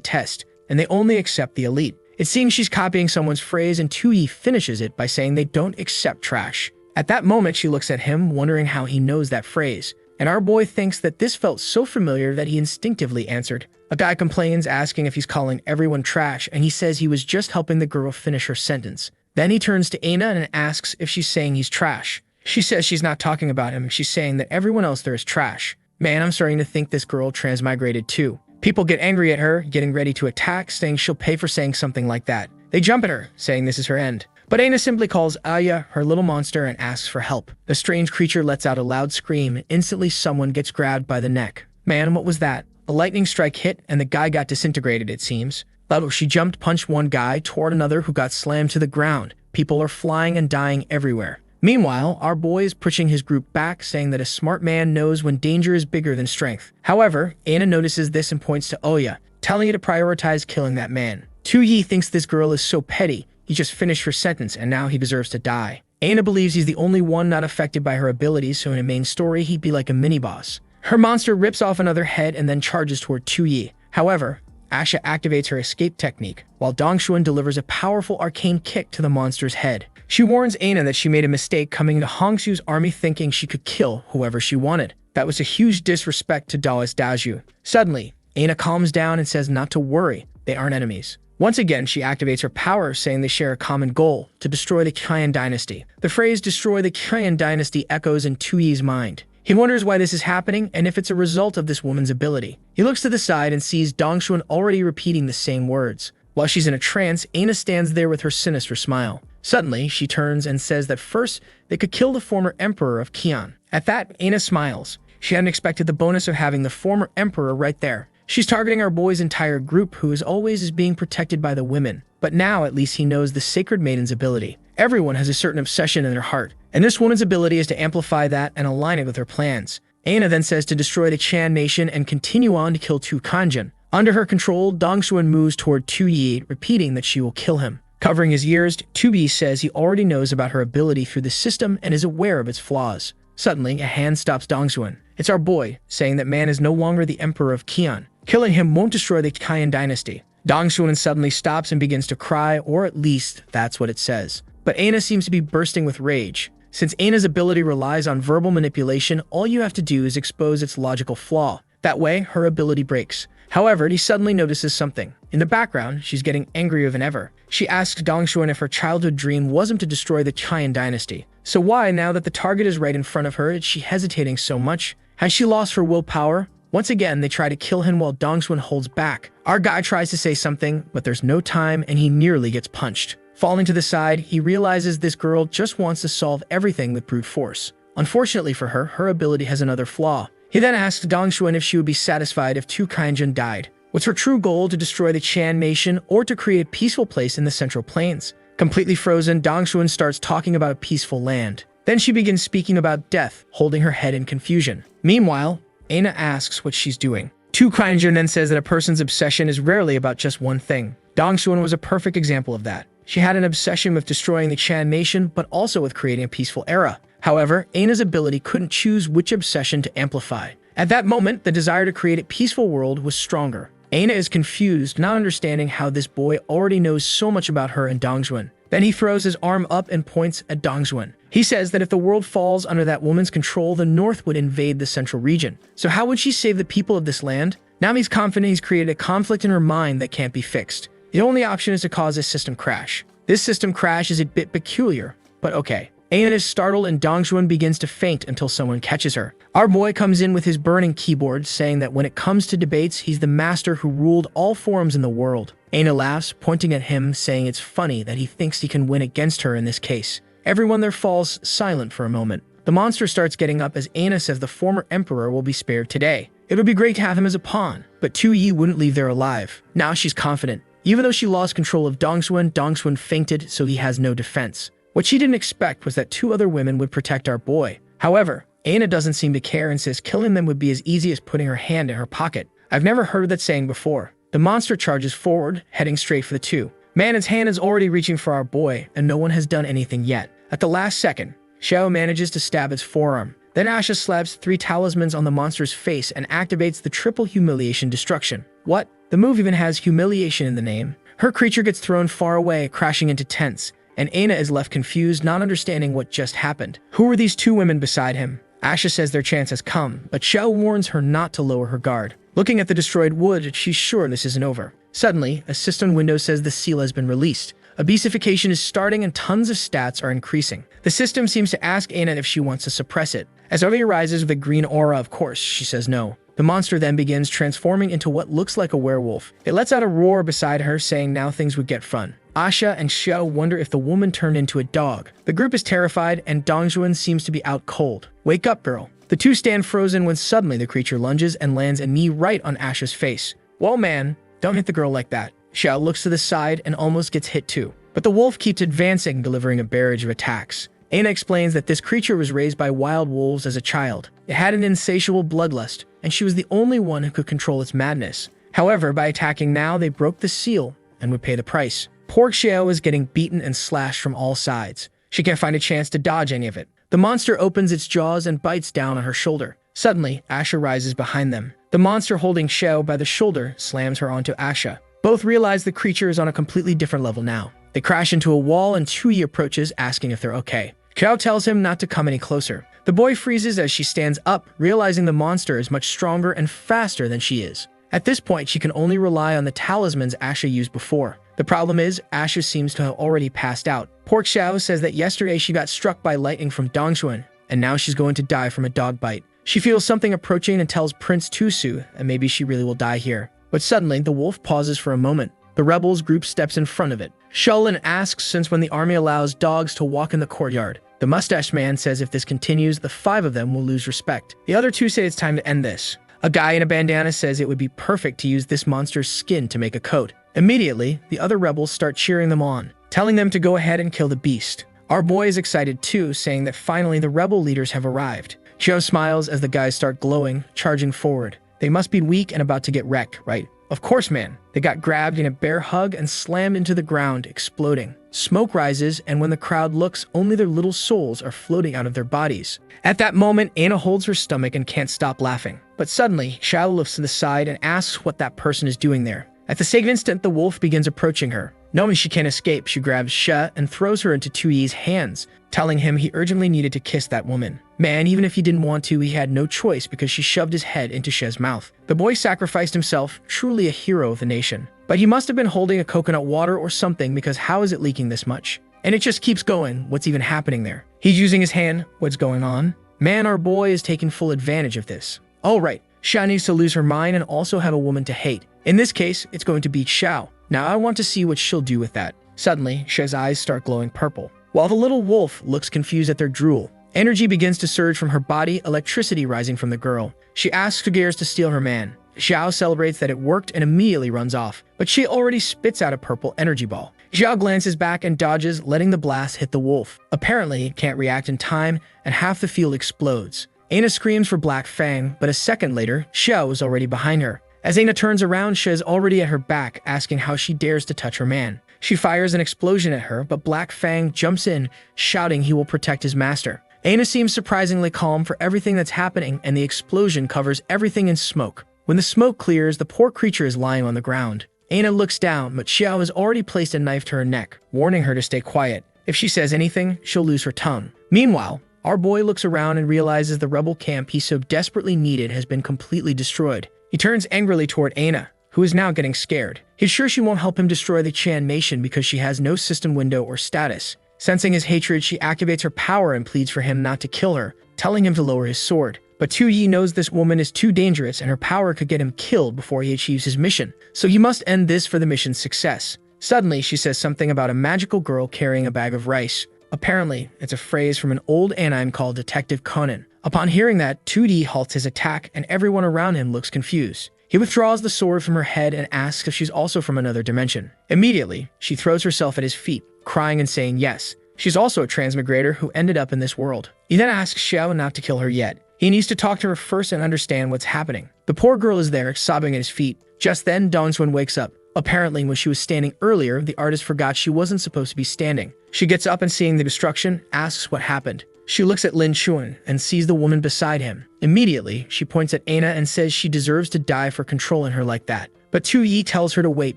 test, and they only accept the elite. It seems she's copying someone's phrase, and Tu Yi finishes it by saying they don't accept trash. At that moment, she looks at him, wondering how he knows that phrase. And our boy thinks that this felt so familiar that he instinctively answered. A guy complains, asking if he's calling everyone trash, and he says he was just helping the girl finish her sentence. Then he turns to Aina and asks if she's saying he's trash. She says she's not talking about him, she's saying that everyone else there is trash. Man, I'm starting to think this girl transmigrated too. People get angry at her, getting ready to attack, saying she'll pay for saying something like that. They jump at her, saying this is her end. But Aina simply calls Aya her little monster and asks for help. The strange creature lets out a loud scream, and instantly someone gets grabbed by the neck. Man, what was that? A lightning strike hit, and the guy got disintegrated, it seems. She jumped, punched one guy, toward another who got slammed to the ground. People are flying and dying everywhere. Meanwhile, our boy is pushing his group back, saying that a smart man knows when danger is bigger than strength. However, Aina notices this and points to Oya, telling you to prioritize killing that man. Tu-Yi thinks this girl is so petty, he just finished her sentence and now he deserves to die. Aina believes he's the only one not affected by her abilities, so in a main story he'd be like a mini-boss. Her monster rips off another head and then charges toward Tu-Yi. However, Asha activates her escape technique, while Dongxuan delivers a powerful arcane kick to the monster's head. She warns Aina that she made a mistake coming into Hongsu's army thinking she could kill whoever she wanted. That was a huge disrespect to Daoist Daju. Suddenly, Aina calms down and says not to worry, they aren't enemies. Once again, she activates her power, saying they share a common goal, to destroy the Qian dynasty. The phrase destroy the Qian dynasty echoes in Tu-Yi's mind. He wonders why this is happening and if it's a result of this woman's ability. He looks to the side and sees Dongxuan already repeating the same words. While she's in a trance, Aina stands there with her sinister smile. Suddenly, she turns and says that first, they could kill the former emperor of Qian. At that, Aina smiles. She hadn't expected the bonus of having the former emperor right there. She's targeting our boy's entire group, who as always is being protected by the women. But now at least he knows the Sacred Maiden's ability. Everyone has a certain obsession in their heart, and this woman's ability is to amplify that and align it with her plans. Aina then says to destroy the Qian nation and continue on to kill Tu Kanjin. Under her control, Dongxuan moves toward Tu-Yi, repeating that she will kill him. Covering his ears, Tu-Yi says he already knows about her ability through the system and is aware of its flaws. Suddenly, a hand stops Dongxuan. It's our boy, saying that man is no longer the emperor of Qian. Killing him won't destroy the Qian dynasty. Dongxuan suddenly stops and begins to cry, or at least that's what it says. But Aina seems to be bursting with rage. Since Aina's ability relies on verbal manipulation, all you have to do is expose its logical flaw. That way, her ability breaks. However, he suddenly notices something. In the background, she's getting angrier than ever. She asks Dongxuan if her childhood dream wasn't to destroy the Qian dynasty. So why, now that the target is right in front of her, is she hesitating so much? Has she lost her willpower? Once again, they try to kill him while Dongxuan holds back. Our guy tries to say something, but there's no time and he nearly gets punched. Falling to the side, he realizes this girl just wants to solve everything with brute force. Unfortunately for her, her ability has another flaw. He then asks Dongxuan if she would be satisfied if Tu Kanjin died. Was her true goal to destroy the Qian nation or to create a peaceful place in the Central Plains? Completely frozen, Dongxuan starts talking about a peaceful land. Then she begins speaking about death, holding her head in confusion. Meanwhile, Aina asks what she's doing. Tu Kanjin then says that a person's obsession is rarely about just one thing. Dongxuan was a perfect example of that. She had an obsession with destroying the Qian nation, but also with creating a peaceful era. However, Aina's ability couldn't choose which obsession to amplify. At that moment, the desire to create a peaceful world was stronger. Aina is confused, not understanding how this boy already knows so much about her and Dongxuan. Then he throws his arm up and points at Dongxuan. He says that if the world falls under that woman's control, the North would invade the central region. So how would she save the people of this land? Now he's confident he's created a conflict in her mind that can't be fixed. The only option is to cause a system crash. This system crash is a bit peculiar, but okay. Aina is startled and Dongxuan begins to faint until someone catches her. Our boy comes in with his burning keyboard, saying that when it comes to debates, he's the master who ruled all forums in the world. Aina laughs, pointing at him, saying it's funny that he thinks he can win against her in this case. Everyone there falls silent for a moment. The monster starts getting up as Aina says the former emperor will be spared today. It would be great to have him as a pawn, but Tu-Yi wouldn't leave there alive. Now she's confident. Even though she lost control of Dongxuan fainted, so he has no defense. What she didn't expect was that two other women would protect our boy. However, Aina doesn't seem to care and says killing them would be as easy as putting her hand in her pocket. I've never heard that saying before. The monster charges forward, heading straight for the two. Manon's hand is already reaching for our boy, and no one has done anything yet. At the last second, Xiao manages to stab its forearm. Then Asha slaps 3 talismans on the monster's face and activates the triple humiliation destruction. What? The move even has humiliation in the name. Her creature gets thrown far away, crashing into tents, and Aina is left confused, not understanding what just happened. Who are these 2 women beside him? Asha says their chance has come, but Xiao warns her not to lower her guard. Looking at the destroyed wood, she's sure this isn't over. Suddenly, a system window says the seal has been released. A beastification is starting and tons of stats are increasing. The system seems to ask Aina if she wants to suppress it. As Ovi arises with a green aura, of course, she says no. The monster then begins transforming into what looks like a werewolf. It lets out a roar beside her, saying now things would get fun. Asha and Xiao wonder if the woman turned into a dog. The group is terrified, and Dongxuan seems to be out cold. Wake up, girl. The 2 stand frozen when suddenly the creature lunges and lands a knee right on Asha's face. Whoa, man, don't hit the girl like that. Xiao looks to the side and almost gets hit too. But the wolf keeps advancing, delivering a barrage of attacks. Aina explains that this creature was raised by wild wolves as a child. It had an insatiable bloodlust, and she was the only one who could control its madness. However, by attacking now, they broke the seal and would pay the price. Poor Xiao is getting beaten and slashed from all sides. She can't find a chance to dodge any of it. The monster opens its jaws and bites down on her shoulder. Suddenly, Asha rises behind them. The monster holding Xiao by the shoulder slams her onto Asha. Both realize the creature is on a completely different level now. They crash into a wall and Chuyi approaches, asking if they're okay. Xiao tells him not to come any closer. The boy freezes as she stands up, realizing the monster is much stronger and faster than she is. At this point, she can only rely on the talismans Asha used before. The problem is, Asha seems to have already passed out. Poor Xiao says that yesterday she got struck by lightning from Dongxuan, and now she's going to die from a dog bite. She feels something approaching and tells Prince Tusu, and maybe she really will die here. But suddenly, the wolf pauses for a moment. The rebels group steps in front of it. Shulin asks since when the army allows dogs to walk in the courtyard. The mustached man says if this continues, the 5 of them will lose respect. The other 2 say it's time to end this. A guy in a bandana says it would be perfect to use this monster's skin to make a coat. Immediately, the other rebels start cheering them on, telling them to go ahead and kill the beast. Our boy is excited too, saying that finally the rebel leaders have arrived. Xiao smiles as the guys start glowing, charging forward. They must be weak and about to get wrecked, right? Of course, man. They got grabbed in a bear hug and slammed into the ground, exploding. Smoke rises, and when the crowd looks, only their little souls are floating out of their bodies. At that moment, Aina holds her stomach and can't stop laughing. But suddenly, Xiao looks to the side and asks what that person is doing there. At the same instant, the wolf begins approaching her. Knowing she can't escape, she grabs Xia and throws her into Tuyi's hands, telling him he urgently needed to kiss that woman. Man, even if he didn't want to, he had no choice because she shoved his head into Xia's mouth. The boy sacrificed himself, truly a hero of the nation. But he must have been holding a coconut water or something because how is it leaking this much? And it just keeps going. What's even happening there? He's using his hand. What's going on? Man, our boy is taking full advantage of this. Oh, right. Xia needs to lose her mind and also have a woman to hate. In this case, it's going to be Xiao. Now I want to see what she'll do with that. Suddenly, Xia's eyes start glowing purple. While the little wolf looks confused at their drool, energy begins to surge from her body, electricity rising from the girl. She asks Gears to steal her man. Xiao celebrates that it worked and immediately runs off, but she already spits out a purple energy ball. Xiao glances back and dodges, letting the blast hit the wolf. Apparently, it can't react in time, and half the field explodes. Aina screams for Black Fang, but a second later, Xiao is already behind her. As Aina turns around, Xia is already at her back, asking how she dares to touch her man. She fires an explosion at her, but Black Fang jumps in, shouting he will protect his master. Aina seems surprisingly calm for everything that's happening, and the explosion covers everything in smoke. When the smoke clears, the poor creature is lying on the ground. Aina looks down, but Xiao has already placed a knife to her neck, warning her to stay quiet. If she says anything, she'll lose her tongue. Meanwhile, our boy looks around and realizes the rebel camp he so desperately needed has been completely destroyed. He turns angrily toward Aina, who is now getting scared. He's sure she won't help him destroy the Chan nation because she has no system window or status. Sensing his hatred, she activates her power and pleads for him not to kill her, telling him to lower his sword. But Tu Yi knows this woman is too dangerous and her power could get him killed before he achieves his mission, so he must end this for the mission's success. Suddenly, she says something about a magical girl carrying a bag of rice. Apparently, it's a phrase from an old anime called Detective Conan. Upon hearing that, 2D halts his attack and everyone around him looks confused. He withdraws the sword from her head and asks if she's also from another dimension. Immediately, she throws herself at his feet, crying and saying yes. She's also a transmigrator who ended up in this world. He then asks Xiao not to kill her yet. He needs to talk to her first and understand what's happening. The poor girl is there, sobbing at his feet. Just then, Dongxuan wakes up. Apparently, when she was standing earlier, the artist forgot she wasn't supposed to be standing. She gets up and seeing the destruction, asks what happened. She looks at Lin Chuan and sees the woman beside him. Immediately, she points at Aina and says she deserves to die for controlling her like that. But Tu Yi tells her to wait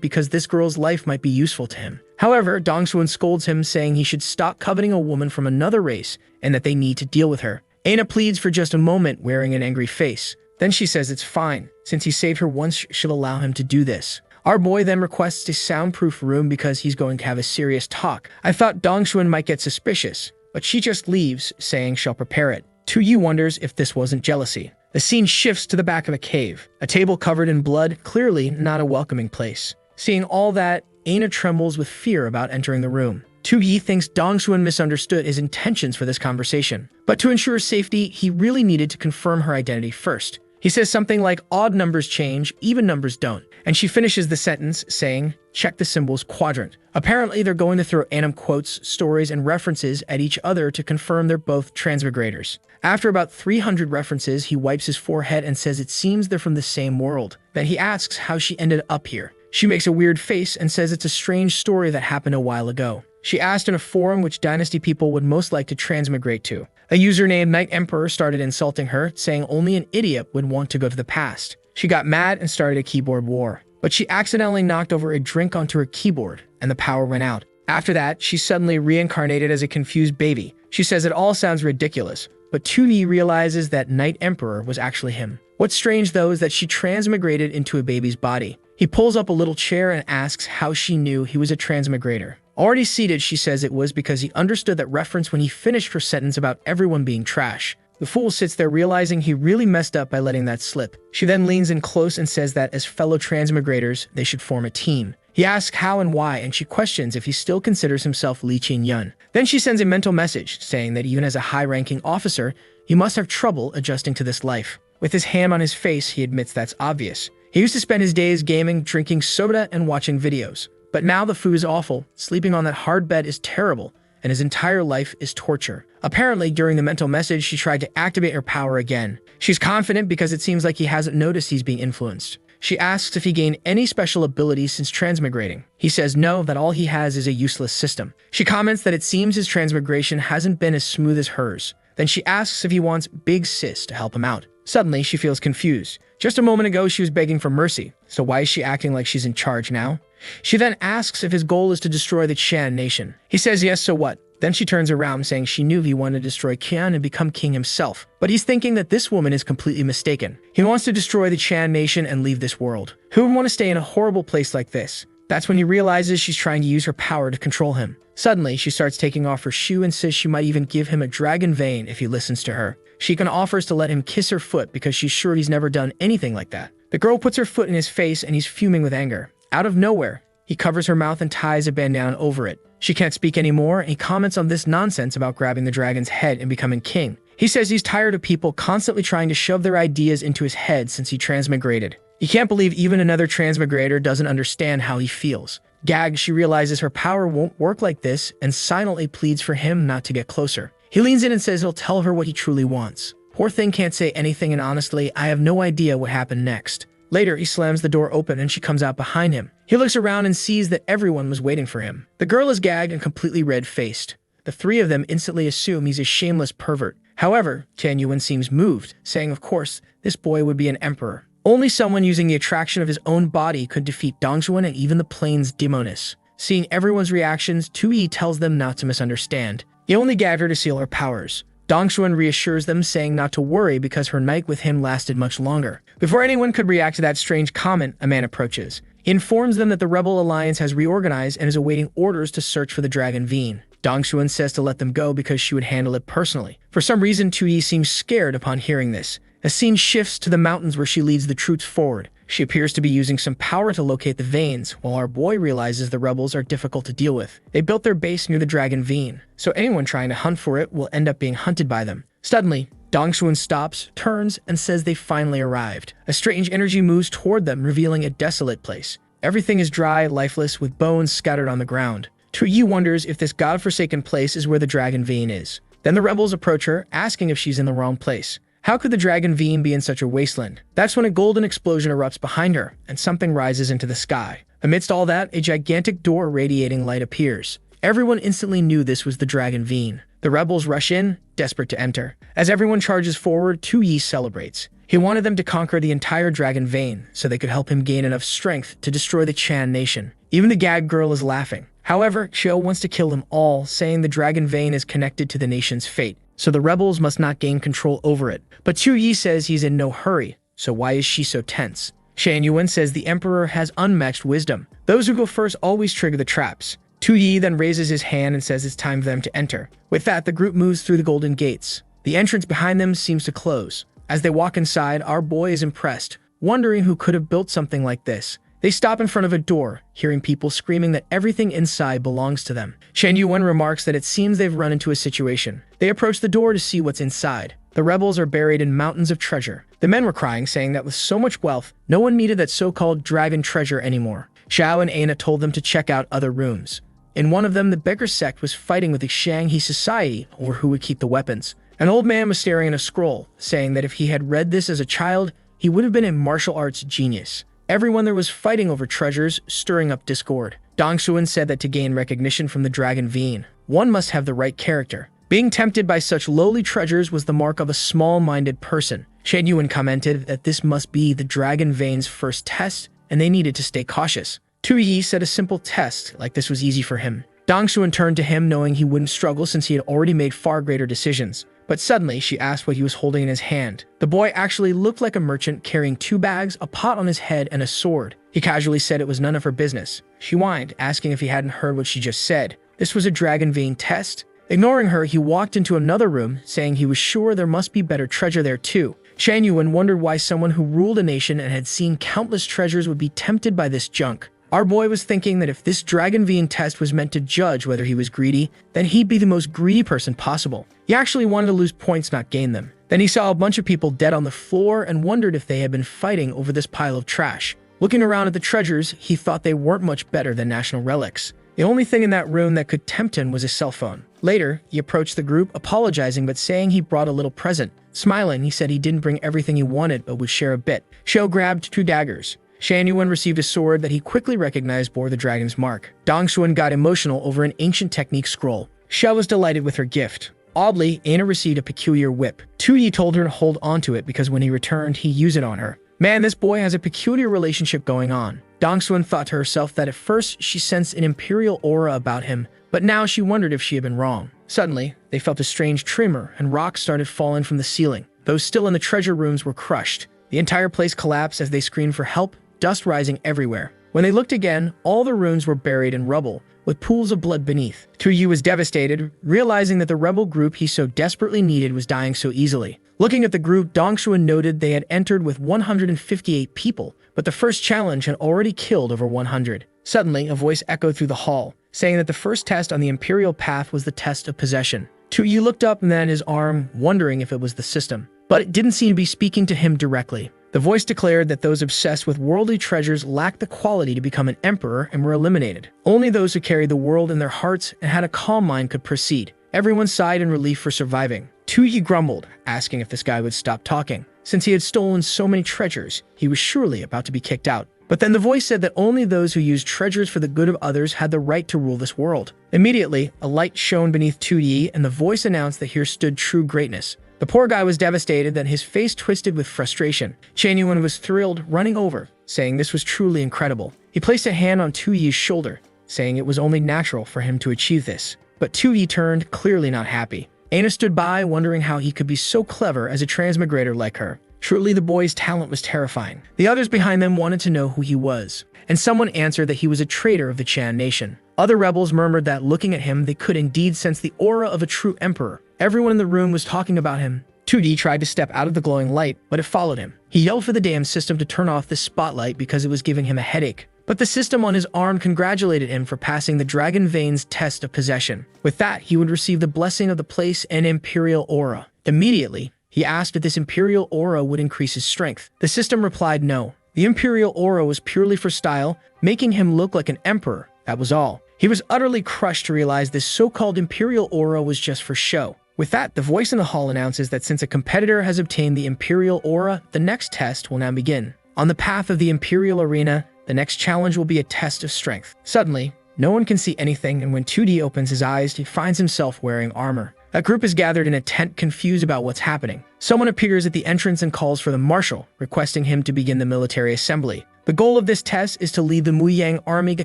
because this girl's life might be useful to him. However, Dongxuan scolds him, saying he should stop coveting a woman from another race and that they need to deal with her. Aina pleads for just a moment, wearing an angry face. Then she says it's fine. Since he saved her once, she'll allow him to do this. Our boy then requests a soundproof room because he's going to have a serious talk. I thought Dongxuan might get suspicious, but she just leaves, saying she'll prepare it. Tu Yi wonders if this wasn't jealousy. The scene shifts to the back of a cave. A table covered in blood, clearly not a welcoming place. Seeing all that, Aina trembles with fear about entering the room. Tu Yi thinks Dongxuan misunderstood his intentions for this conversation. But to ensure safety, he really needed to confirm her identity first. He says something like, odd numbers change, even numbers don't. And she finishes the sentence saying, check the symbols quadrant. Apparently, they're going to throw anim quotes, stories, and references at each other to confirm they're both transmigrators. After about 300 references, he wipes his forehead and says it seems they're from the same world. Then he asks how she ended up here. She makes a weird face and says it's a strange story that happened a while ago. She asked in a forum which dynasty people would most like to transmigrate to. A user named Night Emperor started insulting her, saying only an idiot would want to go to the past. She got mad and started a keyboard war. But she accidentally knocked over a drink onto her keyboard, and the power went out. After that, she suddenly reincarnated as a confused baby. She says it all sounds ridiculous, but 2D realizes that Night Emperor was actually him. What's strange, though, is that she transmigrated into a baby's body. He pulls up a little chair and asks how she knew he was a transmigrator. Already seated, she says it was because he understood that reference when he finished her sentence about everyone being trash. The fool sits there realizing he really messed up by letting that slip. She then leans in close and says that as fellow transmigrators, they should form a team. He asks how and why, and she questions if he still considers himself Li Qin-yun. Then she sends a mental message saying that even as a high-ranking officer, he must have trouble adjusting to this life. With his hand on his face, he admits that's obvious. He used to spend his days gaming, drinking soda, and watching videos. But now the food is awful, sleeping on that hard bed is terrible, and his entire life is torture. Apparently, during the mental message, she tried to activate her power again. She's confident because it seems like he hasn't noticed he's being influenced. She asks if he gained any special abilities since transmigrating. He says no, that all he has is a useless system. She comments that it seems his transmigration hasn't been as smooth as hers. Then she asks if he wants Big Sis to help him out. Suddenly, she feels confused. Just a moment ago, she was begging for mercy, so why is she acting like she's in charge now? She then asks if his goal is to destroy the Qian nation. He says yes, so what? Then she turns around saying she knew he wanted to destroy Qian and become king himself. But he's thinking that this woman is completely mistaken. He wants to destroy the Qian nation and leave this world. Who would want to stay in a horrible place like this? That's when he realizes she's trying to use her power to control him. Suddenly, she starts taking off her shoe and says she might even give him a dragon vein if he listens to her. She even offers to let him kiss her foot because she's sure he's never done anything like that. The girl puts her foot in his face and he's fuming with anger. Out of nowhere, he covers her mouth and ties a bandana over it. She can't speak anymore, and he comments on this nonsense about grabbing the dragon's head and becoming king. He says he's tired of people constantly trying to shove their ideas into his head since he transmigrated. He can't believe even another transmigrator doesn't understand how he feels. Gagged, she realizes her power won't work like this and silently pleads for him not to get closer. He leans in and says he'll tell her what he truly wants. Poor thing can't say anything, and honestly, I have no idea what happened next. Later, he slams the door open and she comes out behind him. He looks around and sees that everyone was waiting for him. The girl is gagged and completely red-faced. The three of them instantly assume he's a shameless pervert. However, Tianyuan seems moved, saying of course, this boy would be an emperor. Only someone using the attraction of his own body could defeat Dongshuan and even the plains Demonis. Seeing everyone's reactions, 2E tells them not to misunderstand. He only gagged her to seal her powers. Dongshuan reassures them, saying not to worry because her night with him lasted much longer. Before anyone could react to that strange comment, a man approaches. He informs them that the Rebel Alliance has reorganized and is awaiting orders to search for the Dragon Veen. Dongshuan says to let them go because she would handle it personally. For some reason, 2E seems scared upon hearing this. A scene shifts to the mountains where she leads the troops forward. She appears to be using some power to locate the veins, while our boy realizes the rebels are difficult to deal with. They built their base near the Dragon Veen, so anyone trying to hunt for it will end up being hunted by them. Suddenly, Dongshuan stops, turns, and says they finally arrived. A strange energy moves toward them, revealing a desolate place. Everything is dry, lifeless, with bones scattered on the ground. 2E wonders if this godforsaken place is where the Dragon Veen is. Then the rebels approach her, asking if she's in the wrong place. How could the Dragon Veen be in such a wasteland? That's when a golden explosion erupts behind her, and something rises into the sky. Amidst all that, a gigantic door radiating light appears. Everyone instantly knew this was the Dragon Veen. The rebels rush in, desperate to enter. As everyone charges forward, 2E celebrates. He wanted them to conquer the entire Dragon Veen, so they could help him gain enough strength to destroy the Qian nation. Even the gag girl is laughing. However, Cho wants to kill them all, saying the Dragon Veen is connected to the nation's fate, so the rebels must not gain control over it. But 2E says he's in no hurry, so why is she so tense? Shanyuan says the Emperor has unmatched wisdom. Those who go first always trigger the traps. 2E then raises his hand and says it's time for them to enter. With that, the group moves through the golden gates. The entrance behind them seems to close. As they walk inside, our boy is impressed, wondering who could have built something like this. They stop in front of a door, hearing people screaming that everything inside belongs to them. Shen Yuan remarks that it seems they've run into a situation. They approach the door to see what's inside. The rebels are buried in mountains of treasure. The men were crying, saying that with so much wealth, no one needed that so-called dragon treasure anymore. Xiao and Aina told them to check out other rooms. In one of them, the beggar sect was fighting with the Shanghe society over who would keep the weapons. An old man was staring at a scroll, saying that if he had read this as a child, he would have been a martial arts genius. Everyone there was fighting over treasures, stirring up discord. Dong Xuan said that to gain recognition from the Dragon Vein, one must have the right character. Being tempted by such lowly treasures was the mark of a small-minded person. Shen Yuan commented that this must be the Dragon Vein's first test, and they needed to stay cautious. Tu Yi said a simple test, like this was easy for him. Dong Xuan turned to him knowing he wouldn't struggle since he had already made far greater decisions. But suddenly, she asked what he was holding in his hand. The boy actually looked like a merchant carrying 2 bags, a pot on his head, and a sword. He casually said it was none of her business. She whined, asking if he hadn't heard what she just said. This was a Dragon Vein test. Ignoring her, he walked into another room, saying he was sure there must be better treasure there too. Shan Yuan wondered why someone who ruled a nation and had seen countless treasures would be tempted by this junk. Our boy was thinking that if this Dragon Vein test was meant to judge whether he was greedy, then he'd be the most greedy person possible. He actually wanted to lose points, not gain them. Then he saw a bunch of people dead on the floor and wondered if they had been fighting over this pile of trash. Looking around at the treasures, he thought they weren't much better than national relics. The only thing in that room that could tempt him was his cell phone. Later, he approached the group, apologizing but saying he brought a little present. Smiling, he said he didn't bring everything he wanted but would share a bit. Xiao grabbed 2 daggers. Shan Yuan received a sword that he quickly recognized bore the dragon's mark. Dong Xuan got emotional over an ancient technique scroll. Xiao was delighted with her gift. Oddly, Aina received a peculiar whip. Tu Yi told her to hold onto it because when he returned, he'd use it on her. Man, this boy has a peculiar relationship going on. Dong Xuan thought to herself that at first she sensed an imperial aura about him, but now she wondered if she had been wrong. Suddenly, they felt a strange tremor and rocks started falling from the ceiling. Those still in the treasure rooms were crushed. The entire place collapsed as they screamed for help, dust rising everywhere. When they looked again, all the rooms were buried in rubble, with pools of blood beneath. Tu Yi was devastated, realizing that the rebel group he so desperately needed was dying so easily. Looking at the group, Dong Xuan noted they had entered with 158 people, but the first challenge had already killed over 100. Suddenly, a voice echoed through the hall, saying that the first test on the Imperial Path was the test of possession. Tu Yi looked up and then at his arm, wondering if it was the system. But it didn't seem to be speaking to him directly. The voice declared that those obsessed with worldly treasures lacked the quality to become an emperor and were eliminated. Only those who carried the world in their hearts and had a calm mind could proceed. Everyone sighed in relief for surviving. Tu Yi grumbled, asking if this guy would stop talking. Since he had stolen so many treasures, he was surely about to be kicked out. But then the voice said that only those who used treasures for the good of others had the right to rule this world. Immediately, a light shone beneath Tu Yi, and the voice announced that here stood true greatness. The poor guy was devastated, then his face twisted with frustration. Shan Yuan was thrilled, running over, saying this was truly incredible. He placed a hand on Tu Yi's shoulder, saying it was only natural for him to achieve this. But Tu Yi turned, clearly not happy. Aina stood by, wondering how he could be so clever as a transmigrator like her. Truly, the boy's talent was terrifying. The others behind them wanted to know who he was, and someone answered that he was a traitor of the Chan nation. Other rebels murmured that looking at him, they could indeed sense the aura of a true emperor. Everyone in the room was talking about him. Tu Yi tried to step out of the glowing light, but it followed him. He yelled for the damn system to turn off the spotlight because it was giving him a headache. But the system on his arm congratulated him for passing the Dragon Vein's test of possession. With that, he would receive the blessing of the place and imperial aura. Immediately, he asked if this imperial aura would increase his strength. The system replied no. The imperial aura was purely for style, making him look like an emperor. That was all. He was utterly crushed to realize this so-called imperial aura was just for show. With that, the voice in the hall announces that since a competitor has obtained the imperial aura, the next test will now begin. On the path of the imperial arena, the next challenge will be a test of strength. Suddenly, no one can see anything, and when 2D opens his eyes, he finds himself wearing armor. A group is gathered in a tent, confused about what's happening. Someone appears at the entrance and calls for the marshal, requesting him to begin the military assembly. The goal of this test is to lead the Muyang army to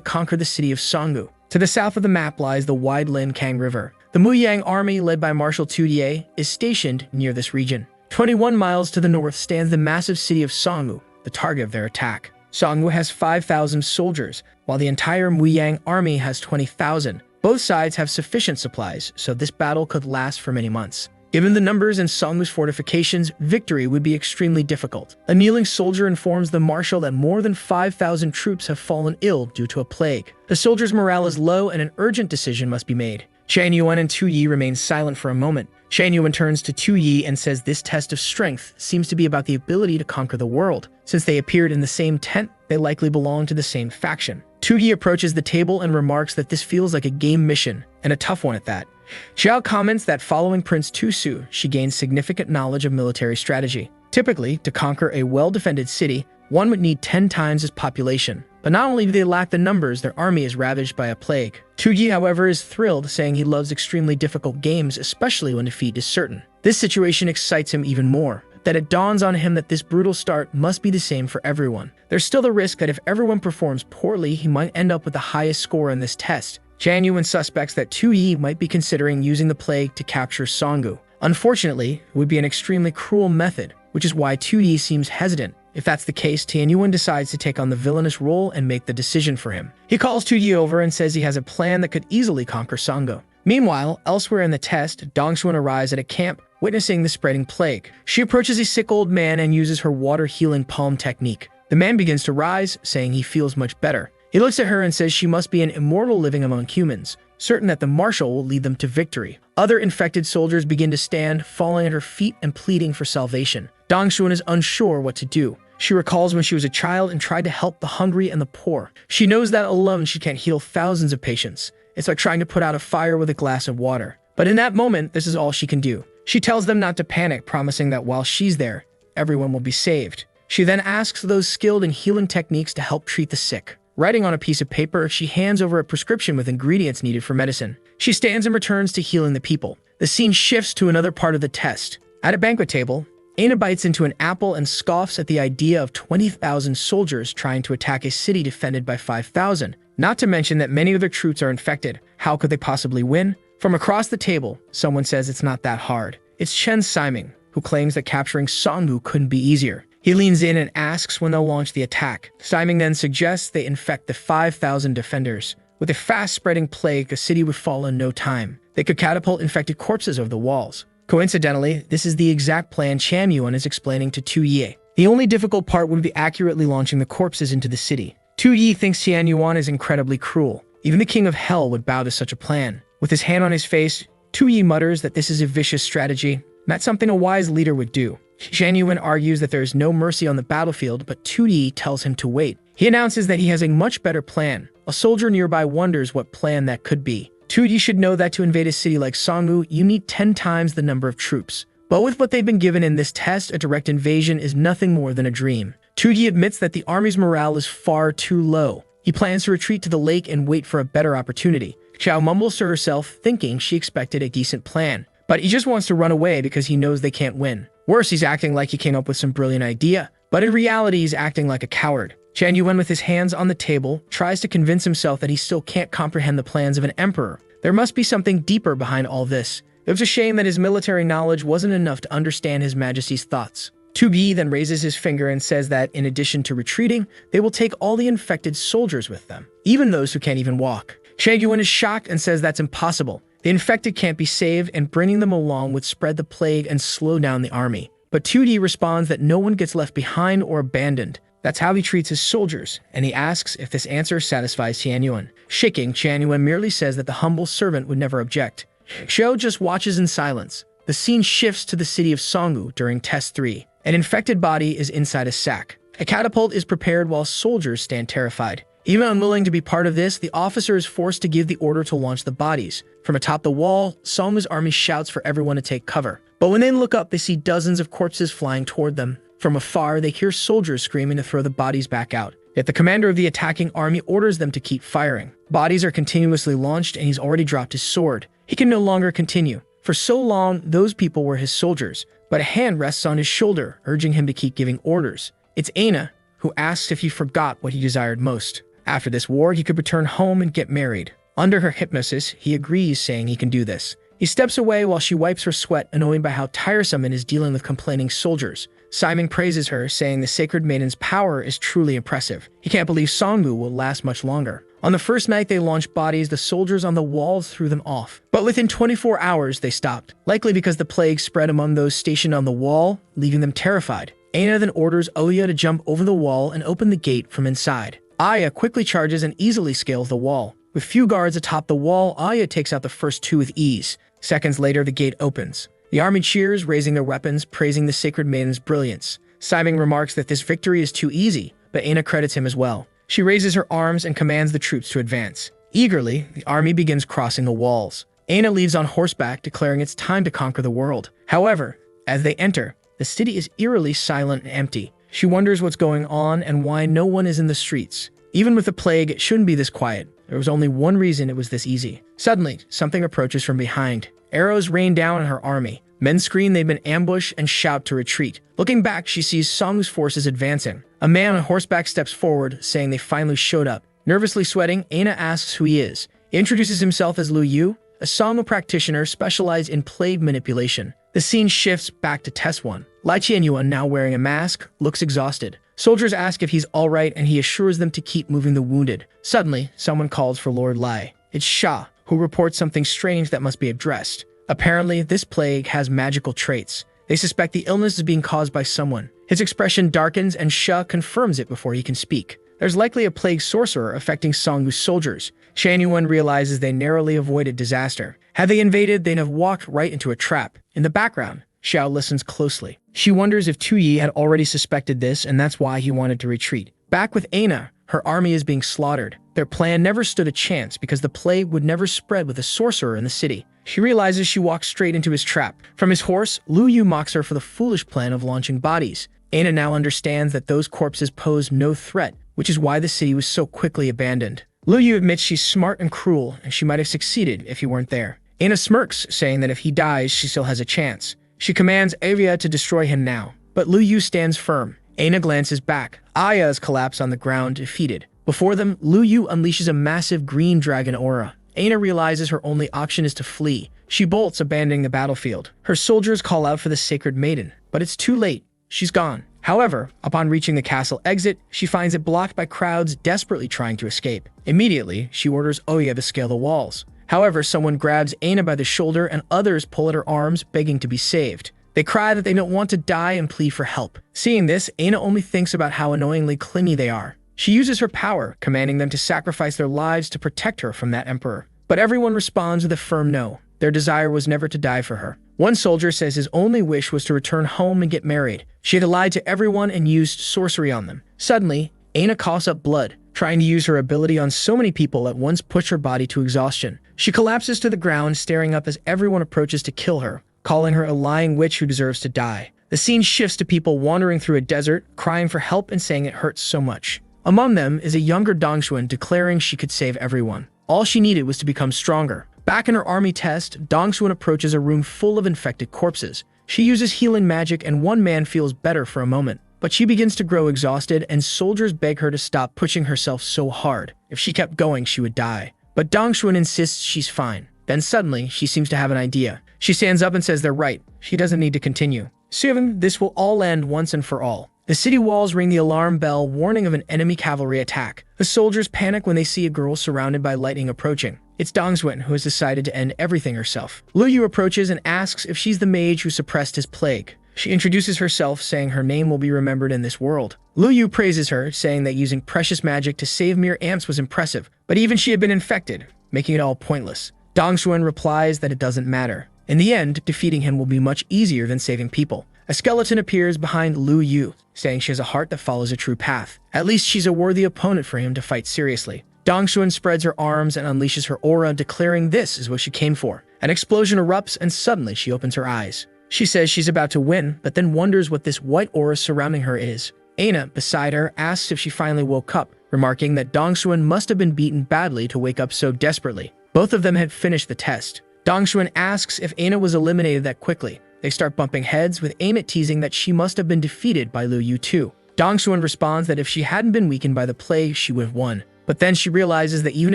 conquer the city of Songgu. To the south of the map lies the wide Lin Kang River. The Muyang army, led by Marshal Tu Die, is stationed near this region. 21 miles to the north stands the massive city of Songgu, the target of their attack. Songwu has 5,000 soldiers, while the entire Muyang army has 20,000. Both sides have sufficient supplies, so this battle could last for many months. Given the numbers in Songwu's fortifications, victory would be extremely difficult. A kneeling soldier informs the marshal that more than 5,000 troops have fallen ill due to a plague. The soldiers' morale is low and an urgent decision must be made. Shan Yuan and Tu Yi remain silent for a moment. Shan Yuan turns to Tu Yi and says this test of strength seems to be about the ability to conquer the world. Since they appeared in the same tent, they likely belong to the same faction. Tu Yi approaches the table and remarks that this feels like a game mission, and a tough one at that. Xiao comments that following Prince Tusu, she gains significant knowledge of military strategy. Typically, to conquer a well-defended city, one would need 10 times its population. But not only do they lack the numbers, their army is ravaged by a plague. Tu Yi, however, is thrilled, saying he loves extremely difficult games, especially when defeat is certain. This situation excites him even more, that it dawns on him that this brutal start must be the same for everyone. There's still the risk that if everyone performs poorly, he might end up with the highest score in this test. Shan Yuan suspects that Tu Yi might be considering using the plague to capture Songgu. Unfortunately, it would be an extremely cruel method, which is why Tu Yi seems hesitant. If that's the case, Tian Yuan decides to take on the villainous role and make the decision for him. He calls Tu Yi over and says he has a plan that could easily conquer Songgu. Meanwhile, elsewhere in the test, Dongxuan arrives at a camp, witnessing the spreading plague. She approaches a sick old man and uses her water-healing palm technique. The man begins to rise, saying he feels much better. He looks at her and says she must be an immortal living among humans, certain that the marshal will lead them to victory. Other infected soldiers begin to stand, falling at her feet and pleading for salvation. Dongxuan is unsure what to do. She recalls when she was a child and tried to help the hungry and the poor. She knows that alone she can't heal thousands of patients. It's like trying to put out a fire with a glass of water. But in that moment, this is all she can do. She tells them not to panic, promising that while she's there, everyone will be saved. She then asks those skilled in healing techniques to help treat the sick. Writing on a piece of paper, she hands over a prescription with ingredients needed for medicine. She stands and returns to healing the people. The scene shifts to another part of the test. At a banquet table, Aina bites into an apple and scoffs at the idea of 20,000 soldiers trying to attack a city defended by 5,000. Not to mention that many of their troops are infected. How could they possibly win? From across the table, someone says it's not that hard. It's Chen Siming, who claims that capturing Songgu couldn't be easier. He leans in and asks when they'll launch the attack. Siming then suggests they infect the 5,000 defenders. With a fast-spreading plague, the city would fall in no time. They could catapult infected corpses over the walls. Coincidentally, this is the exact plan Shan Yuan is explaining to Tu Yi. The only difficult part would be accurately launching the corpses into the city. Tu Yi thinks Shan Yuan is incredibly cruel. Even the king of hell would bow to such a plan. With his hand on his face, Tu Yi mutters that this is a vicious strategy, not something a wise leader would do. Shan Yuan argues that there is no mercy on the battlefield, but Tu Yi tells him to wait. He announces that he has a much better plan. A soldier nearby wonders what plan that could be. Tu Yi should know that to invade a city like Songgu, you need 10 times the number of troops. But with what they've been given in this test, a direct invasion is nothing more than a dream. Tu Yi admits that the army's morale is far too low. He plans to retreat to the lake and wait for a better opportunity. Xiao mumbles to herself, thinking she expected a decent plan. But he just wants to run away because he knows they can't win. Worse, he's acting like he came up with some brilliant idea. But in reality, he's acting like a coward. Shan Yuan, with his hands on the table, tries to convince himself that he still can't comprehend the plans of an emperor. There must be something deeper behind all this. It was a shame that his military knowledge wasn't enough to understand His Majesty's thoughts. Tu Yi then raises his finger and says that, in addition to retreating, they will take all the infected soldiers with them, even those who can't even walk. Shan Yuan is shocked and says that's impossible. The infected can't be saved, and bringing them along would spread the plague and slow down the army. But Tu Yi responds that no one gets left behind or abandoned. That's how he treats his soldiers, and he asks if this answer satisfies Shan Yuan. Shaking, Shan Yuan merely says that the humble servant would never object. Xiao just watches in silence. The scene shifts to the city of Songgu during Test 3. An infected body is inside a sack. A catapult is prepared while soldiers stand terrified. Even unwilling to be part of this, the officer is forced to give the order to launch the bodies. From atop the wall, Songmu's army shouts for everyone to take cover. But when they look up, they see dozens of corpses flying toward them. From afar, they hear soldiers screaming to throw the bodies back out. Yet the commander of the attacking army orders them to keep firing. Bodies are continuously launched, and he's already dropped his sword. He can no longer continue. For so long, those people were his soldiers, but a hand rests on his shoulder, urging him to keep giving orders. It's Aina, who asks if he forgot what he desired most. After this war, he could return home and get married. Under her hypnosis, he agrees, saying he can do this. He steps away while she wipes her sweat, annoyed by how tiresome it is dealing with complaining soldiers. Simon praises her, saying the Sacred Maiden's power is truly impressive. He can't believe Songmu will last much longer. On the first night they launched bodies, the soldiers on the walls threw them off. But within 24 hours, they stopped, likely because the plague spread among those stationed on the wall, leaving them terrified. Aina then orders Oya to jump over the wall and open the gate from inside. Aya quickly charges and easily scales the wall. With few guards atop the wall, Aya takes out the first two with ease. Seconds later, the gate opens. The army cheers, raising their weapons, praising the Sacred Maiden's brilliance. Simon remarks that this victory is too easy, but Aina credits him as well. She raises her arms and commands the troops to advance. Eagerly, the army begins crossing the walls. Aina leaves on horseback, declaring it's time to conquer the world. However, as they enter, the city is eerily silent and empty. She wonders what's going on and why no one is in the streets. Even with the plague, it shouldn't be this quiet. There was only one reason it was this easy. Suddenly, something approaches from behind. Arrows rain down on her army. Men scream they've been ambushed and shout to retreat. Looking back, she sees Song's forces advancing. A man on horseback steps forward, saying they finally showed up. Nervously sweating, Aina asks who he is. He introduces himself as Lu Yu, a Songmu practitioner specialized in plague manipulation. The scene shifts back to Test 1. Lai Qianyuan, now wearing a mask, looks exhausted. Soldiers ask if he's alright and he assures them to keep moving the wounded. Suddenly, someone calls for Lord Lai. It's Sha, who reports something strange that must be addressed. Apparently, this plague has magical traits. They suspect the illness is being caused by someone. His expression darkens and Sha confirms it before he can speak. There's likely a plague sorcerer affecting Songmu's soldiers. Qianyuan realizes they narrowly avoided disaster. Had they invaded, they'd have walked right into a trap. In the background, Xiao listens closely. She wonders if Tu Yi had already suspected this and that's why he wanted to retreat. Back with Aina, her army is being slaughtered. Their plan never stood a chance because the plague would never spread with a sorcerer in the city. She realizes she walks straight into his trap. From his horse, Lu Yu mocks her for the foolish plan of launching bodies. Aina now understands that those corpses pose no threat, which is why the city was so quickly abandoned. Lu Yu admits she's smart and cruel, and she might have succeeded if he weren't there. Aina smirks, saying that if he dies, she still has a chance. She commands Avia to destroy him now, but Lu Yu stands firm. Aina glances back. Aya is collapsed on the ground, defeated. Before them, Lu Yu unleashes a massive green dragon aura. Aina realizes her only option is to flee. She bolts, abandoning the battlefield. Her soldiers call out for the Sacred Maiden, but it's too late. She's gone. However, upon reaching the castle exit, she finds it blocked by crowds desperately trying to escape. Immediately, she orders Oya to scale the walls. However, someone grabs Aina by the shoulder and others pull at her arms, begging to be saved. They cry that they don't want to die and plead for help. Seeing this, Aina only thinks about how annoyingly clingy they are. She uses her power, commanding them to sacrifice their lives to protect her from that emperor. But everyone responds with a firm no. Their desire was never to die for her. One soldier says his only wish was to return home and get married. She had lied to everyone and used sorcery on them. Suddenly, Aina coughs up blood. Trying to use her ability on so many people at once push her body to exhaustion. She collapses to the ground, staring up as everyone approaches to kill her, calling her a lying witch who deserves to die. The scene shifts to people wandering through a desert, crying for help and saying it hurts so much. Among them is a younger Dongshuan declaring she could save everyone. All she needed was to become stronger. Back in her army test, Dongshuan approaches a room full of infected corpses. She uses healing magic and one man feels better for a moment. But she begins to grow exhausted and soldiers beg her to stop pushing herself so hard. If she kept going, she would die. But Dongshuan insists she's fine. Then suddenly, she seems to have an idea. She stands up and says they're right. She doesn't need to continue. Soon, this will all end once and for all. The city walls ring the alarm bell, warning of an enemy cavalry attack. The soldiers panic when they see a girl surrounded by lightning approaching. It's Dongshuan, who has decided to end everything herself. Lu Yu approaches and asks if she's the mage who suppressed his plague. She introduces herself, saying her name will be remembered in this world. Lu Yu praises her, saying that using precious magic to save mere ants was impressive, but even she had been infected, making it all pointless. Dongshuan replies that it doesn't matter. In the end, defeating him will be much easier than saving people. A skeleton appears behind Lu Yu, saying she has a heart that follows a true path. At least she's a worthy opponent for him to fight seriously. Dongshuan spreads her arms and unleashes her aura, declaring this is what she came for. An explosion erupts and suddenly she opens her eyes. She says she's about to win, but then wonders what this white aura surrounding her is. Aina, beside her, asks if she finally woke up, remarking that Dongshuan must have been beaten badly to wake up so desperately. Both of them had finished the test. Dongshuan asks if Aina was eliminated that quickly. They start bumping heads, with Aina teasing that she must have been defeated by Lu Yu too. Dongshuan responds that if she hadn't been weakened by the plague, she would have won. But then she realizes that even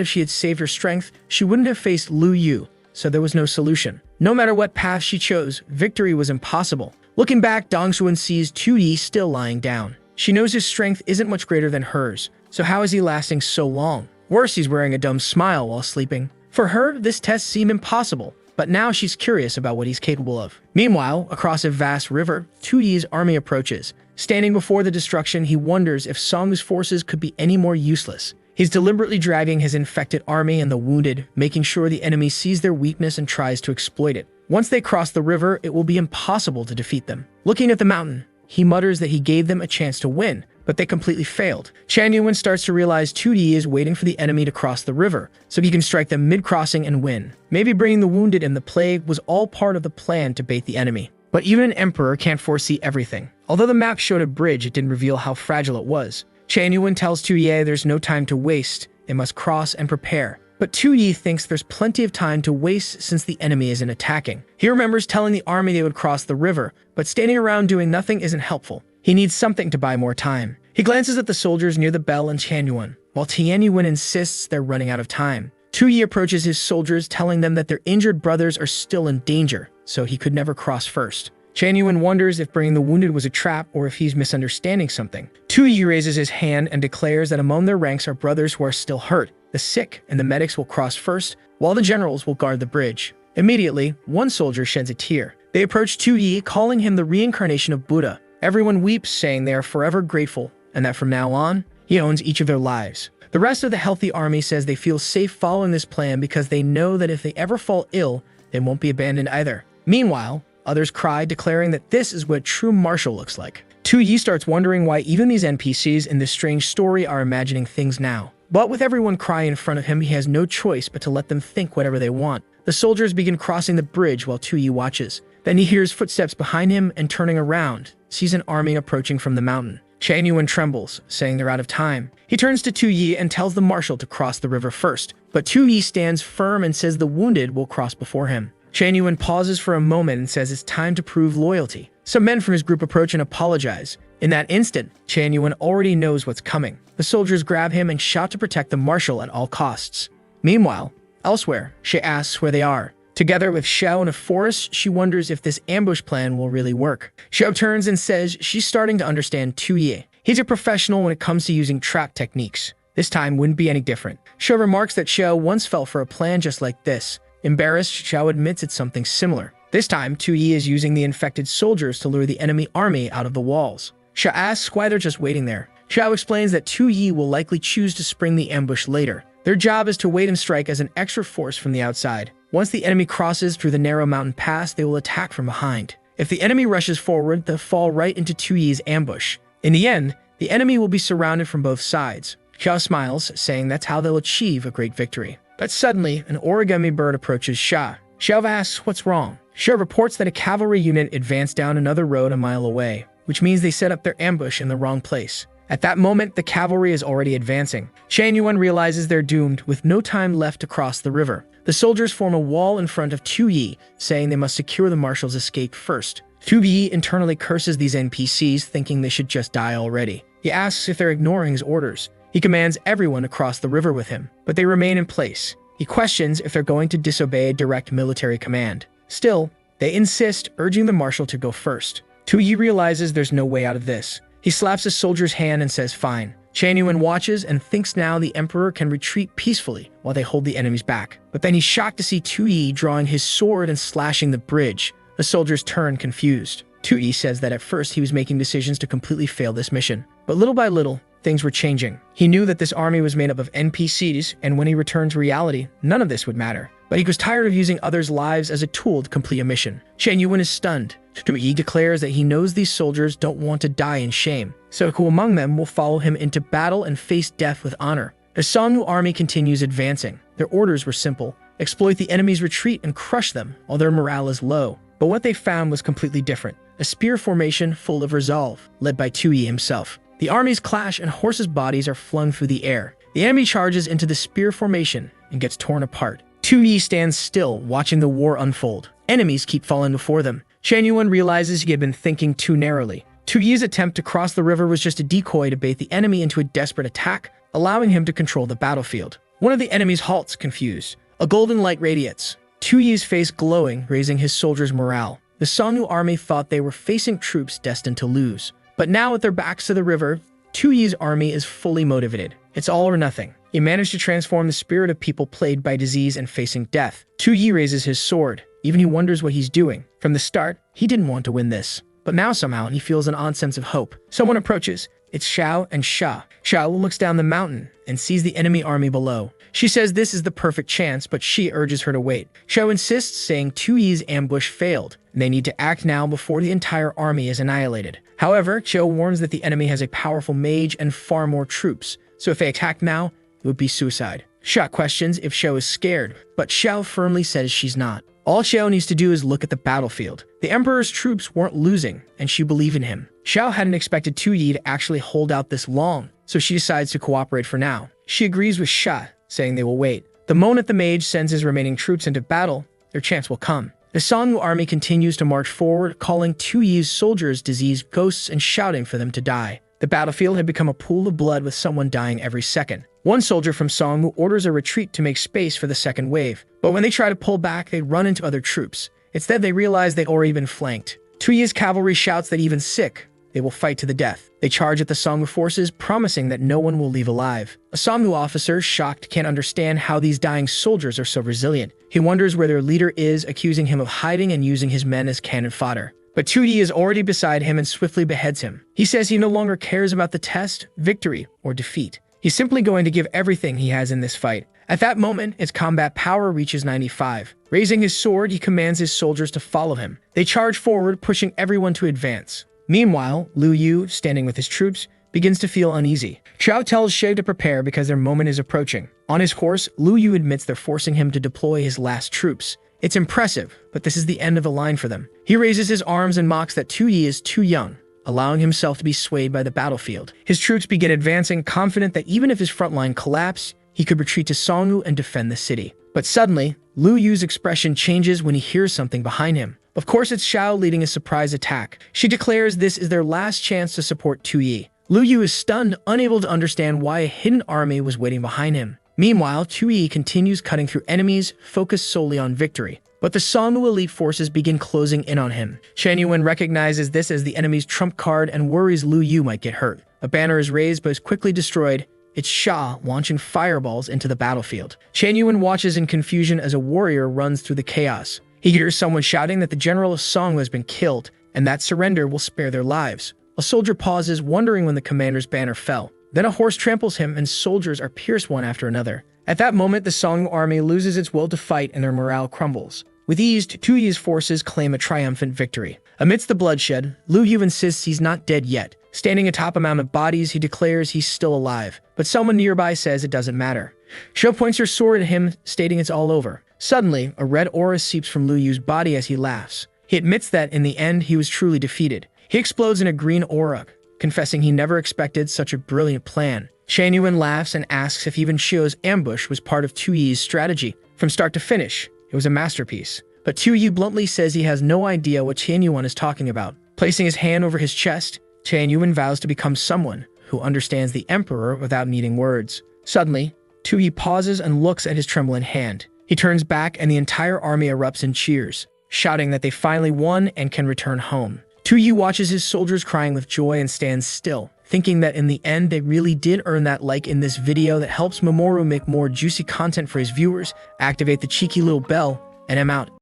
if she had saved her strength, she wouldn't have faced Lu Yu, so there was no solution. No matter what path she chose, victory was impossible. Looking back, Dongshuan sees Tu Yi still lying down. She knows his strength isn't much greater than hers, so how is he lasting so long? Worse, he's wearing a dumb smile while sleeping. For her, this test seemed impossible, but now she's curious about what he's capable of. Meanwhile, across a vast river, Tu Yi's army approaches. Standing before the destruction, he wonders if Song's forces could be any more useless. He's deliberately dragging his infected army and the wounded, making sure the enemy sees their weakness and tries to exploit it. Once they cross the river, it will be impossible to defeat them. Looking at the mountain, he mutters that he gave them a chance to win, but they completely failed. Chan Yuan starts to realize 2Yi is waiting for the enemy to cross the river, so he can strike them mid-crossing and win. Maybe bringing the wounded and the plague was all part of the plan to bait the enemy. But even an emperor can't foresee everything. Although the map showed a bridge, it didn't reveal how fragile it was. Chan Yuan tells 2Yi there's no time to waste, they must cross and prepare. But 2Yi thinks there's plenty of time to waste since the enemy isn't attacking. He remembers telling the army they would cross the river, but standing around doing nothing isn't helpful. He needs something to buy more time. He glances at the soldiers near the bell and Chan Yuan, while Tian Yuan insists they're running out of time. 2Yi approaches his soldiers, telling them that their injured brothers are still in danger, so he could never cross first. Chan Yuan wonders if bringing the wounded was a trap or if he's misunderstanding something. 2Yi raises his hand and declares that among their ranks are brothers who are still hurt. The sick and the medics will cross first, while the generals will guard the bridge. Immediately, one soldier sheds a tear. They approach 2Yi, calling him the reincarnation of Buddha. Everyone weeps, saying they are forever grateful, and that from now on, he owns each of their lives. The rest of the healthy army says they feel safe following this plan because they know that if they ever fall ill, they won't be abandoned either. Meanwhile, others cry, declaring that this is what true martial looks like. 2Yi starts wondering why even these NPCs in this strange story are imagining things now. But with everyone crying in front of him, he has no choice but to let them think whatever they want. The soldiers begin crossing the bridge while 2Yi watches. Then he hears footsteps behind him and turning around, sees an army approaching from the mountain. Chan Yuan trembles, saying they're out of time. He turns to 2Yi and tells the marshal to cross the river first. But 2Yi stands firm and says the wounded will cross before him. Chan Yuan pauses for a moment and says it's time to prove loyalty. Some men from his group approach and apologize. In that instant, Chan Yuan already knows what's coming. The soldiers grab him and shout to protect the marshal at all costs. Meanwhile, elsewhere, she asks where they are. Together with Xiao in a forest, she wonders if this ambush plan will really work. Xiao turns and says she's starting to understand 2Yi. He's a professional when it comes to using trap techniques. This time wouldn't be any different. Xiao remarks that Xiao once fell for a plan just like this. Embarrassed, Xiao admits it's something similar. This time, 2Yi is using the infected soldiers to lure the enemy army out of the walls. Xiao asks why they're just waiting there. Xiao explains that 2Yi will likely choose to spring the ambush later. Their job is to wait and strike as an extra force from the outside. Once the enemy crosses through the narrow mountain pass, they will attack from behind. If the enemy rushes forward, they'll fall right into 2Yi's ambush. In the end, the enemy will be surrounded from both sides. Xiao smiles, saying that's how they'll achieve a great victory. But suddenly, an origami bird approaches Xia. Xiao asks what's wrong. Xia reports that a cavalry unit advanced down another road a mile away, which means they set up their ambush in the wrong place. At that moment, the cavalry is already advancing. Chan Yuan realizes they're doomed, with no time left to cross the river. The soldiers form a wall in front of 2Yi, saying they must secure the marshal's escape first. 2Yi internally curses these NPCs, thinking they should just die already. He asks if they're ignoring his orders. He commands everyone to cross the river with him, but they remain in place. He questions if they're going to disobey a direct military command. Still, they insist, urging the marshal to go first. 2Yi realizes there's no way out of this. He slaps his soldier's hand and says fine. Chan Yuan watches and thinks now the emperor can retreat peacefully while they hold the enemies back. But then he's shocked to see 2Yi drawing his sword and slashing the bridge. The soldiers turn confused. 2Yi says that at first he was making decisions to completely fail this mission. But little by little, things were changing. He knew that this army was made up of NPCs, and when he returned to reality, none of this would matter. But he was tired of using others' lives as a tool to complete a mission. Chan Yuan is stunned. 2Yi declares that he knows these soldiers don't want to die in shame, so who among them will follow him into battle and face death with honor. The Songnu army continues advancing. Their orders were simple: exploit the enemy's retreat and crush them while their morale is low. But what they found was completely different. A spear formation full of resolve, led by 2Yi himself. The armies clash and horses' bodies are flung through the air. The enemy charges into the spear formation and gets torn apart. 2Yi stands still, watching the war unfold. Enemies keep falling before them. Chan Yuan realizes he had been thinking too narrowly. 2Yi's attempt to cross the river was just a decoy to bait the enemy into a desperate attack, allowing him to control the battlefield. One of the enemies halts, confused. A golden light radiates, 2Yi's face glowing, raising his soldiers' morale. The Songnu army thought they were facing troops destined to lose. But now with their backs to the river, 2Yi's army is fully motivated. It's all or nothing. He managed to transform the spirit of people plagued by disease and facing death. 2Yi raises his sword. Even he wonders what he's doing. From the start, he didn't want to win this. But now somehow he feels an odd sense of hope. Someone approaches. It's Xiao and Sha. Xiao looks down the mountain and sees the enemy army below. She says this is the perfect chance, but she urges her to wait. Xiao insists, saying Tu Yi's ambush failed, and they need to act now before the entire army is annihilated. However, Xiao warns that the enemy has a powerful mage and far more troops, so if they attack now, it would be suicide. Sha questions if Xiao is scared, but Xiao firmly says she's not. All Xiao needs to do is look at the battlefield. The Emperor's troops weren't losing, and she believed in him. Xiao hadn't expected Tu Yi to actually hold out this long, so she decides to cooperate for now. She agrees with Sha, saying they will wait. The moment the mage sends his remaining troops into battle, their chance will come. The Songwu army continues to march forward, calling Tu Yi's soldiers diseased ghosts and shouting for them to die. The battlefield had become a pool of blood with someone dying every second. One soldier from Songwu orders a retreat to make space for the second wave, but when they try to pull back, they run into other troops. Instead, they realize they'd already been flanked. Tu Yi's cavalry shouts that even sick, they will fight to the death. They charge at the Songwu forces, promising that no one will leave alive. A Songwu officer, shocked, can't understand how these dying soldiers are so resilient. He wonders where their leader is, accusing him of hiding and using his men as cannon fodder. But Tu Yi is already beside him and swiftly beheads him. He says he no longer cares about the test, victory, or defeat. He's simply going to give everything he has in this fight. At that moment, his combat power reaches 95. Raising his sword, he commands his soldiers to follow him. They charge forward, pushing everyone to advance. Meanwhile, Lu Yu, standing with his troops, begins to feel uneasy. Xiao tells Shay to prepare because their moment is approaching. On his horse, Lu Yu admits they're forcing him to deploy his last troops. It's impressive, but this is the end of the line for them. He raises his arms and mocks that Tu Yi is too young, allowing himself to be swayed by the battlefield. His troops begin advancing, confident that even if his front line collapsed, he could retreat to Songwu and defend the city. But suddenly, Lu Yu's expression changes when he hears something behind him. Of course, it's Xiao leading a surprise attack. She declares this is their last chance to support Tu Yi. Lu Yu is stunned, unable to understand why a hidden army was waiting behind him. Meanwhile, Tu Yi continues cutting through enemies, focused solely on victory. But the Songwu elite forces begin closing in on him. Shan Yuan recognizes this as the enemy's trump card and worries Lu Yu might get hurt. A banner is raised but is quickly destroyed. It's Sha launching fireballs into the battlefield. Shan Yuan watches in confusion as a warrior runs through the chaos. He hears someone shouting that the general of Songwu has been killed, and that surrender will spare their lives. A soldier pauses, wondering when the commander's banner fell. Then a horse tramples him, and soldiers are pierced one after another. At that moment, the Songwu army loses its will to fight, and their morale crumbles. With ease, Tu Yi's forces claim a triumphant victory. Amidst the bloodshed, Lu Yu insists he's not dead yet. Standing atop a mound of bodies, he declares he's still alive. But someone nearby says it doesn't matter. Xiao points her sword at him, stating it's all over. Suddenly, a red aura seeps from Lu Yu's body as he laughs. He admits that, in the end, he was truly defeated. He explodes in a green aura, confessing he never expected such a brilliant plan. Shan Yuan laughs and asks if even Xiao's ambush was part of Tu Yi's strategy. From start to finish, it was a masterpiece. But Tu Yi bluntly says he has no idea what Shan Yuan is talking about. Placing his hand over his chest, Shan Yuan vows to become someone who understands the Emperor without needing words. Suddenly, Tu Yi pauses and looks at his trembling hand. He turns back and the entire army erupts in cheers, shouting that they finally won and can return home. Tu Yi watches his soldiers crying with joy and stands still, thinking that in the end they really did earn that like in this video that helps Mamoru make more juicy content for his viewers. Activate the cheeky little bell, and I'm out.